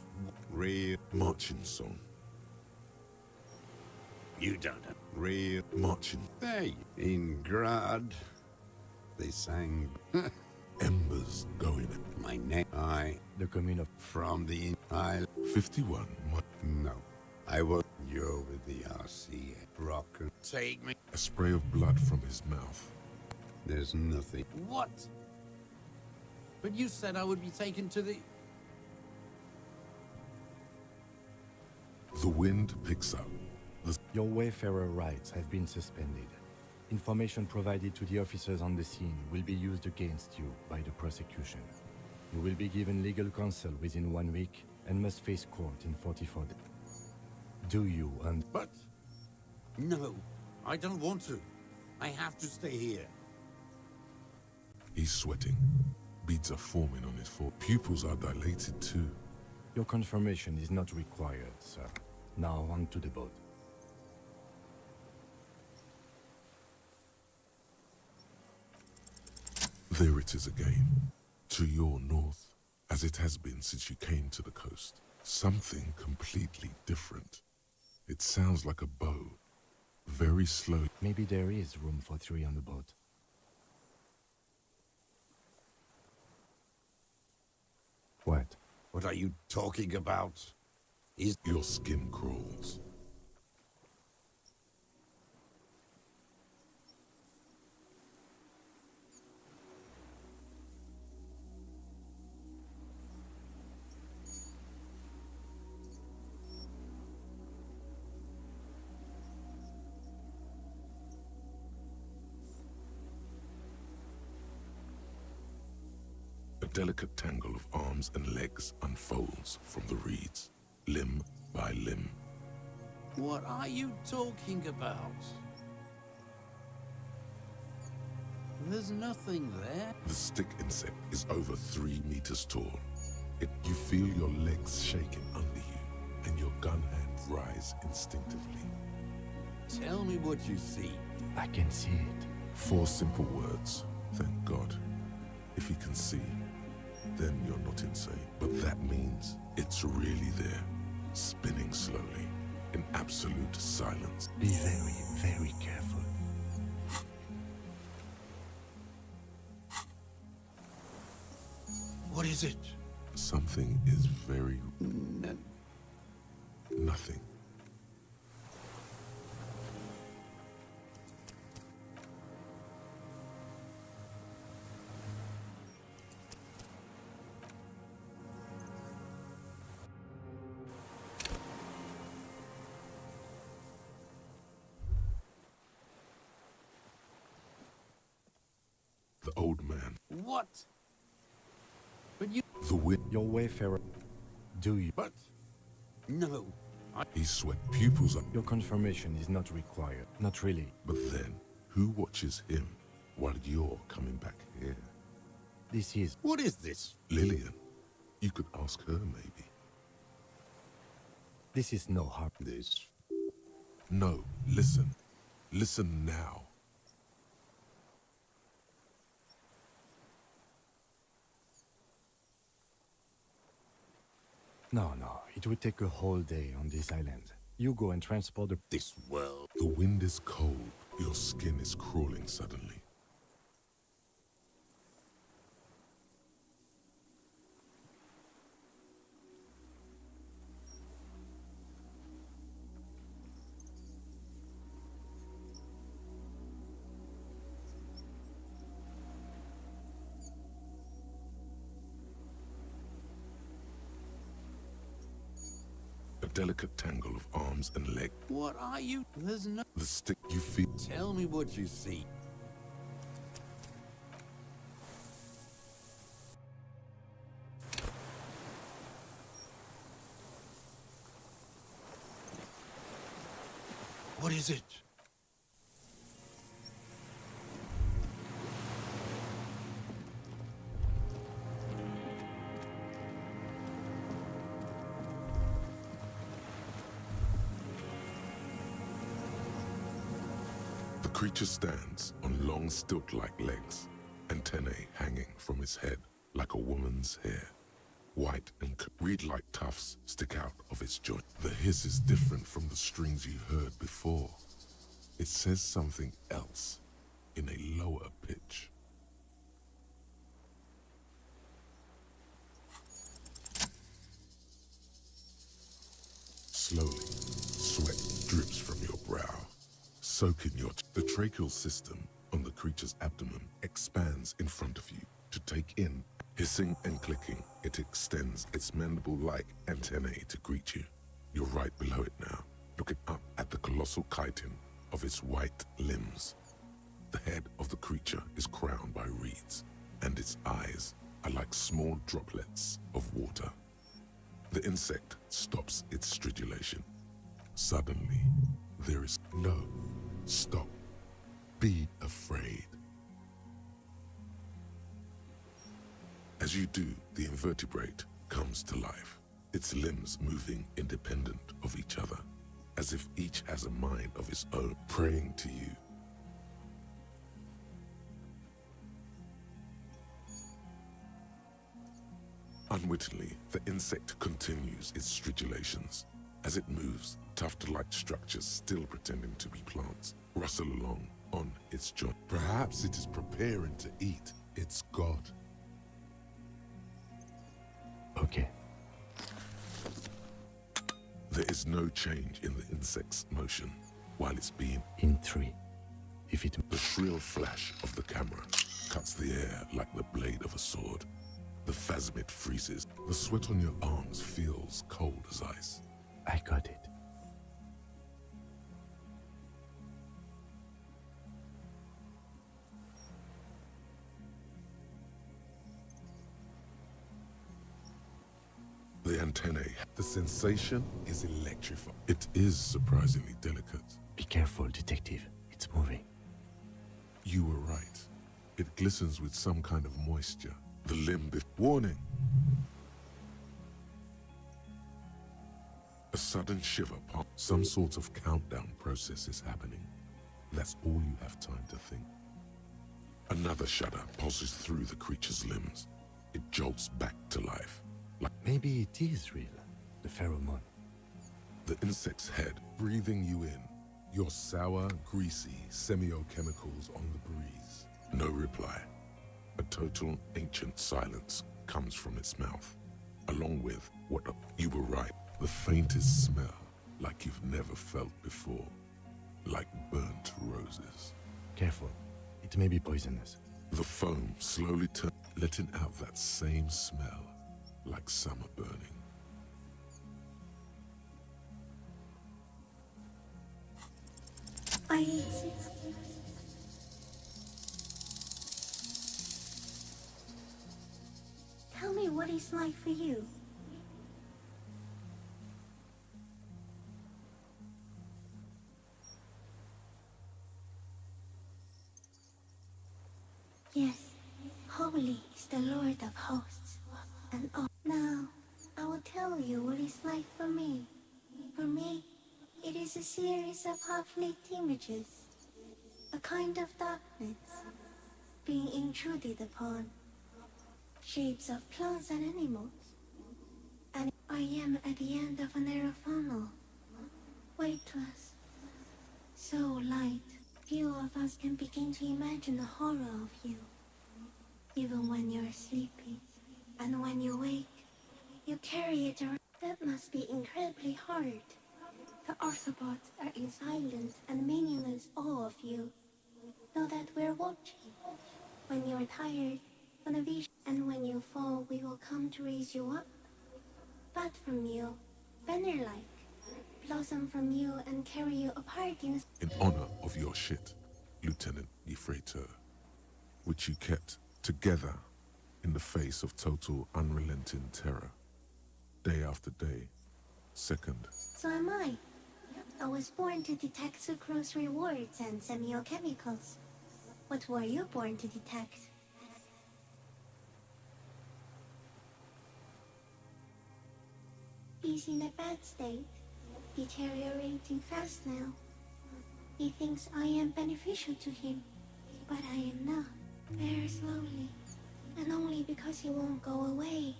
real marching song. You don't have real Marching. Hey, in Grad, they sang Embers going. my name. The commune of From the I 51. No, I will. You're with the RCA. Rock and take me. A spray of blood from his mouth. There's nothing. What? But you said I would be taken to the... The wind picks up. Your Wayfarer rights have been suspended. Information provided to the officers on the scene will be used against you by the prosecution. You will be given legal counsel within 1 week and must face court in 44 days. Do you and... But... No, I don't want to. I have to stay here. He's sweating. Beads are forming on his forehead. Pupils are dilated too. Your confirmation is not required, sir. Now on to the boat. There it is again. To your north, as it has been since you came to the coast. Something completely different. It sounds like a bow. Very slow. Maybe there is room for 3 on the boat. What? What are you talking about? Is your skin crawls. A delicate tangle of arms and legs unfolds from the reeds, limb by limb. What are you talking about? There's nothing there. The stick insect is over 3 meters tall. You feel your legs shaking under you, and your gun hand rise instinctively. Tell me what you see. I can see it. 4 simple words. Thank God. If you can see, then you're not insane. But that means it's really there, spinning slowly, in absolute silence. Be very, very careful. What is it? Something is very... Nothing. The old man. What? But you... The wind. Your Wayfarer. Do you? But... No. He sweat. Pupils are... Your confirmation is not required. Not really. But then, who watches him while you're coming back here? This is... What is this? Lillian. You could ask her, maybe. This is no harm. This. No, listen. Listen now. No, it would take a whole day on this island. You go and transport the... This world. The wind is cold. Your skin is crawling suddenly. delicate tangle of arms and legs. What are you? There's no... The stick you feel. Tell me what you see. What is it? The creature stands on long stilt-like legs, antennae hanging from its head like a woman's hair. White and reed-like tufts stick out of its joint. The hiss is different from the strings you heard before. It says something else in a lower pitch. Slowly, sweat drips from your brow, soaking your... The tracheal system on the creature's abdomen expands in front of you to take in. Hissing and clicking, it extends its mandible-like antennae to greet you. You're right below it now, looking up at the colossal chitin of its white limbs. The head of the creature is crowned by reeds, and its eyes are like small droplets of water. The insect stops its stridulation. Suddenly, there is no stop. Be afraid. As you do, the invertebrate comes to life, its limbs moving independent of each other, as if each has a mind of its own, praying to you. Unwittingly, the insect continues its stridulations. As it moves, tuft-like structures, still pretending to be plants, rustle along on its joint. Perhaps it is preparing to eat its god. Okay. There is no change in the insect's motion while it's being... In 3. If it... The shrill flash of the camera cuts the air like the blade of a sword. The phasmid freezes. The sweat on your arms feels cold as ice. I got it. The antennae. The sensation is electrifying. It is surprisingly delicate. Be careful, detective. It's moving. You were right. It glistens with some kind of moisture. The limb... Warning! A sudden shiver pops. Some sort of countdown process is happening. That's all you have time to think. Another shudder pulses through the creature's limbs. It jolts back to life. Maybe it is real, the pheromone. The insect's head, breathing you in. Your sour, greasy semiochemicals on the breeze. No reply. A total ancient silence comes from its mouth, along with what you were right. The faintest smell, like you've never felt before. Like burnt roses. Careful. It may be poisonous. The foam slowly turns, letting out that same smell. Like summer burning. Tell me what it's like for you. Yes, holy is the Lord of hosts, and all. Now, I will tell you what it's like for me. For me, it is a series of half-lit images, a kind of darkness, being intruded upon, shapes of plants and animals, and I am at the end of a narrow funnel, weightless, so light, few of us can begin to imagine the horror of you, even when you're sleeping, and when you wake, you carry it around. That must be incredibly hard. The Arthropods are in silent and meaningless awe of you. Know that we're watching. When you're tired, on a vision, and when you fall, we will come to raise you up. But from you, banner-like, blossom from you and carry you apart in In honor of your shit, Lieutenant Yfretur, which you kept together in the face of total unrelenting terror, day after day, second. So am I. I was born to detect sucrose rewards and semiochemicals. What were you born to detect? He's in a bad state, deteriorating fast now. He thinks I am beneficial to him, but I am not. Very slowly, and only because he won't go away.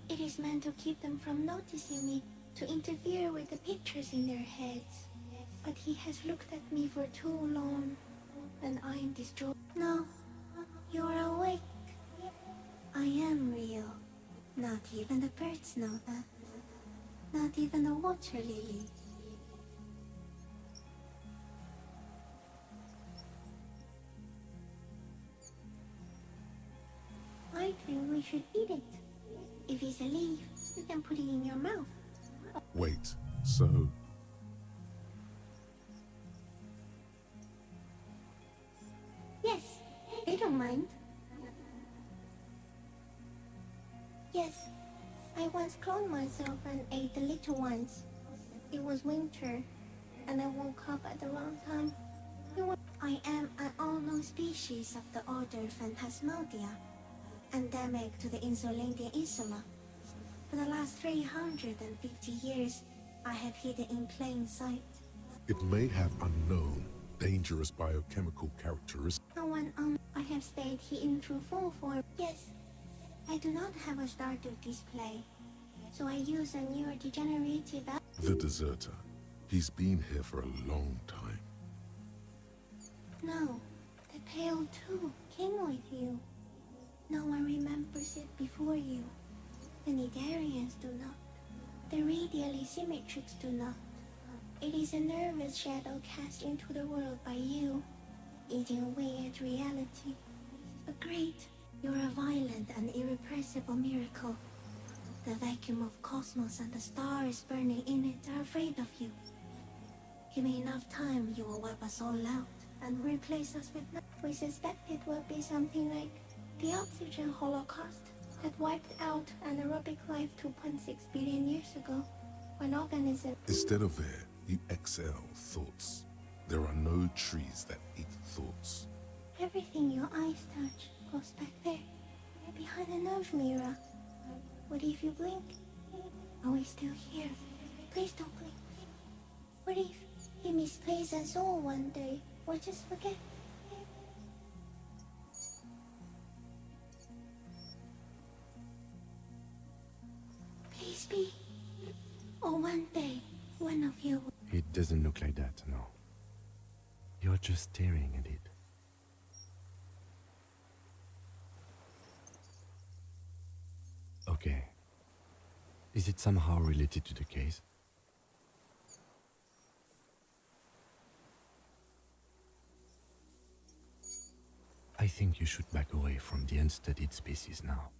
It is meant to keep them from noticing me, to interfere with the pictures in their heads. But he has looked at me for too long, and I am destroyed. No, you're awake. I am real. Not even the birds know that. Not even the water lily. I think we should eat it. If it's a leaf, you can put it in your mouth. Wait, so Yes, I don't mind. Yes, I once cloned myself and ate the little ones. It was winter, and I woke up at the wrong time. I am an unknown species of the order Phantasmodia, endemic to the Insulandian Insula. For the last 350 years, I have hidden in plain sight. it may have unknown, dangerous biochemical characteristics. No one I have stayed hidden through full form. Yes, I do not have a starter display, so I use a neurodegenerative The deserter. He's been here for a long time. No, the Pale too came with you. No one remembers it before you. The Nidarians do not. The radially symmetrics do not. It is a nervous shadow cast into the world by you, eating away at reality. But great, you're a violent and irrepressible miracle. The vacuum of cosmos and the stars burning in it are afraid of you. Give me enough time, you will wipe us all out and replace us with nothing. We suspect it will be something like the oxygen holocaust that wiped out anaerobic life 2.6 billion years ago, when organisms... Instead of air, you exhale thoughts. There are no trees that eat thoughts. Everything your eyes touch goes back there, behind the nerve mirror. What if you blink? Are we still here? Please don't blink. What if he misplaces us all one day, or just forget? Please be. Or one day, one of you... It doesn't look like that, no. You're just staring at it. Okay. Is it somehow related to the case? I think you should back away from the unstudied species now.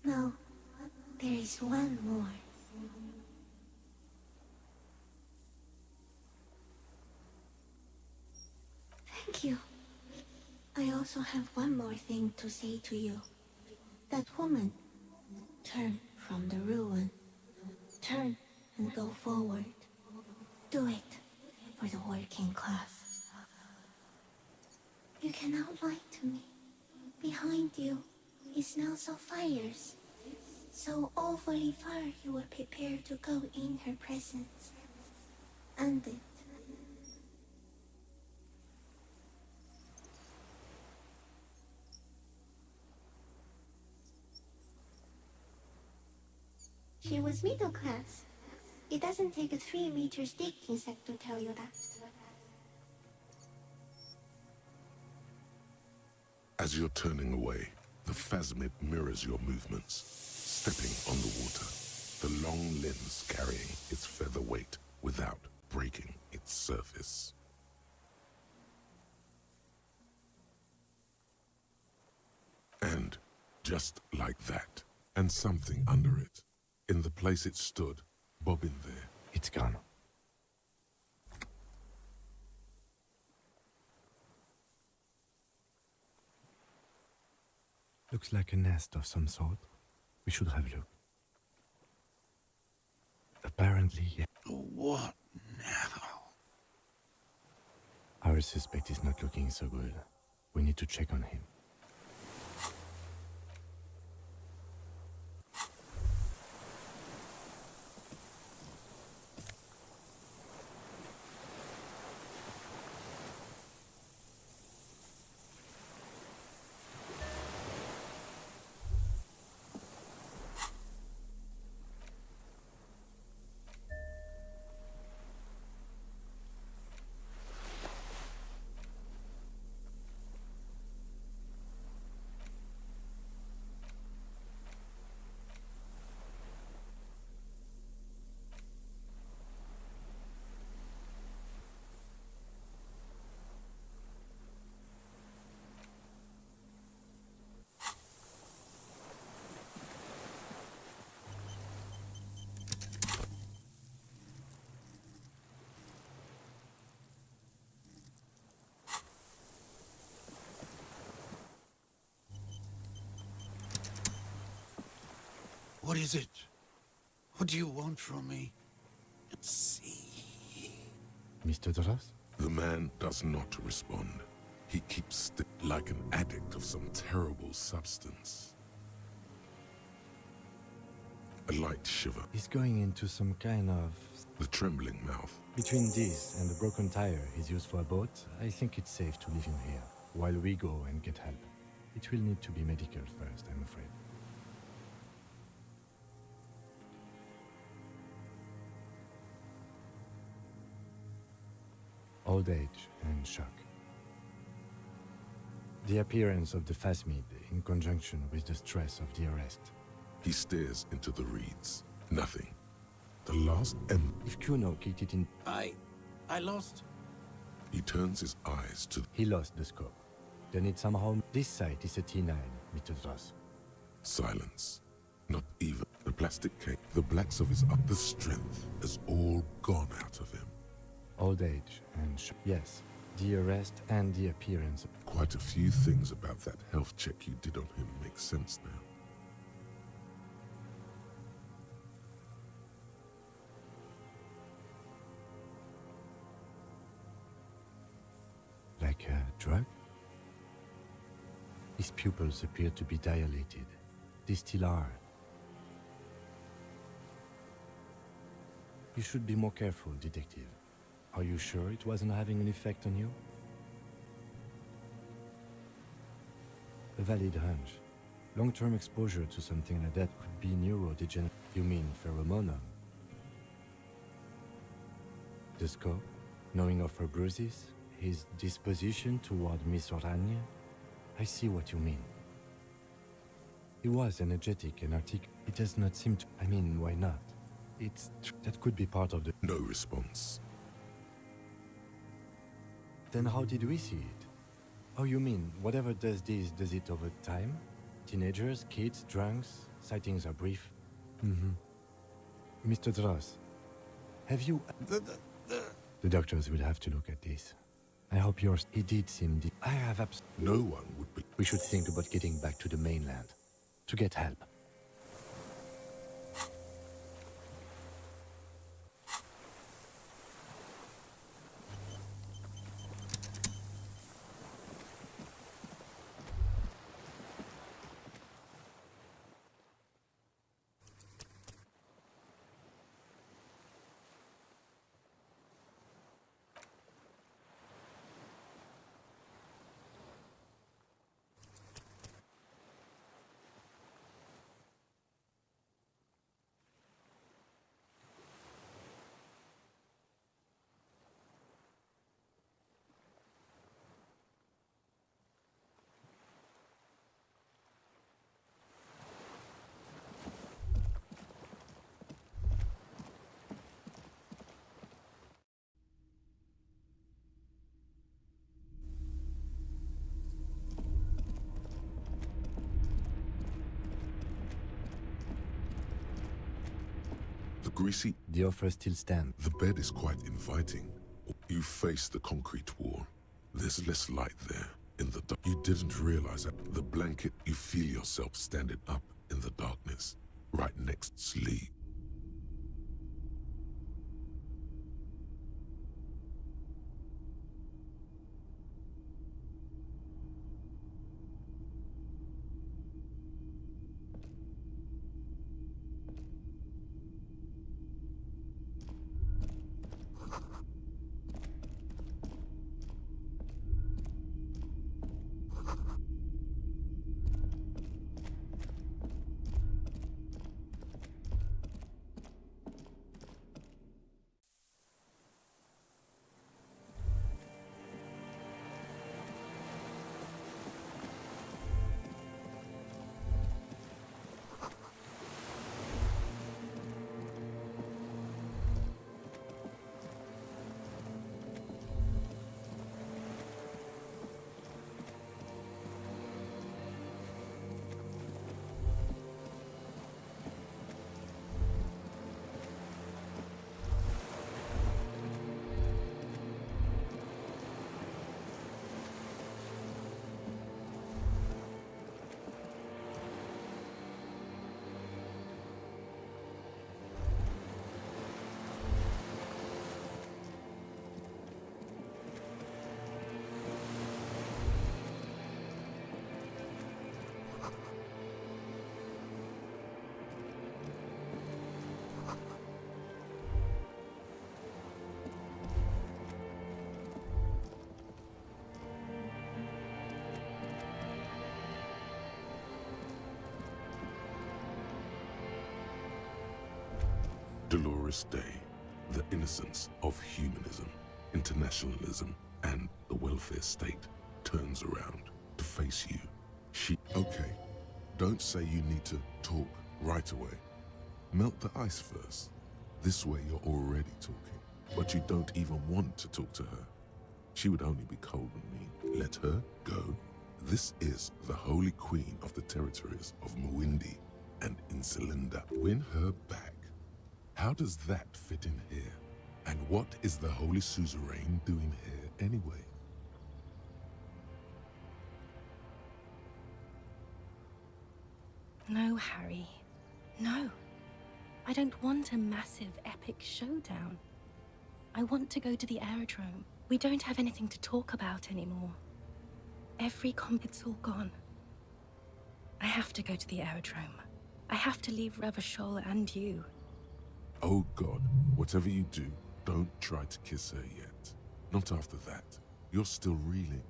No, there is one more. Thank you. I also have one more thing to say to you. That woman, turn from the ruin. Turn and go forward. Do it for the working class. You cannot lie to me. Behind you, it smells of fires. So awfully far you were prepared to go in her presence. End it. She was middle class. It doesn't take a 3-meter stick insect to tell you that. As you're turning away, the phasmid mirrors your movements, stepping on the water, the long limbs carrying its feather weight without breaking its surface. And just like that, and something under it, in the place it stood, bobbing there, It's gone. Looks like a nest of some sort. We should have a look. Apparently, yeah. What now? Our suspect is not looking so good. We need to check on him. What is it? What do you want from me? See. Mr. Dras? The man does not respond. He keeps still like an addict of some terrible substance. A light shiver. He's going into some kind of... The trembling mouth. Between this and the broken tire he's used for a boat, I think it's safe to leave him here, while we go and get help. It will need to be medical first, I'm afraid. Old age and shock. The appearance of the phasmid in conjunction with the stress of the arrest. He stares into the reeds. Nothing. The last If Kuno kicked it in... I lost. He turns his eyes to... He lost the scope. Then it somehow... This site is a T9, Mr. Dras. Silence. Not even the plastic cake. The blacks of his the strength has all gone out of him. Old age and shock. Yes, the arrest and the appearance. Quite a few things about that health check you did on him make sense now. Like a drug? His pupils appear to be dilated. They still are. You should be more careful, detective. Are you sure it wasn't having an effect on you? A valid hunch. Long-term exposure to something like that could be neurodegenerative. You mean pheromonal? The scope, knowing of her bruises, his disposition toward Miss Oranje? I see what you mean. He was energetic and articulate. It does not seem to... I mean, why not? That could be part of the... No response. Then how did we see it? Oh, you mean, whatever does this, does it over time? Teenagers, kids, drunks, sightings are brief? Mm-hmm. Mr. Dras, have you... The doctors will have to look at this. I hope yours... It did seem... I have No one would be... We should think about getting back to the mainland. To get help. greasy. The offer still stands. The bed is quite inviting. You face the concrete wall. There's less light there in the dark. You didn't realize that the blanket, you feel yourself standing up in the darkness, right next to sleep. Dolores Day, the innocence of humanism, internationalism, and the welfare state turns around to face you. Okay, don't say you need to talk right away. Melt the ice first. This way you're already talking, but you don't even want to talk to her. She would only be cold and mean. Let her go. This is the Holy Queen of the territories of Muindi and Insulinda. Win her back. How does that fit in here? And what is the Holy Suzerain doing here anyway? No, Harry. No. I don't want a massive, epic showdown. I want to go to the aerodrome. We don't have anything to talk about anymore. Every it's all gone. I have to go to the aerodrome. I have to leave Ravachol and you. Oh God, whatever you do, don't try to kiss her yet. Not after that. You're still reeling.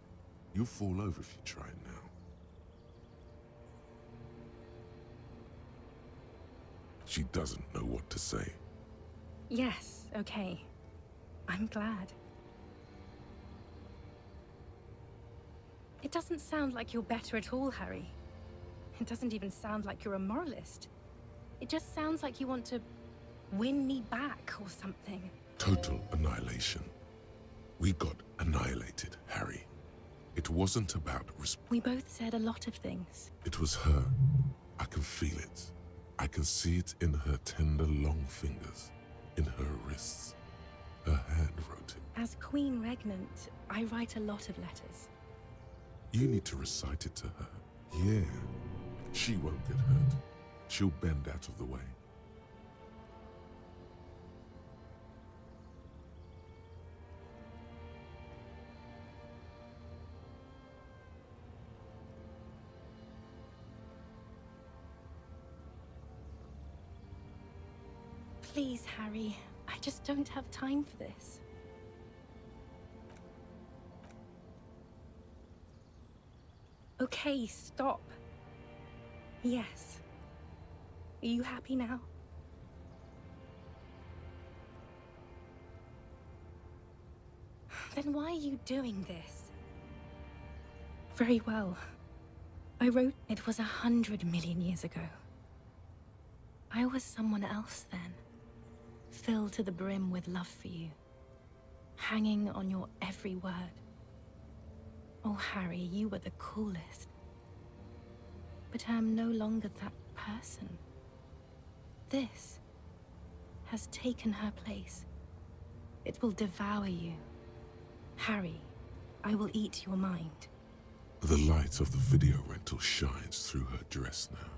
You'll fall over if you try now. She doesn't know what to say. Yes, okay. I'm glad. It doesn't sound like you're better at all, Harry. It doesn't even sound like you're a moralist. It just sounds like you want to win me back or something. Total annihilation. We got annihilated, Harry. It wasn't about We both said a lot of things. It was her. I can feel it. I can see it in her tender, long fingers, in her wrists. Her hand wrote it. As Queen Regnant, I write a lot of letters. You need to recite it to her. Yeah. She won't get hurt. She'll bend out of the way. Please, Harry. I just don't have time for this. Okay, stop. Yes. Are you happy now? Then why are you doing this? Very well. I wrote it was 100 million years ago. I was someone else then. Filled to the brim with love for you. Hanging on your every word. Oh, Harry, you were the coolest. But I'm no longer that person. This has taken her place. It will devour you. Harry, I will eat your mind. The light of the video rental shines through her dress now.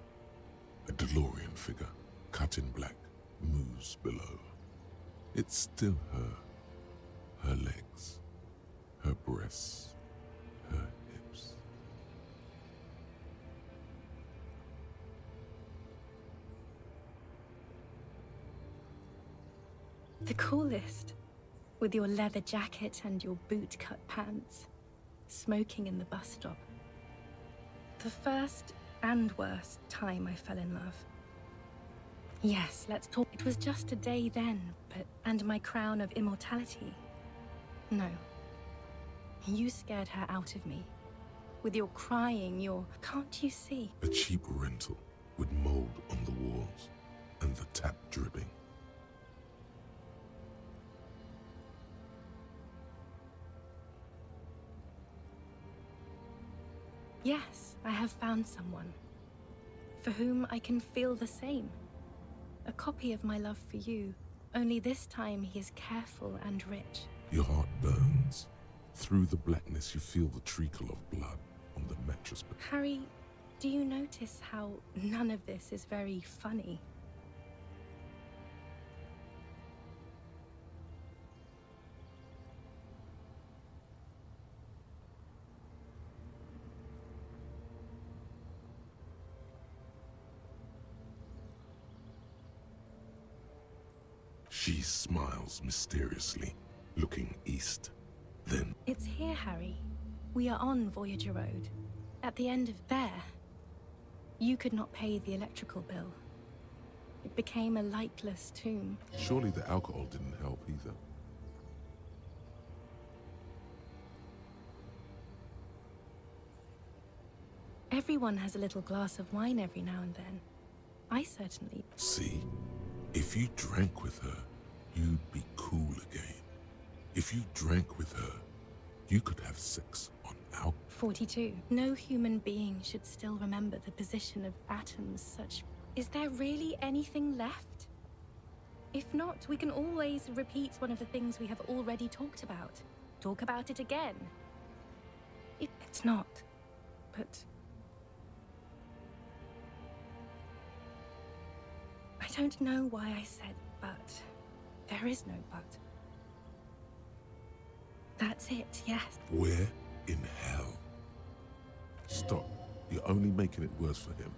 A DeLorean figure, cut in black, moves below. It's still her. Her legs, her breasts, her hips. The coolest. With your leather jacket and your boot-cut pants. Smoking in the bus stop. The first and worst time I fell in love. Yes, let's talk. It was just a day then, but... And my crown of immortality. No. You scared her out of me. With your crying, your... Can't you see? A cheap rental with mold on the walls and the tap dripping. Yes, I have found someone. For whom I can feel the same. A copy of my love for you. Only this time he is careful and rich. Your heart burns. Through the blackness you feel the treacle of blood on the mattress. Harry, do you notice how none of this is very funny? She smiles mysteriously, looking east. Then... It's here, Harry. We are on Voyager Road. At the end of there. You could not pay the electrical bill. It became a lightless tomb. Surely the alcohol didn't help either. Everyone has a little glass of wine every now and then. I certainly... See? If you drank with her, you'd be cool again. If you drank with her, you could have sex on alcohol. 42. No human being should still remember the position of atoms such... Is there really anything left? If not, we can always repeat one of the things we have already talked about. Talk about it again. It's not. But... I don't know why I said but. There is no but. That's it, yes. Where in hell? Stop. You're only making it worse for him.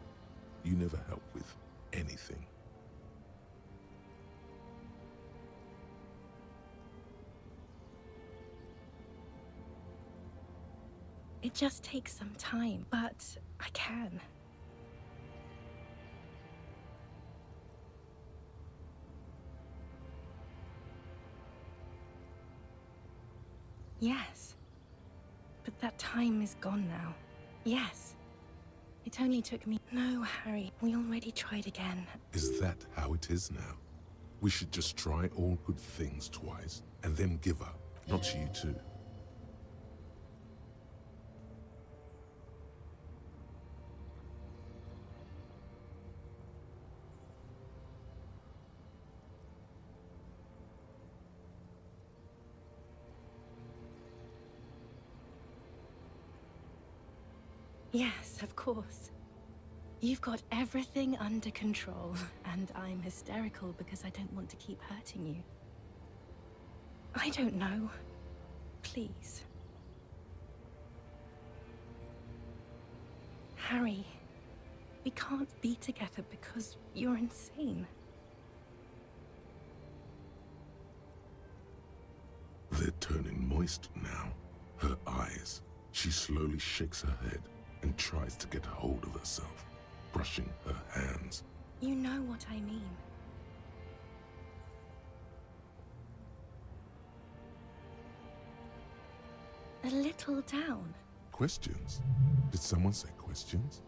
You never help with anything. It just takes some time, but I can. Yes. But that time is gone now. Yes. It only took me... No, Harry, we already tried again. Is that how it is now? We should just try all good things twice, and then give up. Not you too. Yes, of course. You've got everything under control, and I'm hysterical because I don't want to keep hurting you. I don't know. Please. Harry, we can't be together because you're insane. They're turning moist now. Her eyes. She slowly shakes her head and tries to get hold of herself, brushing her hands. You know what I mean. A little down. Questions? Did someone say questions?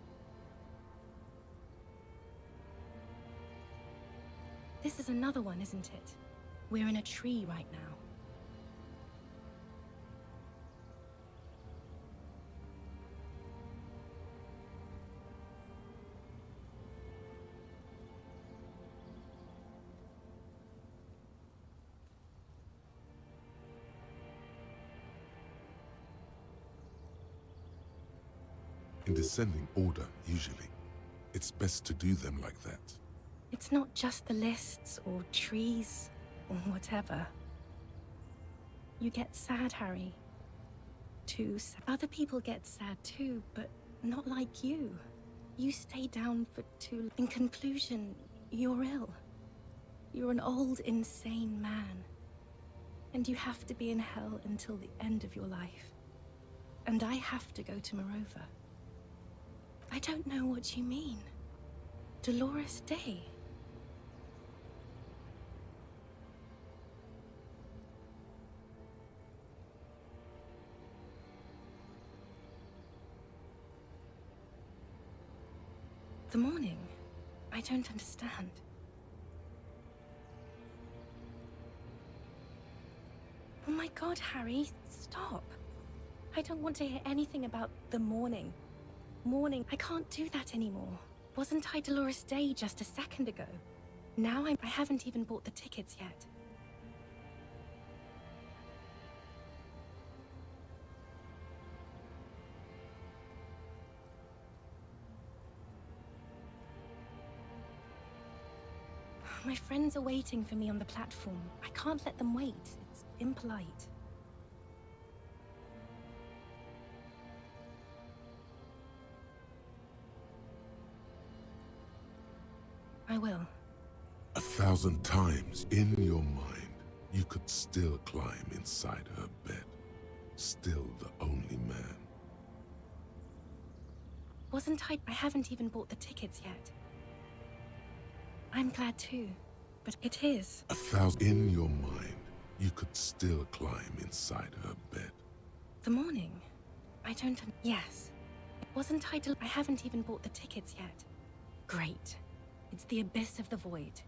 This is another one, isn't it? We're in a tree right now. in descending order, usually. It's best to do them like that. It's not just the lists or trees or whatever. You get sad, Harry. Too sad. Other people get sad too, but not like you. You stay down for too. In conclusion, you're ill. You're an old, insane man. And you have to be in hell until the end of your life. And I have to go to Morova. I don't know what you mean. Dolores Day. The morning? I don't understand. Oh my God, Harry, stop. I don't want to hear anything about the morning. Morning, I can't do that anymore. Wasn't I Dolores Day just a second ago? Now I haven't even bought the tickets yet. My friends are waiting for me on the platform. I can't let them wait. It's impolite. I will. 1,000 times in your mind, you could still climb inside her bed. Still the only man. Wasn't I haven't even bought the tickets yet. I'm glad too, but it is. 1,000 in your mind, you could still climb inside her bed. The morning? I don't... Yes. Wasn't I haven't even bought the tickets yet. Great. It's the abyss of the void.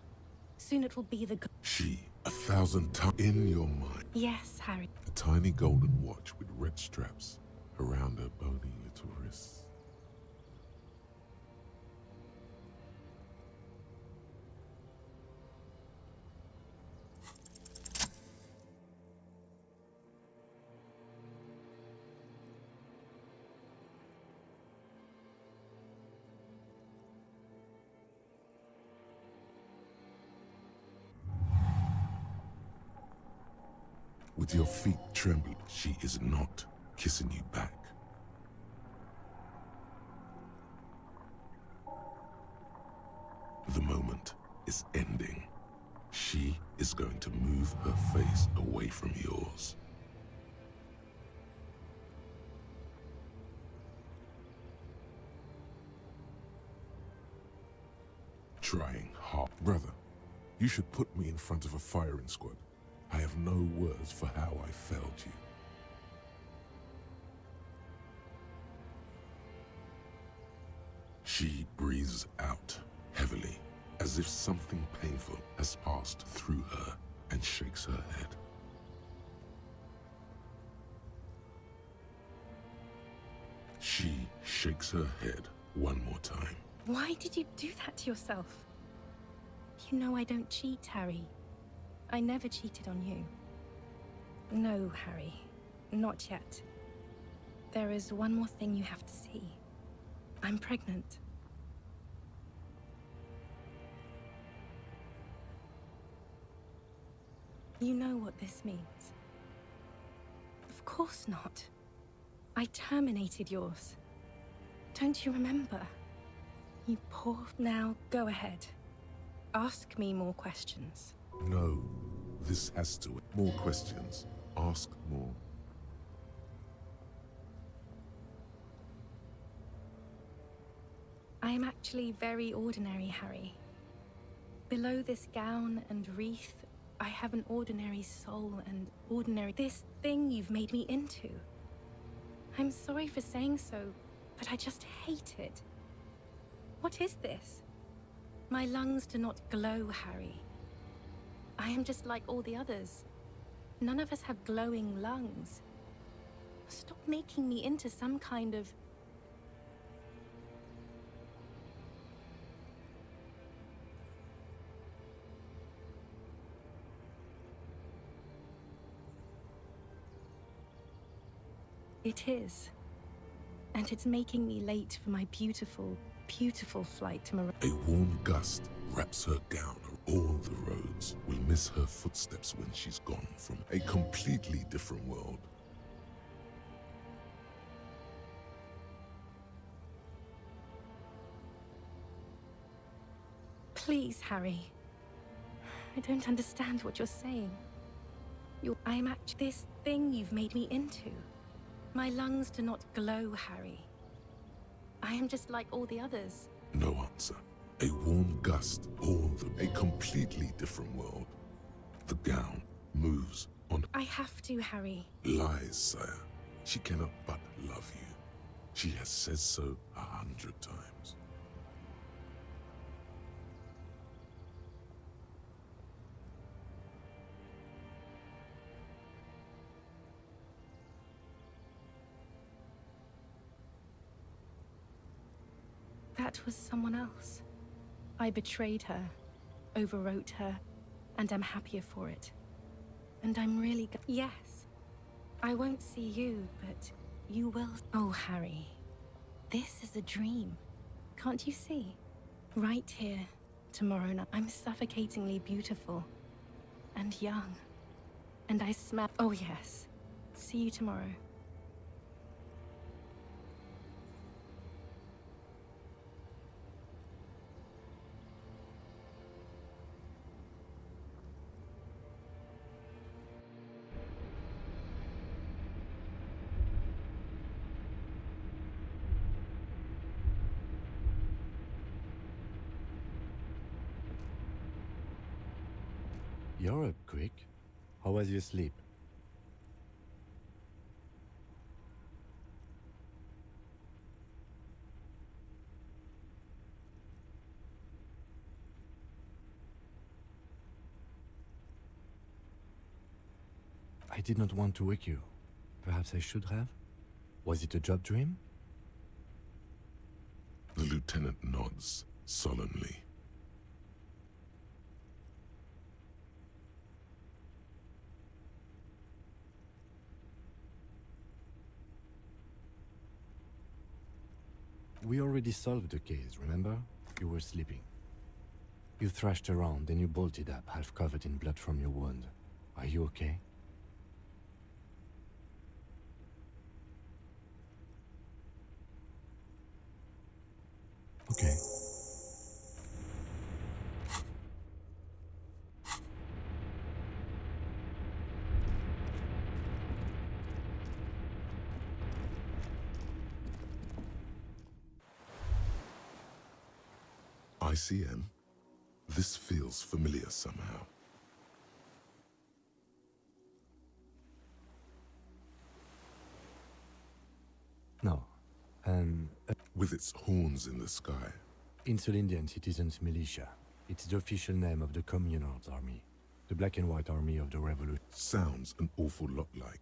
Soon it will be the... She, 1,000 times in your mind. Yes, Harry. A tiny golden watch with red straps around her bony little wrists. With your feet trembling, she is not kissing you back. The moment is ending. She is going to move her face away from yours. Trying hard. Brother, you should put me in front of a firing squad. I have no words for how I failed you. She breathes out heavily, as if something painful has passed through her, and shakes her head. She shakes her head one more time. Why did you do that to yourself? You know I don't cheat, Harry. I never cheated on you. No, Harry. Not yet. There is one more thing you have to see. I'm pregnant. You know what this means. Of course not. I terminated yours. Don't you remember? You poor... Now, go ahead. Ask me more questions. No, this has to... More questions. Ask more. I am actually very ordinary, Harry. Below this gown and wreath, I have an ordinary soul and ordinary... This thing you've made me into. I'm sorry for saying so, but I just hate it. What is this? My lungs do not glow, Harry. I am just like all the others. None of us have glowing lungs. Stop making me into some kind of... It is. And it's making me late for my beautiful, beautiful flight to Mar. A warm gust wraps her gown. All the roads will miss her footsteps when she's gone from a completely different world. Please, Harry. I don't understand what you're saying. I'm actually this thing you've made me into. My lungs do not glow, Harry. I am just like all the others. No answer. A warm gust, a completely different world. The gown moves on. I have to, Harry. Lies, sire. She cannot but love you. She has said so 100 times. That was someone else. I betrayed her, overwrote her, and I'm happier for it. And I'm really yes. I won't see you, but you will. Oh, Harry. This is a dream. Can't you see? Right here, tomorrow night. I'm suffocatingly beautiful. And young. And I smell. Oh, yes. See you tomorrow. You're up quick. How was your sleep? I did not want to wake you. Perhaps I should have? Was it a job dream? The lieutenant nods solemnly. We already solved the case, remember? You were sleeping. You thrashed around, then you bolted up, half covered in blood from your wound. Are you okay? Okay. ICM? This feels familiar somehow. No. With its horns in the sky. Insulindian Citizens Militia. It's the official name of the Communards Army. The black and white army of the revolution. Sounds an awful lot like.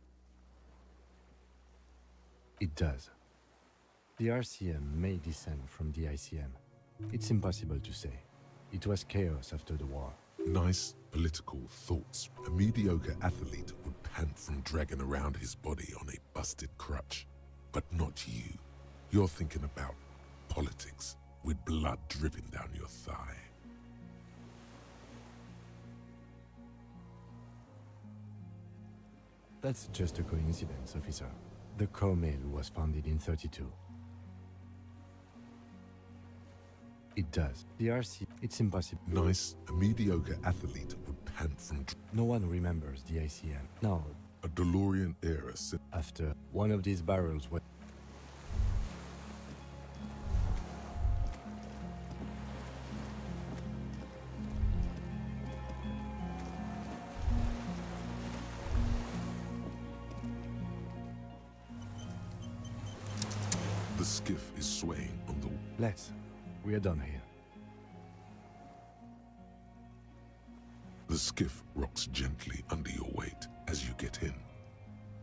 It does. The RCM may descend from the ICM. It's impossible to say. It was chaos after the war. Nice political thoughts. A mediocre athlete would pant from dragging around his body on a busted crutch. But not you. You're thinking about politics, with blood dripping down your thigh. That's just a coincidence, officer. The Corps-Mail was founded in 32. It does. The RC, it's impossible. Nice, a mediocre athlete would pant from... No one remembers the ICM. Now, a DeLorean era... After one of these barrels was... The skiff is swaying on the... Let's. We are done here. The skiff rocks gently under your weight as you get in.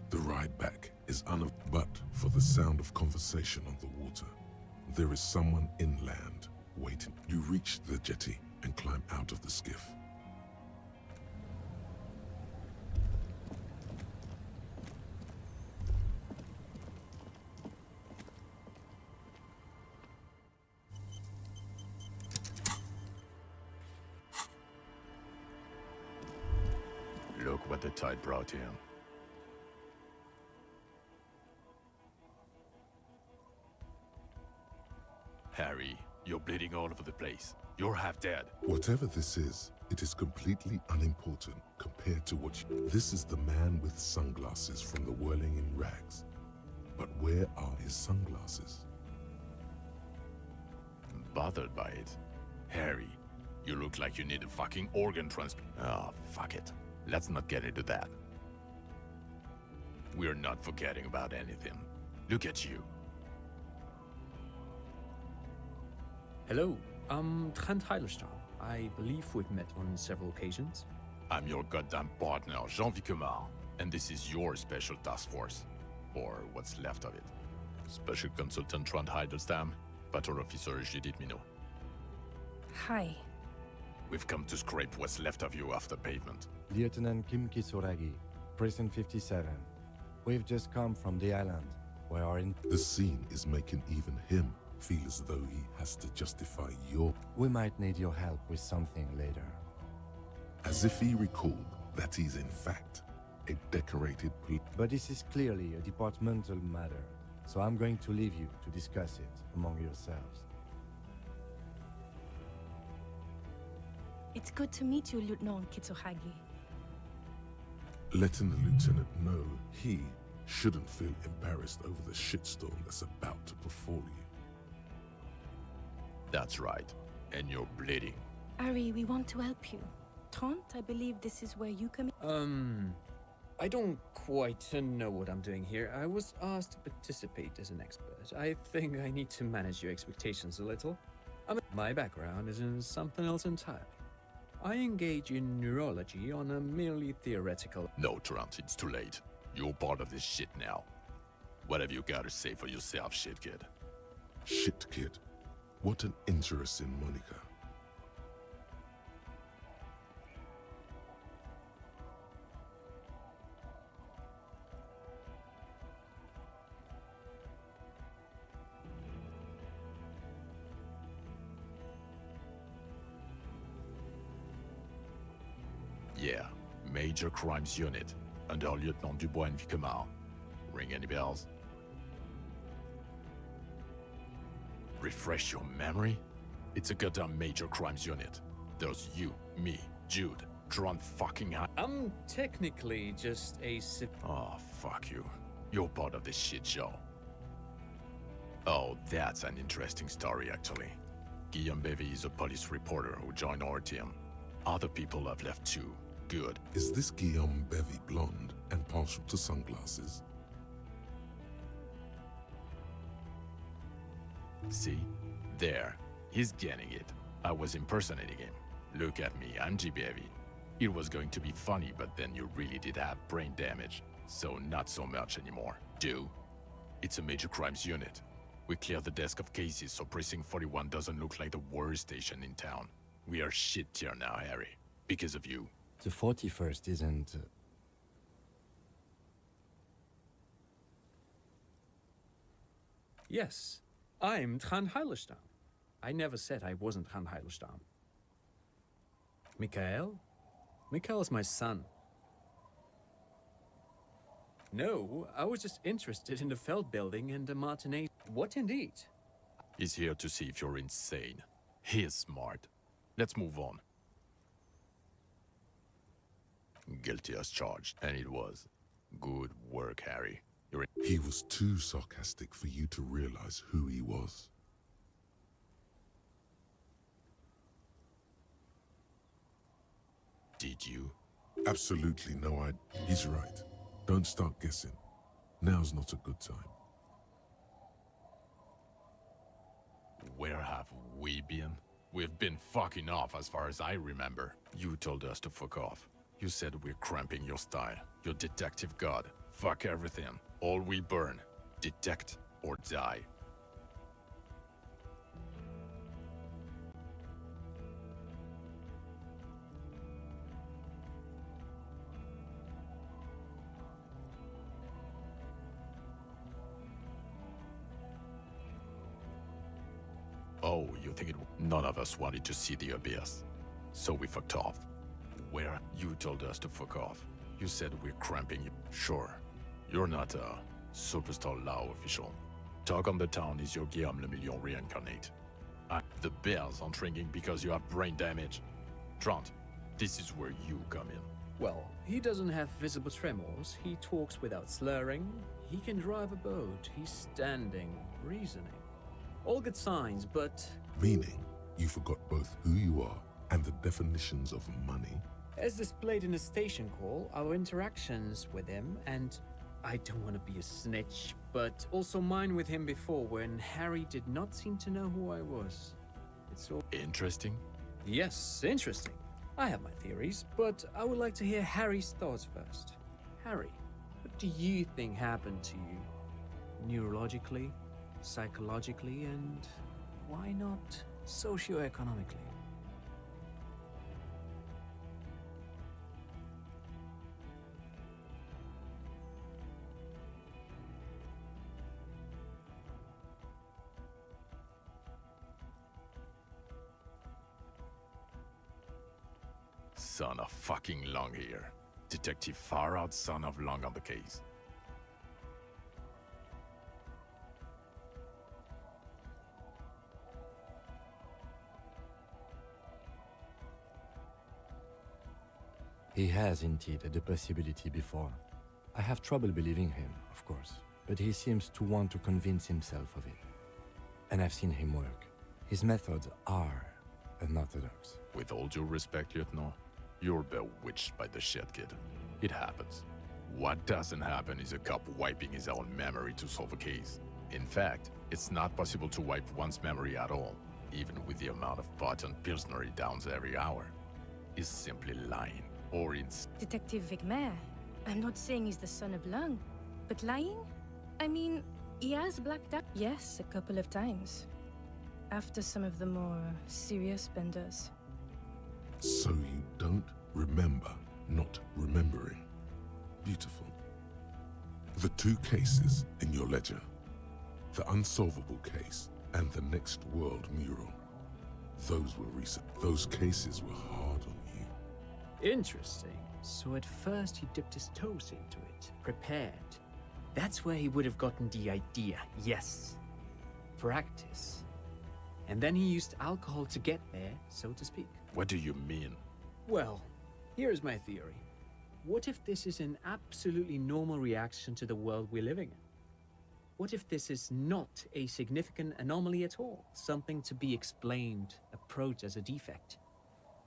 The ride back is but for the sound of conversation on the water. There is someone inland waiting. You reach the jetty and climb out of the skiff. the tide brought him. Harry, you're bleeding all over the place. You're half dead. Whatever this is, it is completely unimportant compared to what you... This is the man with sunglasses from the whirling in rags. But where are his sunglasses? Bothered by it. Harry, you look like you need a fucking organ transplant. Oh, fuck it. Let's not get into that. We're not forgetting about anything. Look at you. Hello, I'm Trent Heilerstein. I believe we've met on several occasions. I'm your goddamn partner, Jean Vicomar, and this is your special task force. Or what's left of it. Special Consultant Trent Heilerstam, Patrol Officer Judith Minot. Hi. We've come to scrape what's left of you off the pavement. Lieutenant Kim Kisuragi, Prison 57. We've just come from the island, where our... The scene is making even him feel as though he has to justify your... We might need your help with something later. As if he recalled that he's in fact a decorated... But this is clearly a departmental matter, so I'm going to leave you to discuss it among yourselves. It's good to meet you, Lieutenant Kitsuhagi. Letting the lieutenant know he shouldn't feel embarrassed over the shitstorm that's about to befall you. That's right. And you're bleeding. Ari, we want to help you. Trent, I believe this is where you come in. I don't quite know what I'm doing here. I was asked to participate as an expert. I think I need to manage your expectations a little. My background is in something else entirely. I engage in neurology on a merely theoretical... No, Trent, it's too late. You're part of this shit now. What have you got to say for yourself, shit kid? Shit kid. What an interesting moniker. Yeah, Major Crimes Unit, under Lieutenant Dubois and Vicomar. Ring any bells? Refresh your memory? It's a goddamn Major Crimes Unit. There's you, me, Jude, Trent fucking high. I'm technically just a... Oh, fuck you. You're part of this shit show. Oh, that's an interesting story, actually. Guillaume Bevy is a police reporter who joined our team. Other people have left too. Good. Is this Guillaume Bevy blonde and partial to sunglasses? See? There. He's getting it. I was impersonating him. Look at me, I'm G. Bevy. It was going to be funny, but then you really did have brain damage. So not so much anymore. Do? It's a Major Crimes Unit. We clear the desk of cases so Precinct 41 doesn't look like the worst station in town. We are shit tier now, Harry. Because of you. The 41st isn't... Yes, I'm Trent Heilerstein. I never said I wasn't Trent Heilerstein. Mikhail? Mikhail is my son. No, I was just interested in the Feld building and the matinee. What indeed? He's here to see if you're insane. He is smart. Let's move on. Guilty as charged, and it was. Good work, Harry. He was too sarcastic for you to realize who he was. Did you? Absolutely no idea. He's right. Don't start guessing. Now's not a good time. Where have we been? We've been fucking off as far as I remember. You told us to fuck off. You said we're cramping your style. Your detective god. Fuck everything. All we burn. Detect or die. Oh, you think it... None of us wanted to see the abyss. So we fucked off. Where? You told us to fuck off. You said we're cramping you. Sure, you're not a superstar law official. Talk on the town is your Guillaume le Million reincarnate. The bells aren't ringing because you have brain damage. Trant, this is where you come in. Well, he doesn't have visible tremors, he talks without slurring, he can drive a boat, he's standing, reasoning. All good signs, but... Meaning, you forgot both who you are and the definitions of money? As displayed in the station call, our interactions with him, and I don't want to be a snitch, but also mine with him before when Harry did not seem to know who I was. It's all... Interesting? Yes, interesting. I have my theories, but I would like to hear Harry's thoughts first. Harry, what do you think happened to you? Neurologically, psychologically, and why not socioeconomically? Son of fucking Long here. Detective Far Out, son of Long on the case. He has indeed had the possibility before. I have trouble believing him, of course, but he seems to want to convince himself of it. And I've seen him work. His methods are unorthodox. With all due respect, Lieutenant, you're bewitched by the shit, kid. It happens. What doesn't happen is a cop wiping his own memory to solve a case. In fact, it's not possible to wipe one's memory at all, even with the amount of pot and Pilsner he downs every hour. He's simply lying, or Detective Vigmer, I'm not saying he's the son of Lung, but lying? I mean, he has blacked out. Yes, a couple of times. After some of the more serious benders. So you don't remember not remembering. Beautiful. The two cases in your ledger, the unsolvable case and the Next World mural, those were recent. Those cases were hard on you. Interesting. So at first he dipped his toes into it, prepared. That's where he would have gotten the idea, yes. Practice. And then he used alcohol to get there, so to speak. What do you mean? Well, here's my theory. What if this is an absolutely normal reaction to the world we're living in? What if this is not a significant anomaly at all? Something to be explained, approached as a defect?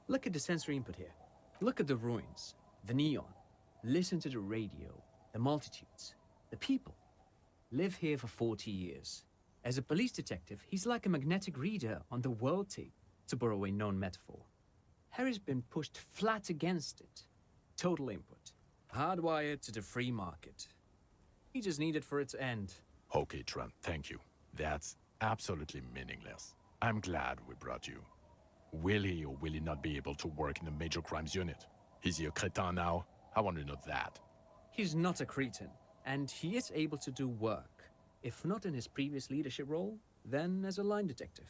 Look at the sensory input here. Look at the ruins, the neon. Listen to the radio, the multitudes, the people. Live here for 40 years. As a police detective, he's like a magnetic reader on the world tape, to borrow a known metaphor. Harry's been pushed flat against it. Total input. Hardwired to the free market. He just needed for its end. Okay, Trent, thank you. That's absolutely meaningless. I'm glad we brought you. Will he or will he not be able to work in the major crimes unit? Is he a cretin now? I want to know that. He's not a cretin, and he is able to do work. If not in his previous leadership role, then as a line detective.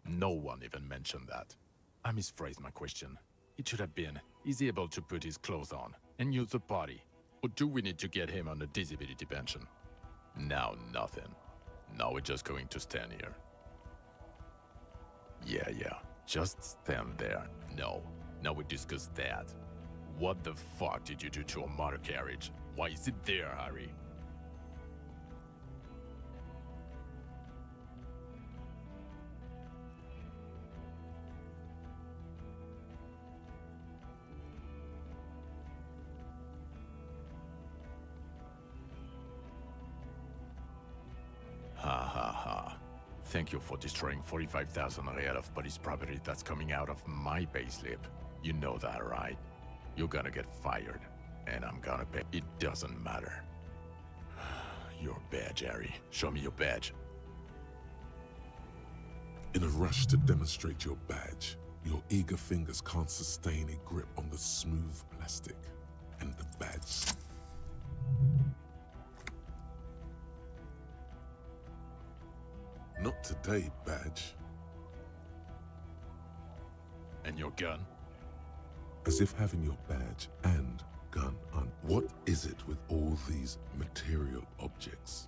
No one even mentioned that. I misphrased my question. It should have been, is he able to put his clothes on and use the body? Or do we need to get him on a disability pension? Now nothing. Now we're just going to stand here. Yeah, just stand there. No, now we discuss that. What the fuck did you do to a motor carriage? Why is it there, Harry? Ha. Thank you for destroying 45,000 real of police property that's coming out of my payslip. You know that, right? You're gonna get fired, and I'm gonna pay. It doesn't matter. Your badge, Harry. Show me your badge. In a rush to demonstrate your badge, your eager fingers can't sustain a grip on the smooth plastic, and the badge. Not today, badge. And your gun? As if having your badge and gun on. What is it with all these material objects?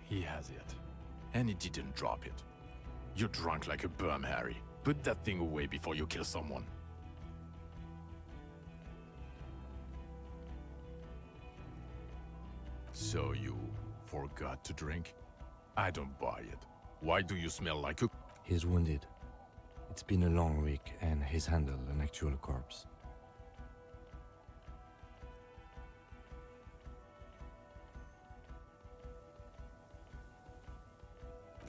He has it. And he didn't drop it. You're drunk like a bum, Harry. Put that thing away before you kill someone. So you forgot to drink? I don't buy it. Why do you smell like a... He's wounded. It's been a long week, and he's handled an actual corpse.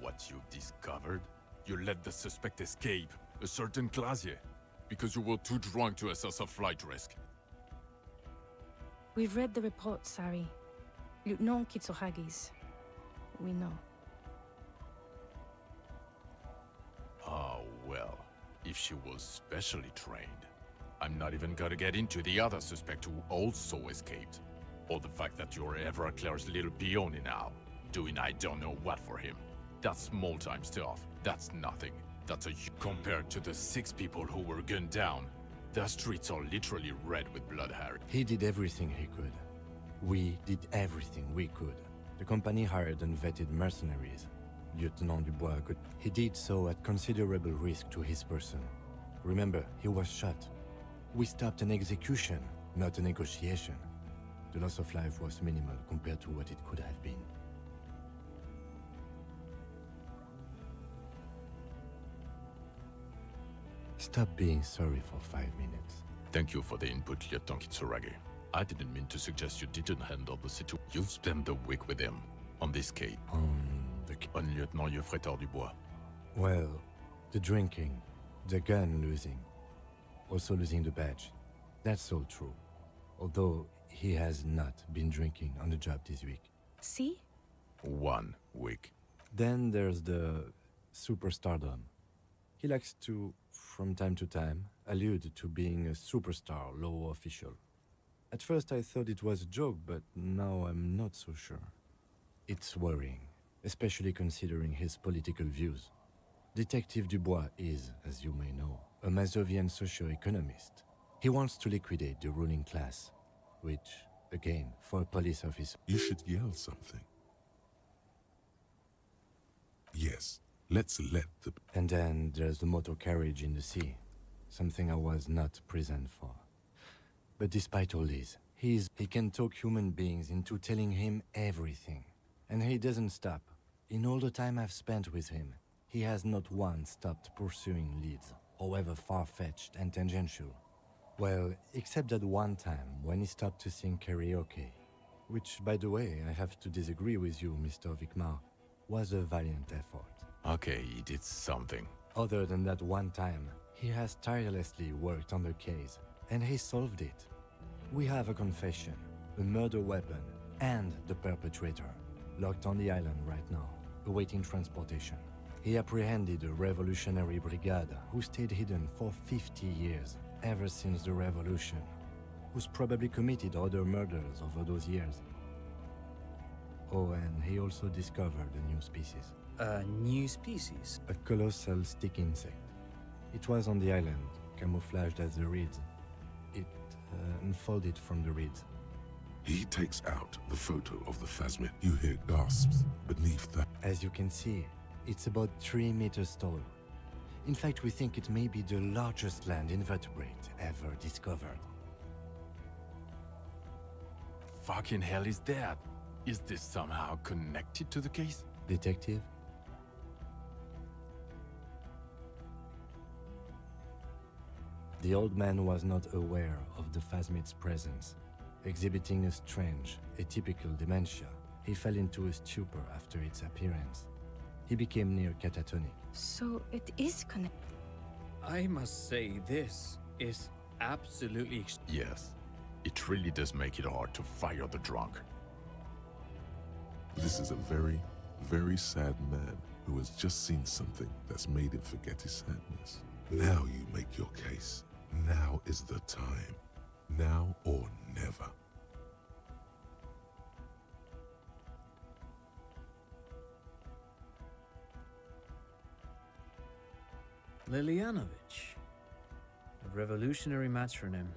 What you've discovered? You let the suspect escape, a certain Clasier, because you were too drunk to assess a flight risk. We've read the report, Sari. Lieutenant Kitsuragis. We know. Oh, well, if she was specially trained. I'm not even gonna get into the other suspect who also escaped. Or the fact that you're Everclear's little peony now, doing I don't know what for him. That's small-time stuff. That's nothing. That's compared to the 6 people who were gunned down. The streets are literally red with blood, Harry. He did everything he could. We did everything we could. The company hired unvetted mercenaries. Lieutenant Dubois could. He did so at considerable risk to his person. Remember, he was shot. We stopped an execution, not a negotiation. The loss of life was minimal compared to what it could have been. Stop being sorry for 5 minutes. Thank you for the input, Lieutenant Kitsuragi. I didn't mean to suggest you didn't handle the situation. You've spent the week with him, on this case. On Lieutenant Geoffretor Dubois. Well, the drinking, the gun losing, also losing the badge. That's all true. Although he has not been drinking on the job this week. See? 1 week. Then there's the superstardom. He likes to, from time to time, allude to being a superstar law official. At first I thought it was a joke, but now I'm not so sure. It's worrying, especially considering his political views. Detective Dubois is, as you may know, a Mazovian socio-economist. He wants to liquidate the ruling class, which, again, for a police officer... You should yell something. Yes, let's let the... And then there's the motor carriage in the sea, something I was not present for. But despite all this, he can talk human beings into telling him everything. And he doesn't stop. In all the time I've spent with him, he has not once stopped pursuing leads, however far-fetched and tangential. Well, except that one time when he stopped to sing karaoke, which, by the way, I have to disagree with you, Mr. Vicmar, was a valiant effort. Okay, he did something. Other than that one time, he has tirelessly worked on the case, and he solved it. We have a confession, a murder weapon, and the perpetrator, locked on the island right now, awaiting transportation. He apprehended a revolutionary brigade who stayed hidden for 50 years, ever since the revolution, who's probably committed other murders over those years. Oh, and he also discovered a new species. A new species? A colossal stick insect. It was on the island, camouflaged as the reeds. It unfolded from the reeds. He takes out the photo of the phasmid. You hear gasps beneath that. As you can see, it's about 3 meters tall. In fact, we think it may be the largest land invertebrate ever discovered. Fucking hell is that? Is this somehow connected to the case? Detective? The old man was not aware of the phasmid's presence. Exhibiting a strange, atypical dementia, he fell into a stupor after its appearance. He became near catatonic. So it is connected. I must say, this is absolutely... Yes, it really does make it hard to fire the drunk. This is a very, very sad man who has just seen something that's made him forget his sadness. Now you make your case. Now is the time. Now or never. Lilianovich. A revolutionary matronym.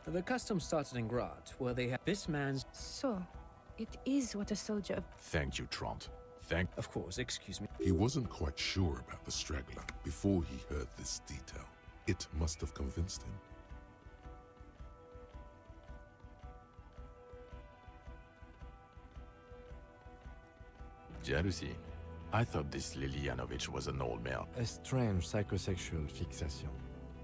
The custom started in Graz, where they had this man's... So, it is what a soldier of... Thank you, Trant. Of course, excuse me. He wasn't quite sure about the straggler before he heard this detail. It must have convinced him. Jealousy. I thought this Lilianovich was an old male. A strange psychosexual fixation,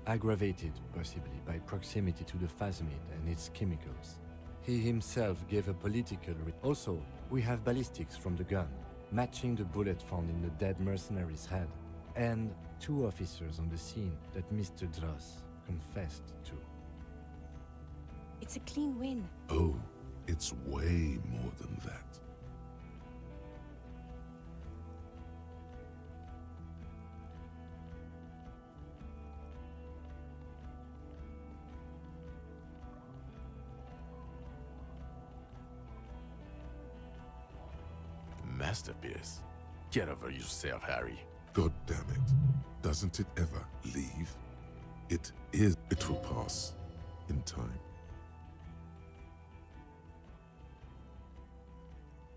aggravated possibly by proximity to the phasmid and its chemicals. He himself gave a political... Also, we have ballistics from the gun, matching the bullet found in the dead mercenary's head, and 2 officers on the scene that Mr. Dross confessed to. It's a clean win. Oh, it's way more than that. Masterpiece. Get over yourself, Harry. God damn it. Doesn't it ever leave? It will pass in time.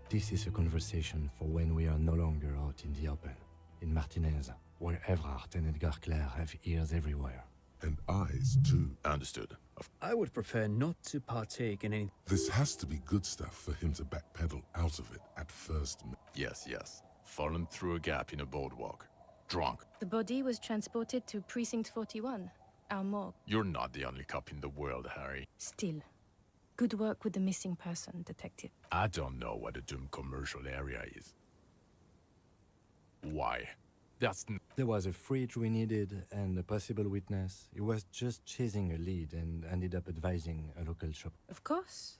This is a conversation for when we are no longer out in the open, in Martinez, where Everard and Edgar Clare have ears everywhere. And eyes, too. Understood. I would prefer not to partake in any... This has to be good stuff for him to backpedal out of it at first. Yes. Fallen through a gap in a boardwalk. Drunk. The body was transported to Precinct 41, our morgue. You're not the only cop in the world, Harry. Still, good work with the missing person, Detective. I don't know what a doomed commercial area is. Why? There was a fridge we needed and a possible witness. He was just chasing a lead and ended up advising a local shop. Of course.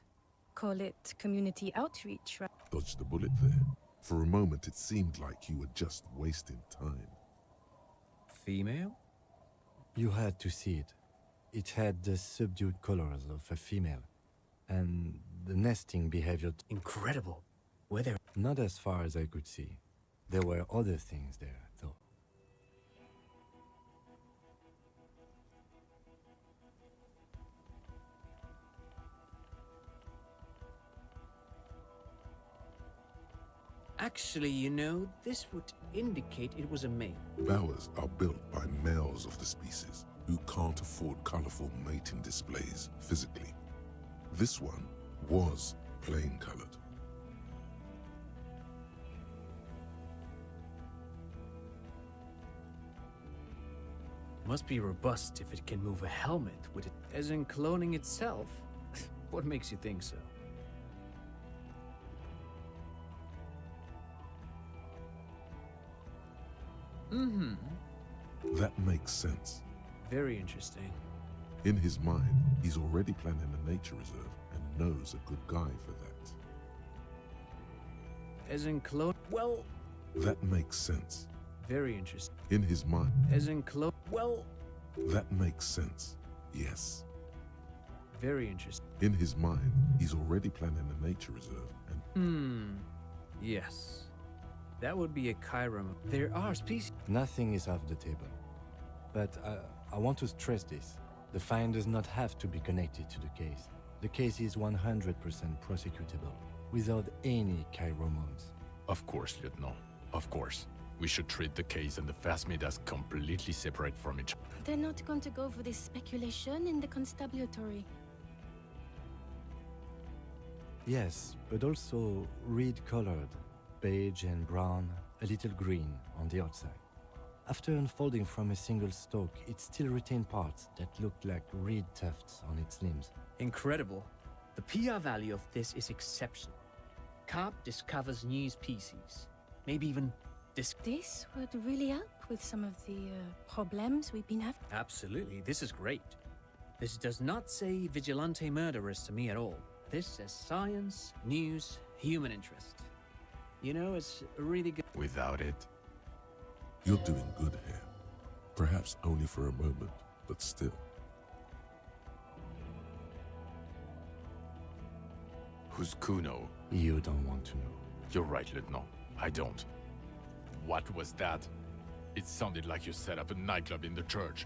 Call it community outreach, right? Dodged the bullet there. For a moment, it seemed like you were just wasting time. Female? You had to see it. It had the subdued colors of a female, and the nesting behavior... Incredible. Were there... Not as far as I could see. There were other things there, though. Actually, you know, this would indicate it was a male. Bowers are built by males of the species who can't afford colorful mating displays physically. This one was plain colored. Must be robust if it can move a helmet with it. As in cloning itself? What makes you think so? That makes sense. Very interesting. In his mind, he's already planning a nature reserve and knows a good guy for that. As in clone... Well... That makes sense. Very interesting. In his mind... As in clone... Well... That makes sense. Yes. Very interesting. In his mind, he's already planning a nature reserve and... Yes. That would be a chiron. There are species... Nothing is off the table. But I want to stress this. The find does not have to be connected to the case. The case is 100% prosecutable, without any chiromons. Of course, Lieutenant. Of course. We should treat the case and the phasmid as completely separate from each other. They're not going to go for this speculation in the constabulary. Yes, but also reed-colored, beige and brown, a little green on the outside. After unfolding from a single stalk, it still retained parts that looked like reed tufts on its limbs. Incredible. The PR value of this is exceptional. Carp discovers new species. Maybe even This would really help with some of the problems we've been having. Absolutely, this is great. This does not say vigilante murderers to me at all. This says science, news, human interest. You know, it's really good. Without it, You're doing good here. Perhaps only for a moment, but still. who's Kuno? You don't want to know. You're right, Lieutenant. I don't. What was that? It sounded like you set up a nightclub in the church.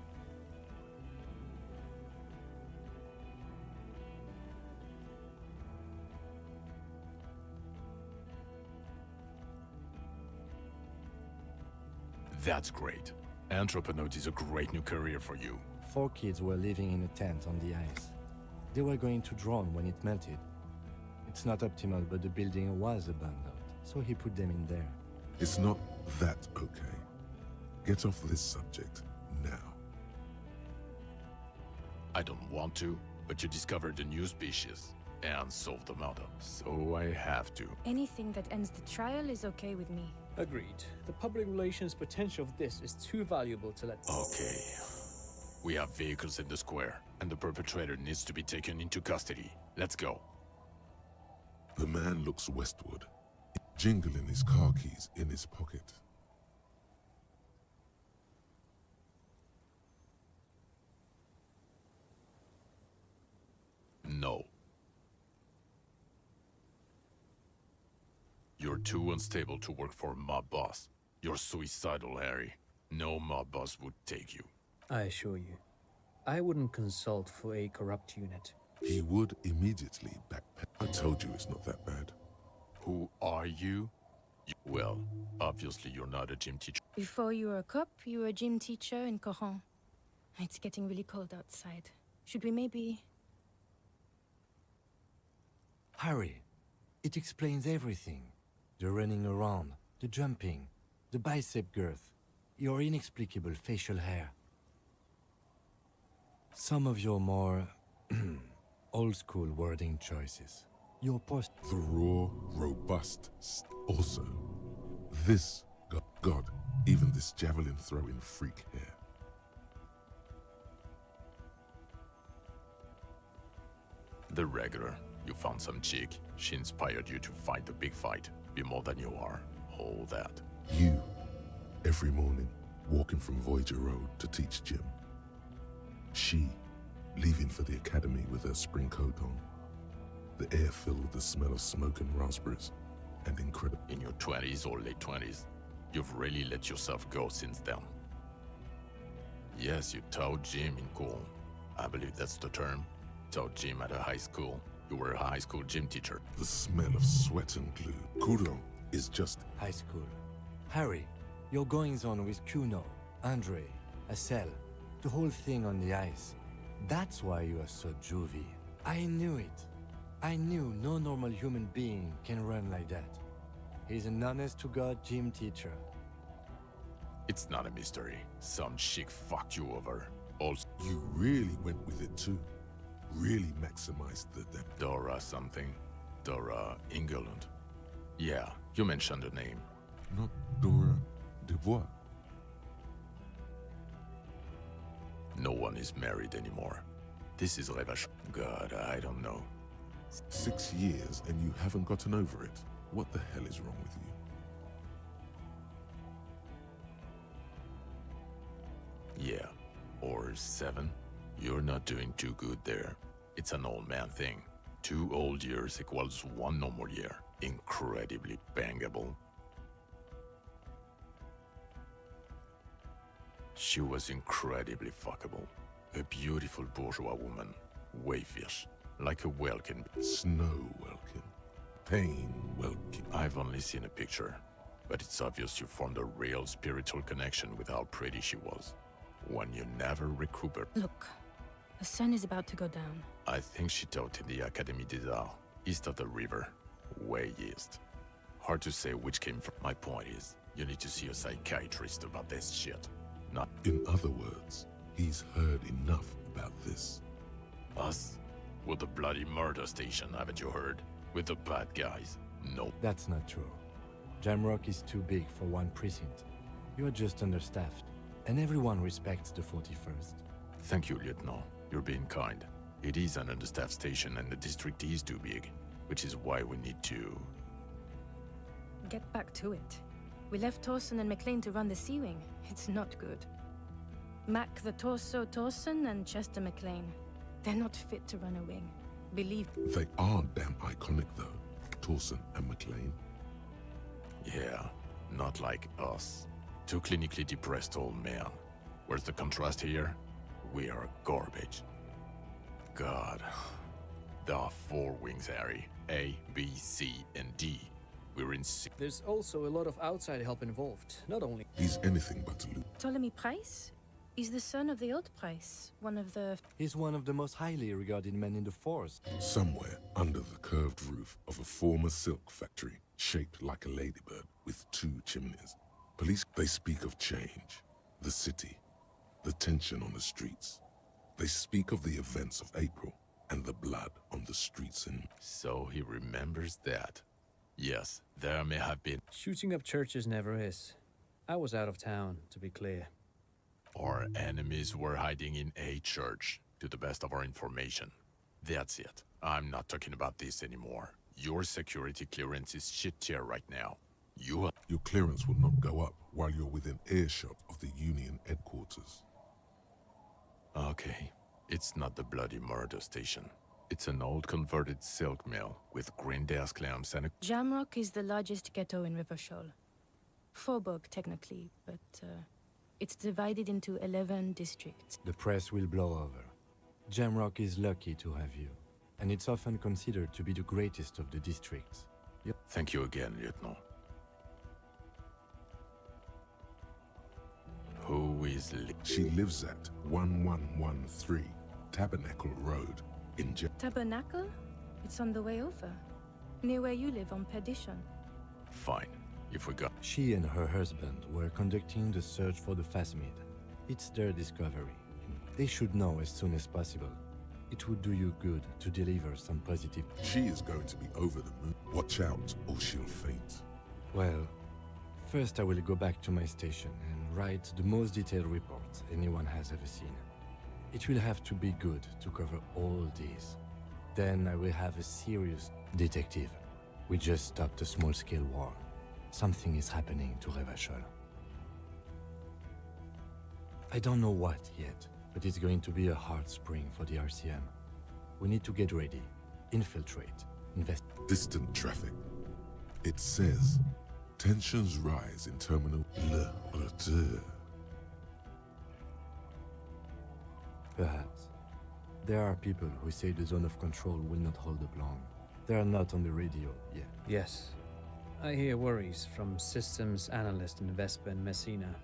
That's great. Anthroponaut is a great new career for you. 4 kids were living in a tent on the ice. They were going to drown when it melted. It's not optimal, but the building was abandoned, so he put them in there. It's not that okay. Get off this subject now. I don't want to, but you discovered a new species and solved the murder, so I have to. Anything that ends the trial is okay with me. Agreed. The public relations potential of this is too valuable to let... Okay. We have vehicles in the square, and the perpetrator needs to be taken into custody. Let's go. The man looks westward, jingling his car keys in his pocket. No. You're too unstable to work for a mob boss. You're suicidal, Harry. No mob boss would take you. I assure you, I wouldn't consult for a corrupt unit. He would immediately backpedal. I told you it's not that bad. Who are you? Well, obviously you're not a gym teacher. Before you were a cop, you were a gym teacher in Coron. It's getting really cold outside. Should we maybe... Harry, it explains everything. The running around, the jumping, the bicep girth, your inexplicable facial hair. Some of your more old-school wording choices. Your post... The raw, robust... Also, this... God, even this javelin-throwing freak here. The regular. You found some chick. She inspired you to fight the big fight. Be more than you are. All that. You, every morning, walking from Voyager Road to teach gym. She, leaving for the academy with her spring coat on. The air filled with the smell of smoke and raspberries. And incredible. In your 20s or late 20s, you've really let yourself go since then. Yes, you taught gym in Coulon. I believe that's the term. Taught gym at a high school. You were a high school gym teacher. The smell of sweat and glue. Coulon is just... High school. Harry, your goings-on with Kuno, Andre, Acel, the whole thing on the ice. That's why you are so juvie. I knew it. I knew no normal human being can run like that. He's an honest-to-God gym teacher. It's not a mystery. Some chick fucked you over. Also, you really went with it too. Really maximized the depth. Dora something. Dora England. Yeah, you mentioned the name. Not Dora Dubois. No one is married anymore. This is Revache. God, I don't know. 6 years and you haven't gotten over it. What the hell is wrong with you? Yeah, or 7. You're not doing too good there. It's an old man thing. 2 old years equals 1 normal year. Incredibly bangable. She was incredibly fuckable. A beautiful bourgeois woman. Wayfish. Like a Welkin. Snow Welkin. Pain Welkin. I've only seen a picture, but it's obvious you formed a real spiritual connection with how pretty she was. One you never recuperate. Look, the sun is about to go down. I think she taught in the Académie des Arts, east of the river. Way east. Hard to say which came from. My point is, you need to see a psychiatrist about this shit. Not... In other words, he's heard enough about this. Us? We're the bloody murder station, haven't you heard? With the bad guys. No. That's not true. Jamrock is too big for one precinct. You're just understaffed, and everyone respects the 41st. Thank you, Lieutenant. You're being kind. It is an understaffed station and the district is too big, which is why we need to... Get back to it. We left Torsen and McLean to run the Sea Wing. It's not good. Mac the Torso Torsen and Chester McLean. They're not fit to run a wing. Believe... They are damn iconic though. Torsen and McLean. Yeah, not like us. Two clinically depressed old men. Where's the contrast here? We are garbage. God. There are 4 wings, Harry. A, B, C, and D. We're in C. There's also a lot of outside help involved, not only... He's anything but a loot. Ptolemy Price? He's the son of the old Price, one of the... He's one of the most highly regarded men in the force. Somewhere under the curved roof of a former silk factory, shaped like a ladybird with 2 chimneys. Police, they speak of change, the city, the tension on the streets. They speak of the events of April and the blood on the streets in... So he remembers that. Yes, there may have been... Shooting up churches never is. I was out of town, to be clear. Our enemies were hiding in a church, to the best of our information. That's it. I'm not talking about this anymore. Your security clearance is shit tier right now. Your clearance will not go up while you're within earshot of the Union headquarters. Okay. It's not the bloody murder station. It's an old converted silk mill with green desk lamps and a... Jamrock is the largest ghetto in Rivershoal. Faubourg, technically, but it's divided into 11 districts. The press will blow over. Jamrock is lucky to have you, and it's often considered to be the greatest of the districts. Thank you again, Lieutenant. Who is She lives at 1113 Tabernacle Road in Tabernacle? It's on the way over. Near where you live on Perdition. Fine. If we got... She and her husband were conducting the search for the Phasmid. It's their discovery. They should know as soon as possible. It would do you good to deliver some positive... She is going to be over the moon. Watch out, or she'll faint. Well, first I will go back to my station and write the most detailed report anyone has ever seen. It will have to be good to cover all these. Then I will have a serious detective. We just stopped a small-scale war. Something is happening to Revachol. I don't know what yet, but it's going to be a hard spring for the RCM. We need to get ready, infiltrate, invest... Distant traffic. It says, tensions rise in Terminal Le Retour. Perhaps. There are people who say the zone of control will not hold up long. They are not on the radio yet. Yes. I hear worries from systems analysts in Vespa and Messina.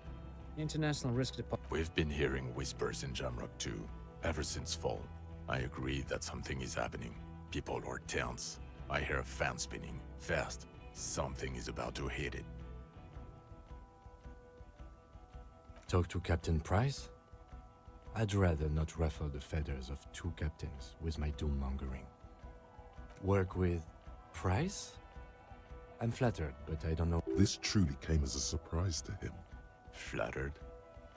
International Risk Department. We've been hearing whispers in Jamrock too, ever since fall. I agree that something is happening. People are tense. I hear a fan spinning, fast. Something is about to hit it. Talk to Captain Price? I'd rather not ruffle the feathers of 2 captains with my doom-mongering. Work with Price? I'm flattered, but I don't know. This truly came as a surprise to him. Flattered?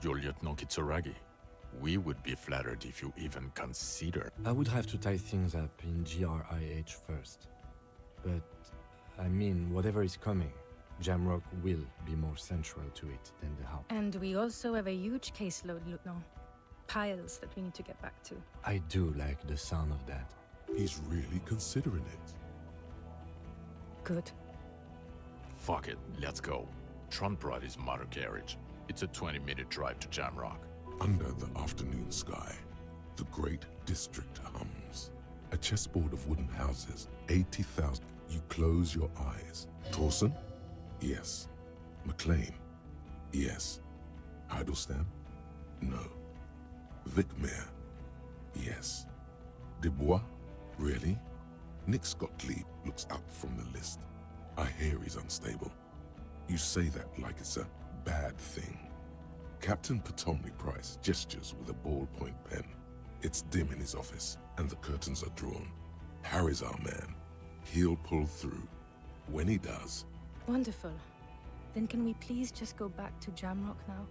You're Lieutenant Kitsuragi. We would be flattered if you even consider. I would have to tie things up in GRIH first. But, I mean, whatever is coming, Jamrock will be more central to it than the House. And we also have a huge caseload, Lieutenant. Piles that we need to get back to. I do like the sound of that. He's really considering it. Good. Fuck it, let's go. Trump brought his motor carriage. It's a 20-minute drive to Jamrock. Under the afternoon sky, the great district hums. A chessboard of wooden houses, 80,000. You close your eyes. Torsen? Yes. McLean? Yes. Heidelstein? No. Vicmere? Yes. Dubois? Really? Nick Gottlieb looks up from the list. I hear he's unstable. You say that like it's a bad thing. Captain Ptolemy Price gestures with a ballpoint pen. It's dim in his office, and the curtains are drawn. Harry's our man. He'll pull through. When he does... Wonderful. Then can we please just go back to Jamrock now?